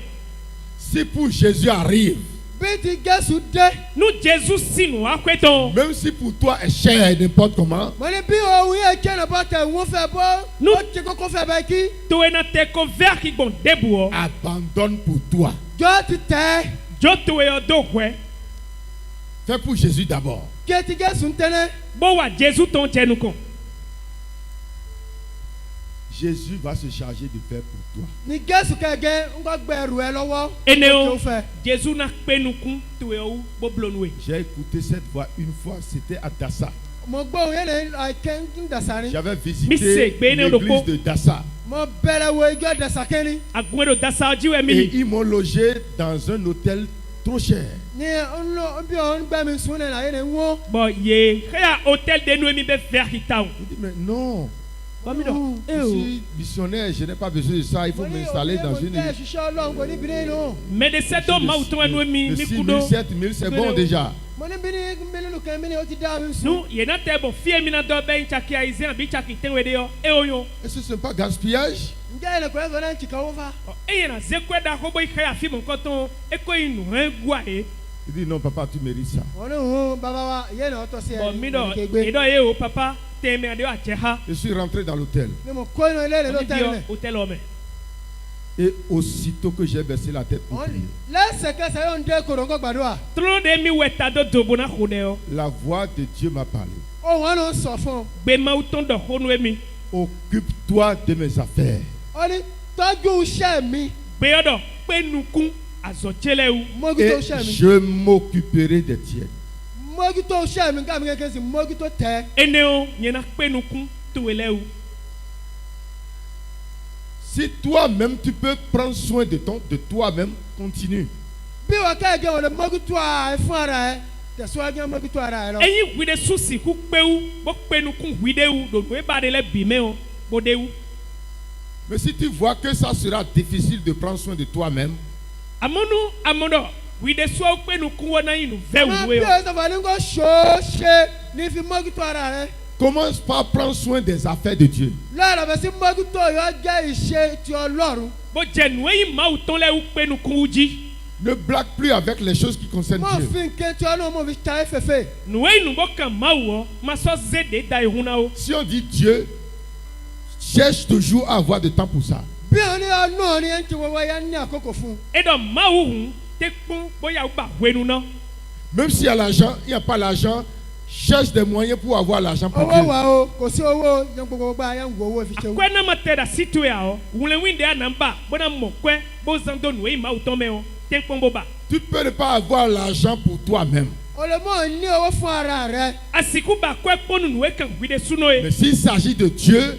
Si pour Jésus arrive, bí ti Jésù dé. Nu Jesu sinu akweton. même si pour toi est cher n'importe comment, mo ní bí ohun yẹn jẹ́ nàbọ̀ tẹ̀ wọ́n fẹ́ bọ́. Nu- ó ti kókó fẹ́ bẹ́ẹ̀ kí. To ena te ko ver ki gbon debu o. abandonne pour toi. jọ́ ti tẹ̀. Jo to e odo kwe. Fais pour Jésus d'abord. kí ti Jésù ń tẹ́lẹ̀. Bo wa Jesu ton chenu kon. Jésus va se charger de faire pour toi. ní Jésù kẹ̀kẹ́ ń kọ́ gbẹ̀rù ẹ lọ́wọ́. Ene Kí o o fẹ́. Jesu na kpenukun to e o boblonue. J'ai écouté cette voix une fois, c'était à Dassa. mo gbọ́ òun yẹn lè àìkẹ́ ń dàsàrí. J'avais Mi visité se gbe ne l'église odoko. de Dassa. mo bẹ̀rẹ̀ wo ijó dàsàkẹ́ni. Agumero dasa jiwe Et mi. ils m'ont logé dans un hôtel trop cher. ní bí òun gbẹ́ mi sún náà láyé ni wọ́n. Bon ye kaya hotel de nu mi be ver ki taw. Je dis, mais non, Bami do. Eh je o. suis missionnaire, je n'ai pas besoin de ça, il faut m'installer dans une mo ṣiṣẹ́ Ọlọ́run kò ní bìnrin nù. Mais de cette homme ma uton enu mi de mi 6 kudo. 000, 7 000, c'est bon déjà. mo ní bìnrin mílíọ̀nù kan mílíọ̀nù ó ti dá mi sùn. Nu ye na te bo fie mi na do be nchaki aize abi chaki tenwe de yo. E oyo. Est-ce que ce n'est pas gaspillage? ǹjẹ́ ẹnì kan ẹ̀fọ́ náà ń tìkà wọ́n fa. E ye na zekwe da hobo ike ya fi mo nkoton. E ko inu he gwa e. Il dit, non, papa, tu mérites ça. wọ́n ní òun bàbá wa ìyẹn náà tọ́ sí ẹ̀ Bon mi do kégbé. e do ye o papa teme ade wa cheha. Je suis rentré dans l'hôtel. ní mo kó inú ilé rẹ̀ ló Oni tẹ́lẹ̀ dio nẹ̀. hotel ome. Et aussitôt que j'ai baissé la tête pour prier, lẹ́sẹ̀kẹsẹ̀ yóò ń dé kòròǹkò gbàdúrà. Tro de mi weta do dobo na hode yo. la voix de Dieu m'a parlé. ohun ọ̀nà ń sọ fún un. Gbe ma uton do honu emi. Occupe-toi de mes affaires. ó ní tọ́jú iṣẹ́ mi. Gbe odo pe nukun azochele u. mójútó Et iṣẹ́ mi. je m'occuperai des tiennes. mójútó iṣẹ́ mi káàmì kékeré sí mójútó tẹ́. Ene o ye na pe nukun to ele u. Si toi-même tu peux prendre soin de toi-même, continue. bí wọ́n kẹ́kẹ́ wọ́n lè mójútó ara ẹ̀ fún ara ẹ̀ tẹ̀síwájú mójútó ara ẹ̀ lọ. Eyin huide susi ku pewu bo penukun huide u do no e ba de le bi me o bo de u. Mais si tu vois que ça sera difficile de prendre soin de toi-même, Amonu amodo huide so penukun wona inu ve máa u bí we o. o sọ̀fọ̀ ní kò ṣoṣe ní fi mójútó ara rẹ̀. commence par prendre soin des affaires de Dieu. lọ́rọ̀ bẹ̀ sí mójútó yóò jẹ́ ìṣe ti Ọlọ́run. Bo je nu eyin ma uton le u penukun uji. Ne blague plus avec les choses qui concernent mọ Dieu. fi nke tí ọlọ́run mọ fi ta efefe. nuwe nubo kan mawu o ma sɔ ze de da ihun na o. Si on dit Dieu, cherche toujours à avoir du temps pour ça. bí wọn ní ọlọ́run yẹn ti wọ́wọ́ yẹn ní àkókò fún. edɔ mawu hun te kpɔn bóyá o ba wenu na. Même s'il y a l'argent, il n'y a pas l'argent, cherche des moyens pour avoir l'argent pour owó Dieu. wà o kò sí owó yẹn gbogbo gba yẹn wo owó fi ṣe o. akɔɛ na ma tɛ da si to ya o wulewin de anamba bona mɔ kɔɛ bo zan do nuwe mawu tɔn mɛ o te kpɔn bo ba. Tu peux ne pas avoir l'argent pour toi-même. o lè mọ ní owó fún ara rẹ. asiku ba kɔɛ kpɔnu nuwe kan gbi de suno ye. Mais s'il s'agit de Dieu,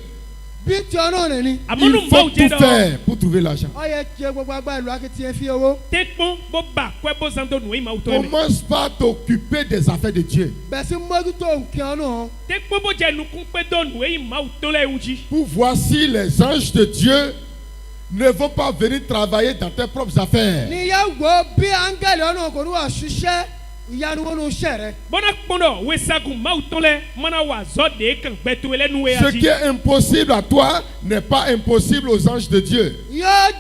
bí tí ọlọ́run ni. amadu il faut mawu jɛ tout dɔ faire pour trouver l'argent. ọ yẹ tiẹ gbogbo agbá ìlú akitiyan fi owó. te kpɔn bo ba kɔɛ bo zan do nuwe mawu tɔn mɛ. Commence par t'occuper des affaires de Dieu bẹ̀ sí mójútó nǹkan ọlọ́run. te kpɔn bo jɛ nukun pé do nuwe mawu tɔn lɛ ewu dzi. pour voir si les anges de Dieu ne vont pas venir travailler dans tes propres affaires. ní yẹ wo bí áńgẹ́lì ọlọ́run kò ní wà ṣiṣẹ́ ìyanu wọn ní iṣẹ́ rẹ. bona kpɔn dɔ wesagun mawu tɔn lɛ mana wa zɔ de kan gbɛ to lɛ nuwe Ce ya qui dzi. est impossible à toi n'est pas impossible aux anges de Dieu. yóò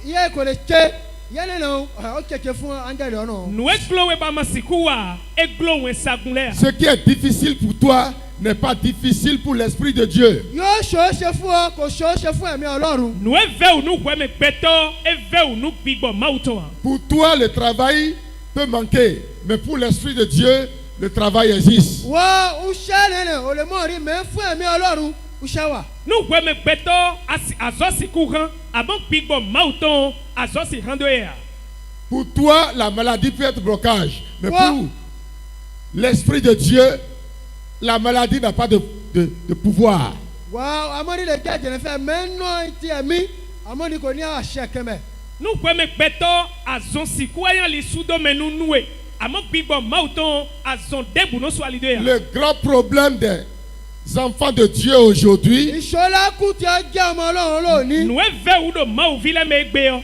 yẹ kò lè ṣe yẹn nínú ó kẹ̀kẹ́ fún áńgẹ́lì ọlọ́run. nuwe glo ba ma siku wa eglo wesagun lɛ ya. Ce qui est difficile pour toi n'est pas difficile pour l'Esprit de Dieu. yóò ṣòó ṣe fún ọ kò ṣòó ṣe fún ẹ̀mí ọlọ́run. nuwe vɛ unu wɛmɛ gbɛtɔ evɛ unu gbigbɔ mawu tɔn wa. Pour toi, le travail peut manquer, mais pour l'Esprit de Dieu, le travail existe. wọ́n ṣẹ́ nínú o lè mọ̀ rí mẹ́ fún ẹ̀mí ọlọ́run ṣẹ́ wà. nu wɛmɛ gbɛtɔ azɔ siku hàn àmọ́ gbigbɔ mawu tɔn azɔ si hàn do ye ya. Pour toi, la maladie peut être blocage, mais Quoi? pour l'Esprit de Dieu, la maladie n'a pas de pouvoir. wà amọ́ni lè jẹ́ jẹ̀nẹ́fẹ́ mẹ́nà ti ẹ̀mí amọ́ni kò ní àṣẹ kẹmẹ́. nu wɛmɛ gbɛtɔ azɔ siku ayan li sudomɛnu nuwe àmọ́ gbigbɔ mawu tɔn azɔ debu no so ali do ye ya. Le grand problème des enfants de Dieu aujourd'hui ìṣọlá kù tí ó jẹ́ ọmọ ọlọ́run lónìí. nuwe vɛ wu do mawu vi lɛ mɛ gbɛ yɔ.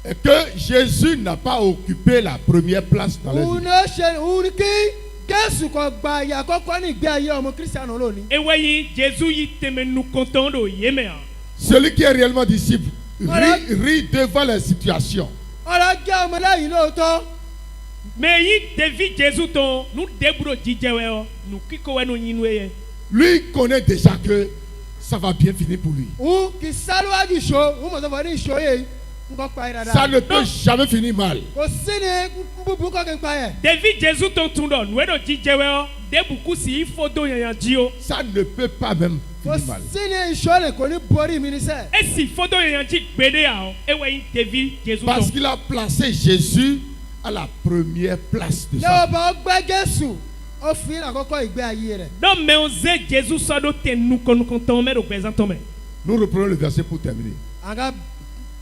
est que Jésus n'a pas occupé la première place dans la òun vie. ní ó ṣe òun ní kí jésù kan gba ìyá àkọ́kọ́ ní ìgbé ayé ọmọ kírísítánù lónìí. ewe yi jesu yi tɛmɛ nu kɔntɔn do yeme ya. Celui qui est réellement disciple Voilà. rit devant les situations. ọ̀rọ̀ jẹ́ ọmọ lẹ́yìn lóòótọ́. mɛ yi ɖevi jesu tɔn nu debu do dzidzɛwɛ yɔ nu kikowɛ nu nyinu ye. Lui connaît déjà que ça va bien finir pour lui. òun kì í sálúwájú ìṣó òun mọ̀ sọ́fọ́ ní ìṣó yìí nǹkan pa yìí Ça dáadáa. ne peut jamais finir mal. kò sí ní búburú kọ́ kí n pa yẹ. ɖevi jesu tɔn tun dɔ nue do dzidzɛwɛ yɔ debu kusi ifo do yanyan dzi o. Ça ne peut pas même kò finir mal. sí ní ìṣó rẹ̀ kò ní borí mi níṣẹ́. esi fo do yanyan dzi gbede ya o ewe yi ɖevi jesu Parce tɔn. qu'il a placé Jésus à la première place de sa lẹ́wọ̀n vie. bá gbẹ́ jésù ó fi àkọ́kọ́ ìgbé ayé rẹ̀. dɔn mɛ o ze jesu sɔ do te nu kɔnukɔntɔn mɛ do gbɛzan tɔn mɛ. Nous reprenons le verset pour terminer. an ka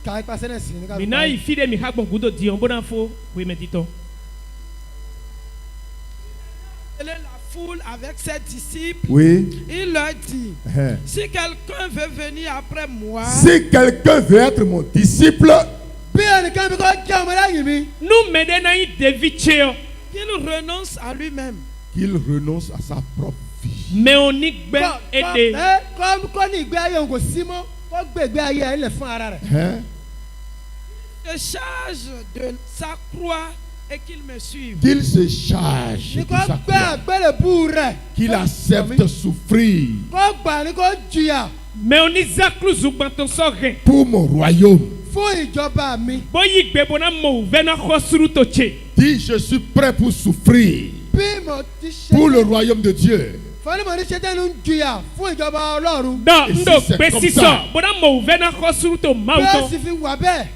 kà ipa sẹ́nẹ̀ sí ní ká fi mina parí. yi fi de mi ha gbɔn gudo di yɔn bona fo wemɛ titɔ. Il est la foule avec ses disciples. Oui. Il leur dit, si quelqu'un veut venir après moi, Si quelqu'un veut être mon disciple, bí ẹnìkan bí kò jẹ́ ọmọ lẹ́yìn mi. nu mɛ de na yi ɖevi tse yɔ. qu'il renonce à lui-même. qu'il renonce à sa propre vie. mɛ o ni gbɛ ede. kọ́ ní ìgbé ayé òun kò sí mọ́ kó gbé ìgbé ayé ẹ̀ lẹ̀ fún ara rẹ̀. Hein? Se charge de sa croix et qu'il me suive. Qu'il se charge ní de kó sa gbé croix, àgbélébù rẹ̀. qu'il accepte souffrir kó gbà ní kó jìyà mɛ o ni zakulu zugbantɔ sɔgɛn. pour mon royaume. fún ìjọba mi. bóyí gbé bona mɔ o vɛ na xɔ suru tó tse. Dis, je suis prêt pour souffrir bí mo ti ṣe pour le royaume de Dieu. fọ́nì mo ní ṣe tẹ́nu ń jìyà fún ìjọba ọlọ́run. dɔn Et n si do c'est gbé comme sísɔ ça, bona mɔ o vɛ na xɔ suru tó mawu bẹ́ẹ̀ tɔ. sì fi wà bẹ́ẹ̀.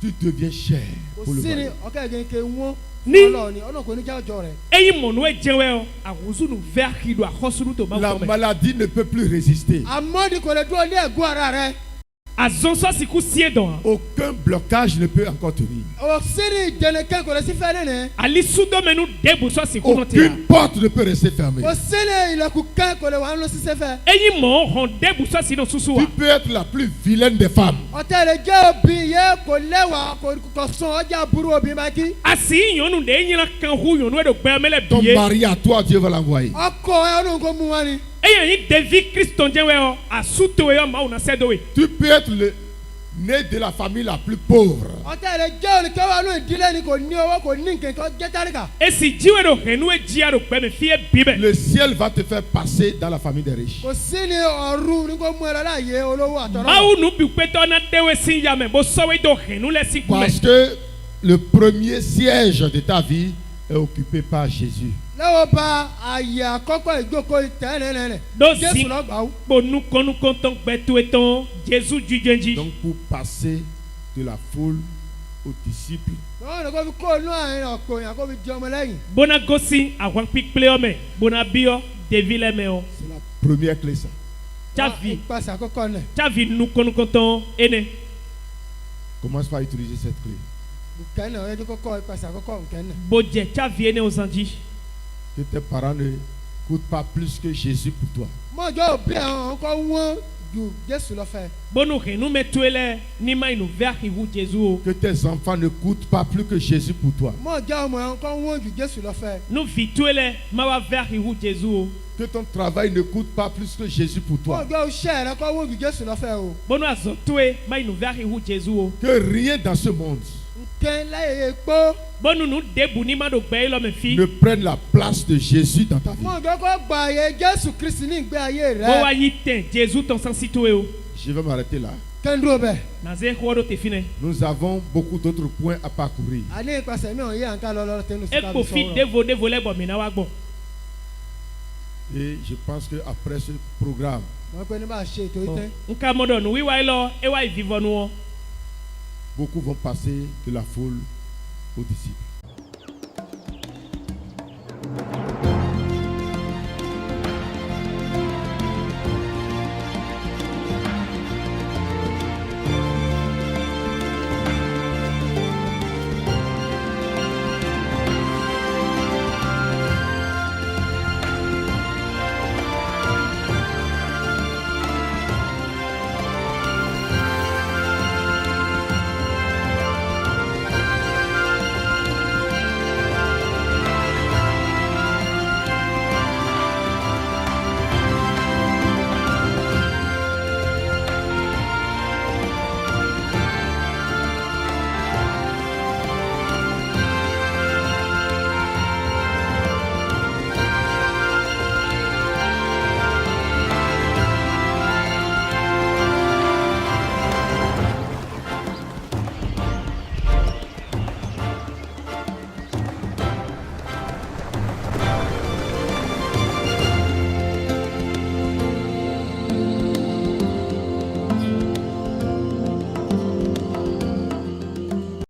Tu deviens cher kò pour le sí ni royaume. ọ̀kẹ́ ìgbẹ́kẹ̀ wọ́n Ní- ọlọ́ọ̀ni ọlọ́ọ̀ kò ní jẹ́ ọjọ́ rẹ̀. eyi mɔnu edzewɛ o awusu nu vɛ akidu axɔ suru tó mawu La tɔ mɛ. maladie ne peut plus résister. àmọ́ ni kò lè dúró ní ẹ̀gún ara rẹ̀. azɔnsɔ siku sie dɔn. Aucun blocage ne peut encore tenir. ò sí ni ìdẹnìkẹ́ kò lè sí fẹ́ nínú. ali sudomɛnu debu sɔ siku nɔ tia. Aucune porte ne peut rester fermée. kò sí ni ilẹ̀kùn kẹ́ kò lè wà nínú sísẹ́ fẹ́. eyi mɔ hɔn debu sɔ si nɔ susu wa. Tu peux être la plus vilaine des femmes. ọ̀tẹ̀ lè jẹ́ obì yẹ kò lẹ́wà kò sùn ọjà burú obì máa kí. asi nyɔnu de enyina kan hu nyɔnu edo gbɛ mɛlɛ Ton bie. mari à toi, Dieu va l'envoyer. ọkọ ẹ ọdún kò mú wọn ni. eya yi ɖevi kristo dzɛwɛ o asuto yɔ mawu na sɛ do ye. Tu peux être né de la famille la plus pauvre. ọtá rẹ jẹ́ olùkọ́ wa ní ìdílé ni kò ní owó kò ní nǹkan kan jẹ́ tálíkà. esi jiwe ɖo henu edzia ɖo gbɛmɛ fie bi mɛ. Le ciel va te faire passer dans la famille des riches. kò sí ní ọ̀run ní kò mú ẹ lọ láàyè olówó àtọ̀rọ̀. mawu nubiukpɛtɔ na dewe si yame bo sɔwe do henu le si Parce kumɛ. que le premier siège de ta vie est occupé par Jésus. lọ́wọ́ bá àyè àkọ́kọ́ ìjókòó tẹ́lẹ̀lẹ́lẹ̀ Do jésù si lọ́gbàá wò. kpo nukɔnukɔntɔn gbɛto etɔn jesu dzidzenji. Donc pour passer de la foule aux disciples, lọ́wọ́ ní kò fi kó inú àárín ọ̀pọ̀ èèyàn kò fi di ọmọ lẹ́yìn. bona gosi àwọn kpikple ọmọ bona biɔ ɖevi le mɛ o. c'est la première clé ça. tsavi ìpàṣẹ àkọ́kọ́ nẹ̀. tsavi nukɔnukɔntɔn ene. Commence par utiliser cette clé. bùkẹ́nẹ̀ ọ̀yẹ́dẹ́ kọ́kọ́ ìpàṣẹ àkọ́kọ́ bùkẹ́nẹ̀. bodze tsavi ene o zanji. Que tes parents ne coûtent pas plus que Jésus pour toi. mọ́jọ́ òbí àwọn kọ́ wọ́n ju jésù lọ fẹ́. bonu henu me toe le ni ma inu vea hihu jesu o. Que tes enfants ne coûtent pas plus que Jésus pour toi. mọ́jọ́ ọmọ àwọn kọ́ wọ́n ju jésù lọ fẹ́. nu vi toe le ma wa vea hihu jesu o. Que ton travail ne coûte pas plus que Jésus pour toi. mọ́jọ́ iṣẹ́ rẹ kọ́ wọ́n ju jésù lọ fẹ́ o. bonu azɔ toe ma inu vea hihu jesu o. Que rien dans ce monde nkẹ́ láyé kpó. bonu nu debu ni ma do gbɛ yi lɔ me fi. ne prenne la place de Jésus dans ta vie. mọ́jọ́ kọ́ gba àyè jésù kristi ní ìgbé ayé bo wa rẹ. yi tɛ jesu tɔn sansi toe o. Je vais m'arrêter là. kẹ́ńdúró bẹ̀. naze xɔ ɖo te fi nɛ. Nous avons beaucoup d'autres points à parcourir. àní ìpàṣẹ mi ò yé àǹká lọ́lọ́ tẹnu sí ekpo fi devo le bɔ mina wa gbɔ. Et je pense qu'après ce programme, wọ́n pe ní bá a ṣe ètò yìí tẹ́. nka mɔdɔ nu wiwa yi lɔ ewa yi vivɔ nu wɔ. beaucoup vont passer de la foule aux disciples.